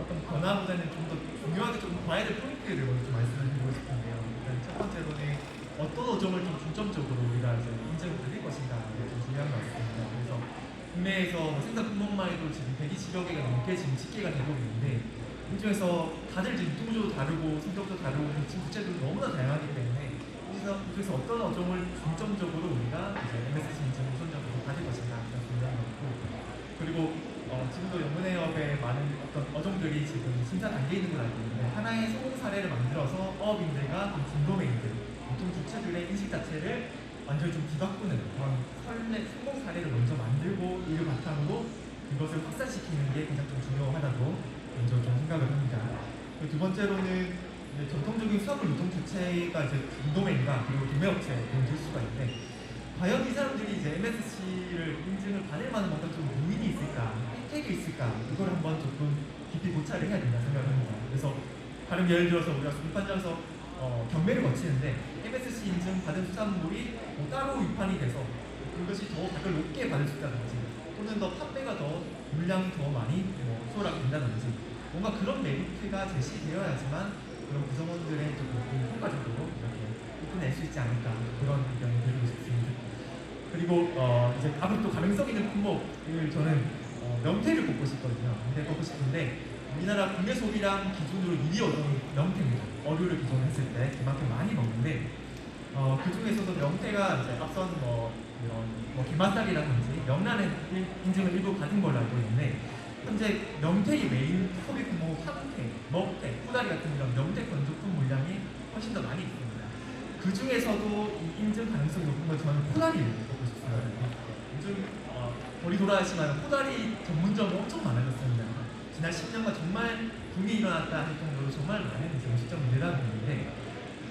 어떤 변화보다는 좀 더 중요하게 좀 봐야 될 포인트를 먼저 좀 말씀을 드리고 싶은데요. 일단 첫 번째로는 어떤 어종을 좀 중점적으로 우리가 이제 인증을 드릴 것인가가 좀 중요한 것 같습니다. 그래서 국내에서 생산 품목만 해도 지금 120여 개가 넘게 지금 집계가 되고 있는데 이 중에서 다들 지금 유통조도 다르고 성격도 다르고 지금 구체들도 너무나 다양하기 때문에 그래서 어떤 어종을 중점적으로 우리가 이제 MSC 인증을 우선적으로 가질 것인가 중요한 것 같고, 그리고 지금도 연문해협에 많은 어떤 어종들이 지금 심사 단계에 있는 걸 알고 있는데 하나의 성공 사례를 만들어서 어업인들과 중도매인들, 보통 주체들의 인식 자체를 완전히 좀 뒤바꾸는 그런 성공 사례를 먼저 만들고 이를 바탕으로 그것을 확산시키는 게 가장 좀 중요하다고 먼저 좀 생각을 합니다. 두 번째로는 전통적인 수산물 유통 주체가 이제 중도매인과 그리고 도매업체 될 수가 있는데 과연 이 사람들이 이제 MSC를 인증을 받을 만한 뭔가 좀 요인이 있을까, 혜택이 있을까, 이걸 한번 조금 깊이 고찰을 해야 된다 생각합니다. 그래서 다른 예를 들어서 우리가 수입판장에서 경매를 거치는데 MSC 인증 받은 수산물이 따로 위판이 돼서 그것이 더 가격을 높게 받을 수 있다든지 또는 더 판매가 더 물량이 더 많이 수월하게 된다든지 뭔가 그런 메리트가 제시되어야지만 그런 구성원들의 좀 효과적으로 이렇게 이끌어낼 수 있지 않을까 그런 의견을 드리고 싶습니다. 그리고 이제 앞으로 또 가능성 있는 품목을 저는 명태를 꼽고 싶거든요. 명태 꼽고 싶은데 우리나라 국내 소비량 기준으로 2위 어종이 명태입니다. 어류를 기존했을 때 그만큼 많이 먹는데 그 중에서도 명태가 이제 앞선 이런 게맛살이라든지 명란의 인증을 일부 받은 걸로 알고 있는데 현재 명태의 메인 소비 품목 황태, 먹태, 후다리 같은 이런 명태 건조품 물량이 훨씬 더 많이 있습니다. 그 중에서도 이 인증 가능성이 높은 걸 저는 후다리를 보고 싶습니다. 요즘 머리 돌아가시면 후다리 전문점이 엄청 많아졌습니다. 지난 10년간 정말 붐이 일어났다 할 정도로 정말 많은 음식점이 늘어나고 있는데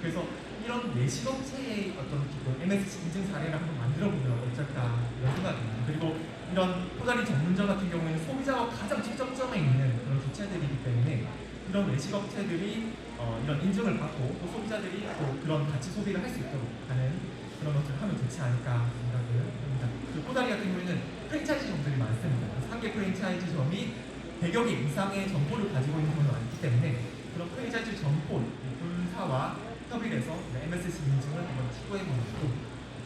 그래서 이런 외식업체의 어떤 기본 MSC 인증 사례를 한번 만들어보면 어떨까 이런 생각입니다. 그리고 이런 포다리 전문점 같은 경우에는 소비자와 가장 직접점에 있는 그런 주체들이기 때문에 이런 외식업체들이 이런 인증을 받고 또 소비자들이 또 그런 가치 소비를 할 수 있도록 하는 그런 것들을 하면 좋지 않을까 생각을 합니다. 그 포다리 같은 경우에는 프랜차이즈점들이 많습니다. 상계 프랜차이즈점이 100여 개 이상의 점포를 가지고 있는 경우가 많기 때문에 그런 프랜차이즈 점포 본사와 협의를 해서 MSC 인증을 한번 시도해보는 것도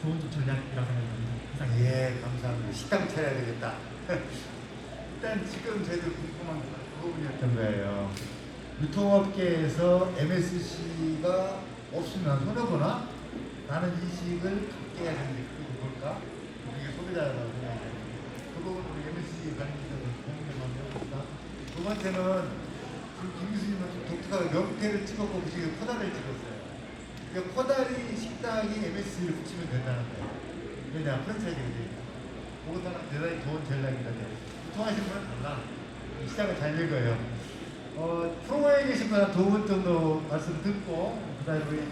좋은 전략이라고 생각합니다. 예, 감사합니다. 식당 차려야 되겠다. 일단 지금 저희들 궁금한 부분이었던 거예요. 유통업계에서 MSC가 없으면 손해보나? 라는 인식을 갖게 해야 되는데 그게 뭘까? 이게 소비자라고 생각해요. 그 부분 우리 MSC 관련해서 공유를 한번 해봅시다. 두 번째는 김 교수님은 좀 독특하게 명태를 찍었고 그 중에 코다리를 찍었어요. 그러니까 코다리 식당이 MSC를 붙이면 된다는 거예요. 왜냐, 프랜차이즈가 되니까. 그것도 하나 대단히 좋은 전략이다. 유통하시는 분은 달라. 시장을 잘 읽어요. 프로에 계신 분 한 2분 정도 말씀 듣고, 그 다음에 우리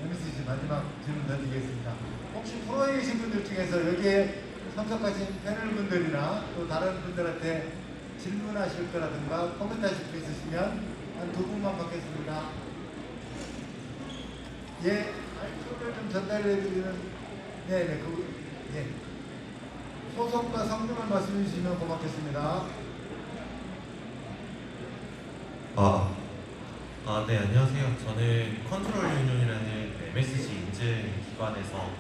MSC 마지막 질문 던지겠습니다. 혹시 프로에 계신 분들 중에서 여기에 참석하신 패널분들이나 또 다른 분들한테 질문하실 거라든가 코멘트하실 거 있으시면 한 두 분만 받겠습니다. 예, 소를 좀 전달해 드리는, 네네, 예. 소속과 성명을 말씀해 주시면 고맙겠습니다. 네, 안녕하세요. 저는 컨트롤 유니온이라는 MSC 인증 기관에서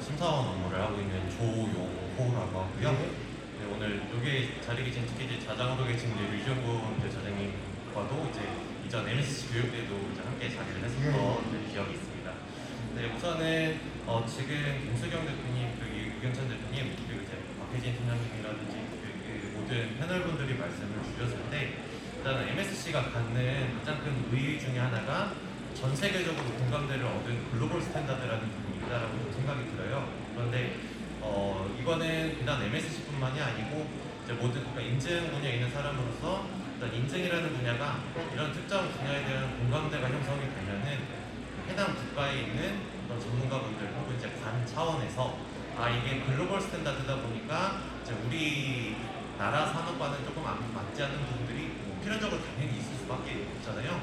심사원 업무를 하고 있는 조용호라고 하고요. 네, 오늘 여기 자리에 계신 특히 이제 자장으로 계신 류정근 대처장님과도 이제 이전 MSC 교육 때도 이제 함께 자리를 했었던 기억이 있습니다. 네, 우선은 지금 김수경 대표님, 그리고 유경찬 대표님, 그리고 이제 박혜진 팀장님이라든지 그 모든 패널분들이 말씀을 주셨을 때 일단은 MSC가 갖는 가장 큰 의의 중에 하나가 전 세계적으로 공감대를 얻은 글로벌 스탠다드라는 부분이 있다라고 생각이 들어요. 그런데 이거는 비단 MSC뿐만이 아니고 이제 모든 그러니까 인증 분야에 있는 사람으로서 일단 인증이라는 분야가 이런 특정 분야에 대한 공감대가 형성이 되면은 해당 국가에 있는 어떤 전문가분들 혹은 이제 관 차원에서 이게 글로벌 스탠다드다 보니까 이제 우리 나라 산업과는 조금 맞지 않는 부분들이 필연적으로 당연히 있을 수밖에 없잖아요.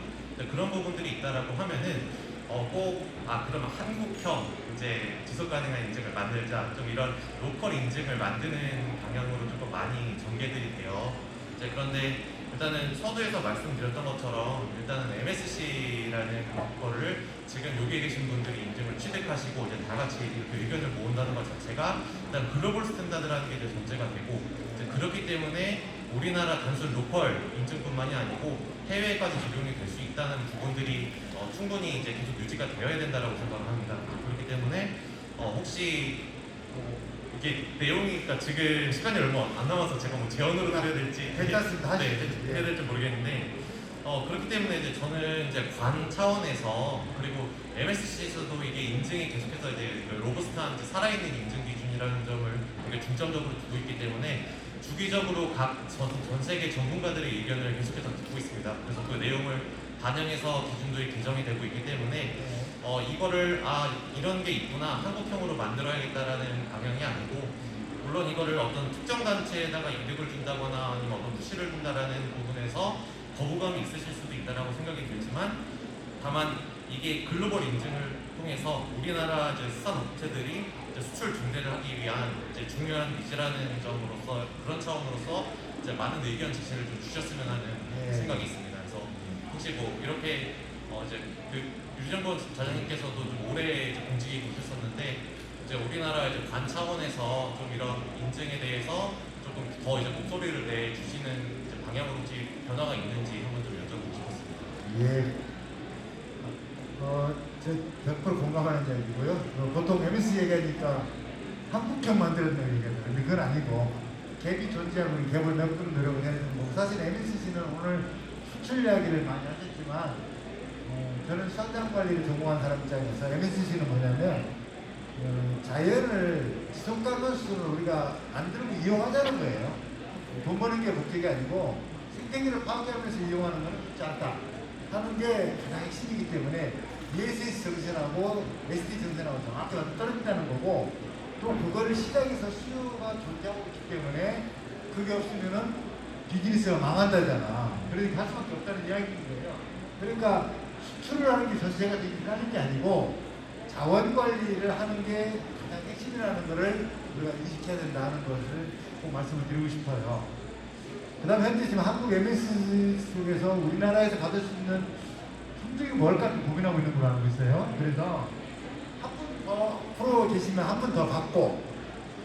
그런 부분들이 있다라고 하면은 그러면 한국형 이제 지속 가능한 인증을 만들자, 좀 이런 로컬 인증을 만드는 방향으로 조금 많이 전개들이 돼요. 이제 그런데 일단은 서두에서 말씀드렸던 것처럼 일단은 MSC라는 거를 지금 여기에 계신 분들이 인증을 취득하시고 이제 다 같이 이렇게 의견을 모은다는 것 자체가 일단 글로벌 스탠다드라는 게 이제 전제가 되고 이제 그렇기 때문에 우리나라 단순 로컬 인증뿐만이 아니고 해외까지 적용이 될 수 있다는 부분들이 충분히 이제 계속 유지가 되어야 된다라고 생각을 합니다. 그렇기 때문에 혹시 이게 내용이 그러니까 지금 시간이 얼마 안 남아서 제가 뭐 제언으로 드려야 될지 괜찮습니다. 해야 될지 모르겠는데 그렇기 때문에 이제 저는 이제 관 차원에서 그리고 MSC에서도 이게 인증이 계속해서 이제 로버스트한 살아있는 인증 기준이라는 점을 되게 중점적으로 두고 있기 때문에 주기적으로 전 세계 전문가들의 의견을 계속해서 듣고 있습니다. 그래서 그 내용을 반영해서 기준들이 개정이 되고 있기 때문에 이거를 이런 게 있구나 한국형으로 만들어야겠다라는 방향이 아니고 물론 이거를 어떤 특정 단체에다가 이득을 준다거나 아니면 어떤 푸시를 준다라는 부분에서 거부감이 있으실 수도 있다라고 생각이 들지만 다만 이게 글로벌 인증을 통해서 우리나라 이제 수산 업체들이 이제 수출 중대를 하기 위한 이제 중요한 니즈라는 점으로서 그런 차원으로서 이제 많은 의견 제시를 좀 주셨으면 하는 생각이 있습니다. 그래서 혹시 뭐 이렇게 이제 그 유정권 자장님께서도 좀 오래 이제 공직에 계셨었는데 이제 우리나라 이제 관 차원에서 좀 이런 인증에 대해서 조금 더 이제 목소리를 내주시는 이제 방향으로 혹시 변화가 있는지 한번 좀 여쭤보고 싶었습니다. 예. 저 100% 공감하는 이야기고요. 보통 MSC 얘기하니까 한국형 만들었는 얘기거든요. 근데 그건 아니고 갭이 존재하고 갭을 메꾸는 노력을 해야 되는 거고 사실 MSC는 오늘 수출 이야기를 많이 하셨지만 저는 수산장 관리를 전공한 사람 입장에서 MSC는 뭐냐면 자연을 지속 가능성을 우리가 만들고 이용하자는 거예요. 돈 버는 게 목적이 아니고 생태계를 파괴하면서 이용하는 것은 쉽지 않다 하는 게 가장 핵심이기 때문에 ESS 정신하고 SD 정신하고 정확히 떨어진다는 거고 또 그거를 시장에서 수요가 존재하고 있기 때문에 그게 없으면은 비즈니스가 망한다잖아. 그러니까 할 수밖에 없다는 이야기인 거예요. 그러니까 수출을 하는 게 전세가 되긴 하는 게 아니고 자원 관리를 하는 게 가장 핵심이라는 것을 우리가 인식해야 된다는 것을 꼭 말씀을 드리고 싶어요. 그 다음 현재 지금 한국 MSC 속에서 우리나라에서 받을 수 있는 품종이 뭘까 고민하고 있는 걸로 알고 있어요. 그래서 한 분 더 프로 계시면 한 분 더 받고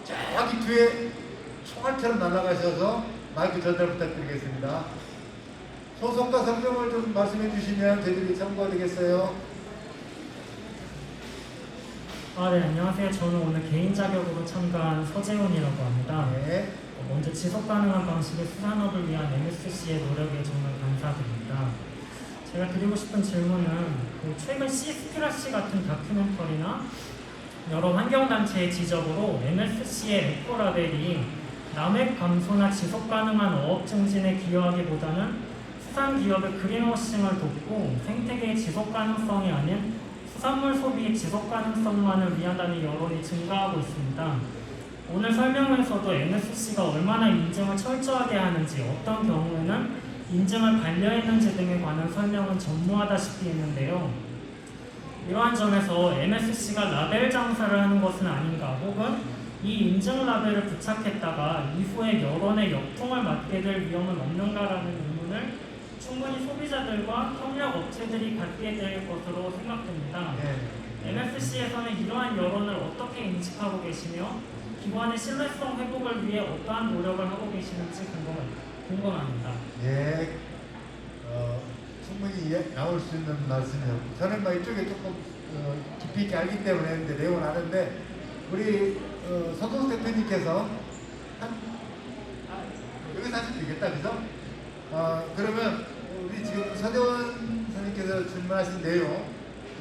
저기 뒤에 총알처럼 날아가셔서 마이크 전달 부탁드리겠습니다. 소속과 성명을 좀 말씀해 주시면 저희들이 참고하겠어요. 네, 안녕하세요. 저는 오늘 개인 자격으로 참가한 서재훈이라고 합니다. 네. 먼저 지속 가능한 방식의 수산업을 위한 MSC의 노력에 정말 감사드립니다. 제가 드리고 싶은 질문은 최근 시스피라시 같은 다큐멘터리나 여러 환경단체의 지적으로 MSC의 에코라벨이 남획 감소나 지속 가능한 어업 증진에 기여하기보다는 수산 기업의 그린워싱을 돕고 생태계의 지속 가능성이 아닌 수산물 소비의 지속 가능성만을 위한다는 여론이 증가하고 있습니다. 오늘 설명에서도 MSC가 얼마나 인증을 철저하게 하는지, 어떤 경우에는 인증을 반려했는지 등에 관한 설명은 전무하다시피 했는데요. 이러한 점에서 MSC가 라벨 장사를 하는 것은 아닌가, 혹은 이 인증 라벨을 부착했다가 이후에 여론의 역풍을 맞게 될 위험은 없는가라는 의문을 충분히 소비자들과 협력 업체들이 갖게 될 것으로 생각됩니다. MSC에서는 이러한 여론을 어떻게 인식하고 계시며 기관의 신뢰성 회복을 위해 어떠한 노력을 하고 계시는지 궁금합니다. 예, 충분히 나올 수 있는 말씀이요. 저는 뭐 이쪽에 조금 깊이 있게 알기 때문에 했는데 내용은 아는데 우리 서동수 대표님께서 여기서 하시면 되겠다, 그죠? 그러면 우리 지금 서대원 선생님께서 질문하신 내용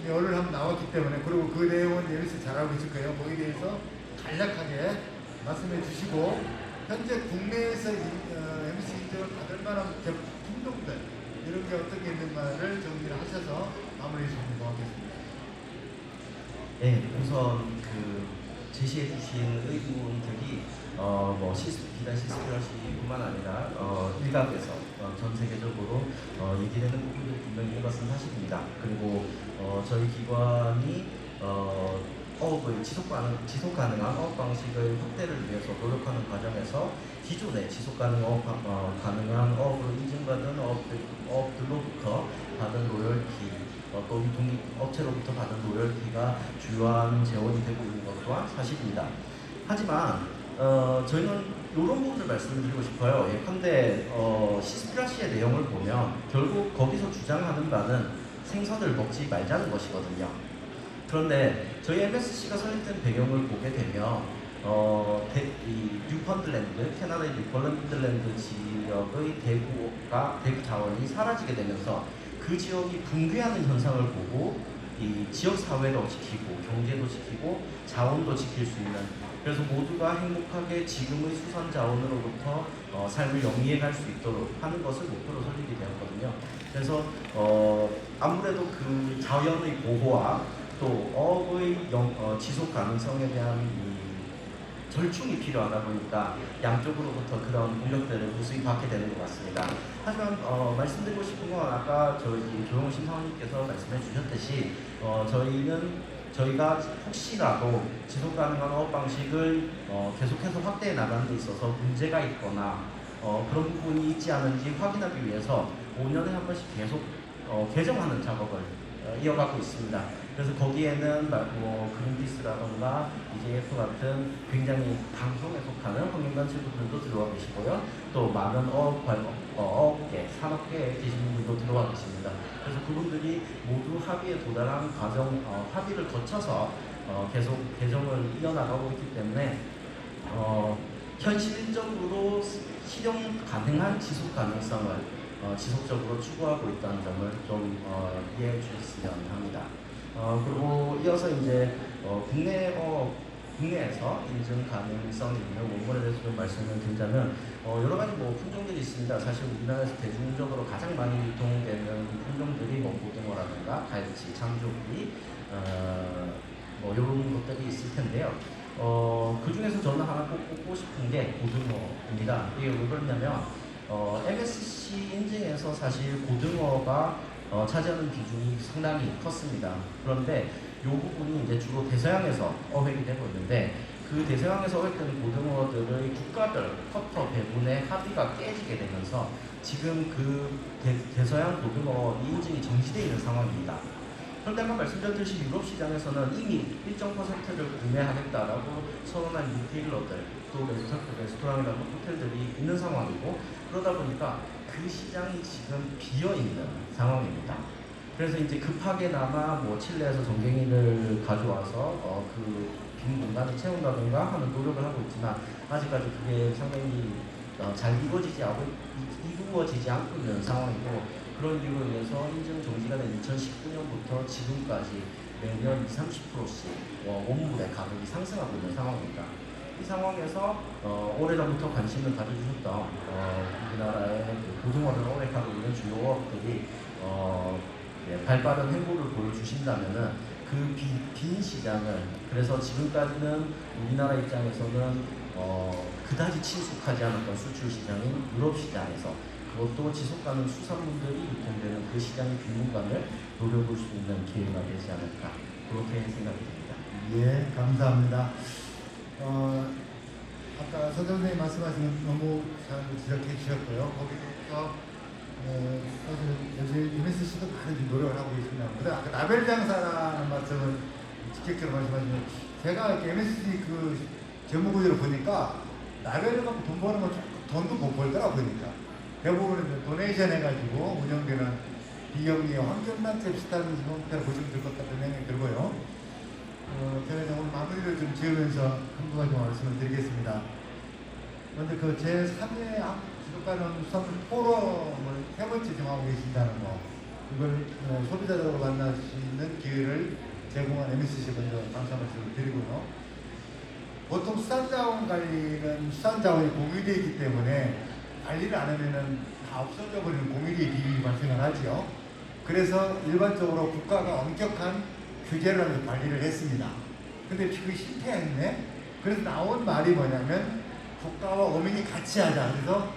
오늘 한번 나왔기 때문에, 그리고 그 내용은 예비씨 잘 알고 있을 거예요. 거기에 대해서 간략하게 말씀해 주시고, 현재 국내에서 MSC 인증을 받을 만한 품종들 이런 게 어떤 게 있는가를 정리를 하셔서 마무리해 주시면 고맙겠습니다. 네, 우선 그 제시해 주신 의문들이 비단 시스피러시뿐만 아니라 일각에서 전 세계적으로 얘기되는 부분도 분명히 있는 것은 사실입니다. 그리고 저희 기관이 어업을 지속 가능한 어업 방식의 확대를 위해서 노력하는 과정에서 기존의 지속 가능한 가능한 어업으로 인증받은 어업들로부터 받은 로열티, 또 유통업체로부터 받은 로열티가 주요한 재원이 되고 있는 것 또한 사실입니다. 하지만 저희는 이런 부분을 말씀드리고 싶어요. 예컨대 시스피라시의 내용을 보면 결국 거기서 주장하는 바는 생선을 먹지 말자는 것이거든요. 그런데 저희 MSC가 설립된 배경을 보게 되면 이 뉴펀들랜드, 캐나다의 뉴펀들랜드 지역의 대구 자원이 사라지게 되면서 그 지역이 붕괴하는 현상을 보고 이 지역 사회도 지키고 경제도 지키고 자원도 지킬 수 있는, 그래서 모두가 행복하게 지금의 수산 자원으로부터 삶을 영위해 갈 수 있도록 하는 것을 목표로 설립이 되었거든요. 그래서 아무래도 그 자연의 보호와 또 어업의 지속 가능성에 대한 절충이 필요하다 보니까 양쪽으로부터 그런 공격들을 무수히 받게 되는 것 같습니다. 하지만 말씀드리고 싶은 건 아까 저희 조용호 심사원님께서 말씀해 주셨듯이 저희가 혹시라도 지속 가능한 어업 방식을 계속해서 확대해 나가는 데 있어서 문제가 있거나 그런 부분이 있지 않은지 확인하기 위해서 5년에 한 번씩 계속 개정하는 작업을 이어가고 있습니다. 그래서 거기에는 그린피스라던가 EJF 같은 굉장히 방송에 속하는 환경단체분들도 들어와 계시고요. 또 많은 어업계, 산업계에 계시는 분도 들어와 계십니다. 그래서 그분들이 모두 합의에 도달한 합의를 거쳐서 계속 개정을 이어나가고 있기 때문에 현실적으로 실현 가능한 지속 가능성을 지속적으로 추구하고 있다는 점을 좀 이해해 주셨으면 합니다. 그리고 이어서 이제 국내에서 인증 가능성이 있는 원본에 대해서 좀 말씀을 드리자면 여러 가지 품종들이 있습니다. 사실 우리나라에서 대중적으로 가장 많이 유통되는 품종들이 고등어라든가 갈치, 장조기 이런 것들이 있을 텐데요. 그 중에서 저는 하나 꼭 꼽고 싶은 게 고등어입니다. 이게 왜 그러냐면 MSC 인증에서 사실 고등어가 차지하는 비중이 상당히 컸습니다. 그런데 이 부분이 이제 주로 대서양에서 어획이 되고 있는데, 그 대서양에서 어획되는 고등어들의 국가별 커터 배분의 합의가 깨지게 되면서 지금 그 대서양 고등어 인증이 정지되어 있는 상황입니다. 그런데 아까 말씀드렸듯이 유럽 시장에서는 이미 일정 퍼센트를 구매하겠다라고 선언한 리테일러들, 또 레스토랑이나 호텔들이 있는 상황이고, 그러다 보니까 그 시장이 지금 비어있는 상황입니다. 그래서 이제 급하게나마 칠레에서 전갱이를 가져와서 그 빈 공간을 채운다든가 하는 노력을 하고 있지만 아직까지 그게 상당히 잘 이루어지지 않고 있는 상황이고, 그런 이유로 인해서 인증 정지가 된 2019년부터 지금까지 매년 20-30%씩 원물의 가격이 상승하고 있는 상황입니다. 이 상황에서 오래전부터 관심을 가져주셨던 우리나라의 고등어를 어획하고 있는 주요 어업들이 발빠른 행보를 보여주신다면은 그 빈 시장을, 그래서 지금까지는 우리나라 입장에서는 그다지 친숙하지 않았던 수출 시장인 유럽 시장에서 그것도 지속가능 수산물들이 유통되는 그 시장의 빈 공간을 노려볼 수 있는 기회가 되지 않을까, 그렇게 생각이 됩니다. 예, 감사합니다. 아까 선생님 말씀하신 건 너무 잘 지적해 주셨고요. 거기서 사실 요즘 MSC도 많이 노력을 하고 있습니다. 근데 아까 라벨 장사라는 말씀을 직접적으로 말씀하시면 제가 MSC 그 재무구조를 보니까 라벨을 갖고 돈 버는 건 돈도 못 벌더라고요. 보니까 대부분은 도네이션 해가지고 운영되는 비영리 환경단체 비슷한 형태로 보시면 될 것 같다는 생각이 들고요. 제가 이제 오늘 마무리를 좀 지으면서 한 가지 말씀을 드리겠습니다. 그런데 그 제3회 지속가능 수산물 포럼을 3번째 좀 하고 계신다는 거, 이걸 소비자들하고 만날 수 있는 기회를 제공한 MSC 먼저 감사 말씀을 드리고요. 보통 수산자원 관리는 수산자원이 공유되어 있기 때문에 관리를 안 하면은 다 없어져 버리는 공유리의 비용이 발생을 하죠. 그래서 일반적으로 국가가 엄격한 규제를 하면서 관리를 했습니다. 근데 그게 실패했네. 그래서 나온 말이 뭐냐면 국가와 어민이 같이 하자. 그래서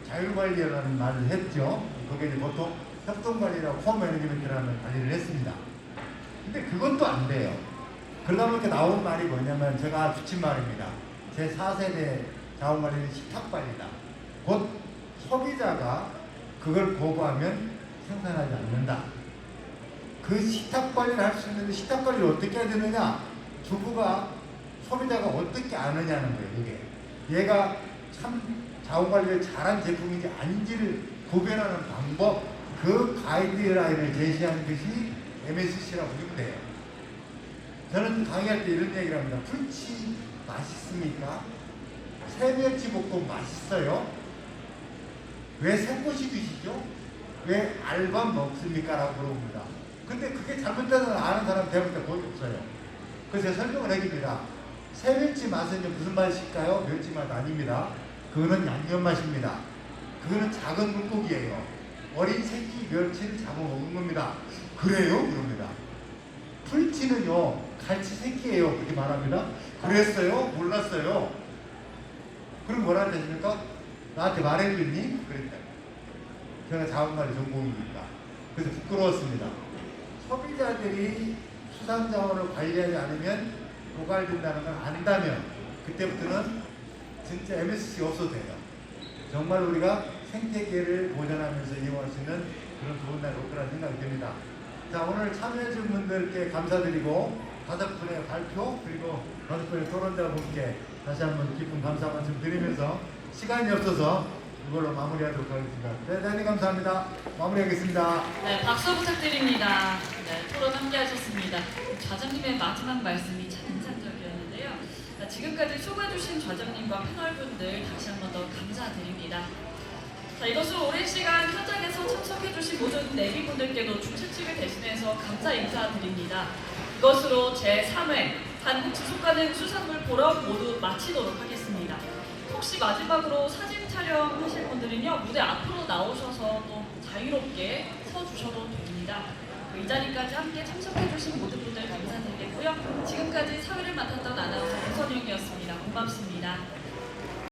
자율관리라는 말을 했죠. 그게 이제 보통 협동관리라고 코어매니지먼트라는 관리를 했습니다. 근데 그것도 안 돼요. 그러다 보니까 나온 말이 뭐냐면 제가 붙인 말입니다. 제4세대 자원관리는 식탁관리다. 곧 소비자가 그걸 거부하면 생산하지 않는다. 그 식탁관리를 할 수 있는데 식탁관리를 어떻게 해야 되느냐? 주부가 소비자가 어떻게 아느냐는 거예요. 이게 얘가 참 자원관리를 잘한 제품인지 아닌지를 구별하는 방법, 그 가이드라인을 제시한 것이 MSC라고 보면 돼요. 저는 강의할 때 이런 얘기를 합니다. 풀치 맛있습니까? 새멸치 볶음 맛있어요? 왜 새꼬시 드시죠? 왜 알밥 먹습니까? 라고 물어봅니다. 근데 그게 잘못되는 아는 사람 대부분 거의 없어요. 그래서 제가 설명을 해줍니다. 새멸치 맛은 무슨 맛일까요? 멸치 맛 아닙니다. 그거는 양념 맛입니다. 그거는 작은 물고기예요. 어린 새끼 멸치를 잡아먹은 겁니다. 그래요? 그럽니다. 풀치는요, 갈치 새끼예요. 그렇게 말합니다. 그랬어요? 몰랐어요. 그럼 뭐라 하십니까? 나한테 말해줬니? 그랬다. 제가 자원관리 전공이니까. 그래서 부끄러웠습니다. 소비자들이 수산자원을 관리하지 않으면 고갈된다는 걸 안다면 그때부터는 진짜 MSC가 없어도 돼요. 정말 우리가 생태계를 보존하면서 이용할 수 있는 그런 좋은 날이 올 거라는 생각이 듭니다. 자, 오늘 참여해주신 분들께 감사드리고 5분의 발표 그리고 5분의 토론자분께 다시 한번 깊은 감사 말씀 드리면서 시간이 없어서 이걸로 마무리하도록 하겠습니다. 대단히 감사합니다. 마무리하겠습니다. 네, 박수 부탁드립니다. 네, 토론 함께 하셨습니다. 좌장님의 마지막 말씀이 참 인상적이었는데요. 지금까지 수고해주신 좌장님과 패널분들 다시 한 번 더 감사드립니다. 자, 이것으로 오랜 시간 현장에서 참석해주신 모든 내비분들께도 주최 측을 대신해서 감사 인사드립니다. 이것으로 제3회 한국지속가능 수산물 포럼 모두 마치도록 하겠습니다. 혹시 마지막으로 사진 촬영하실 분들은요, 무대 앞으로 나오셔서 또 자유롭게 서주셔도 됩니다. 이 자리까지 함께 참석해주신 모든 분들 감사드리겠고요. 지금까지 사회를 맡았던 아나운서 우선영이었습니다. 고맙습니다.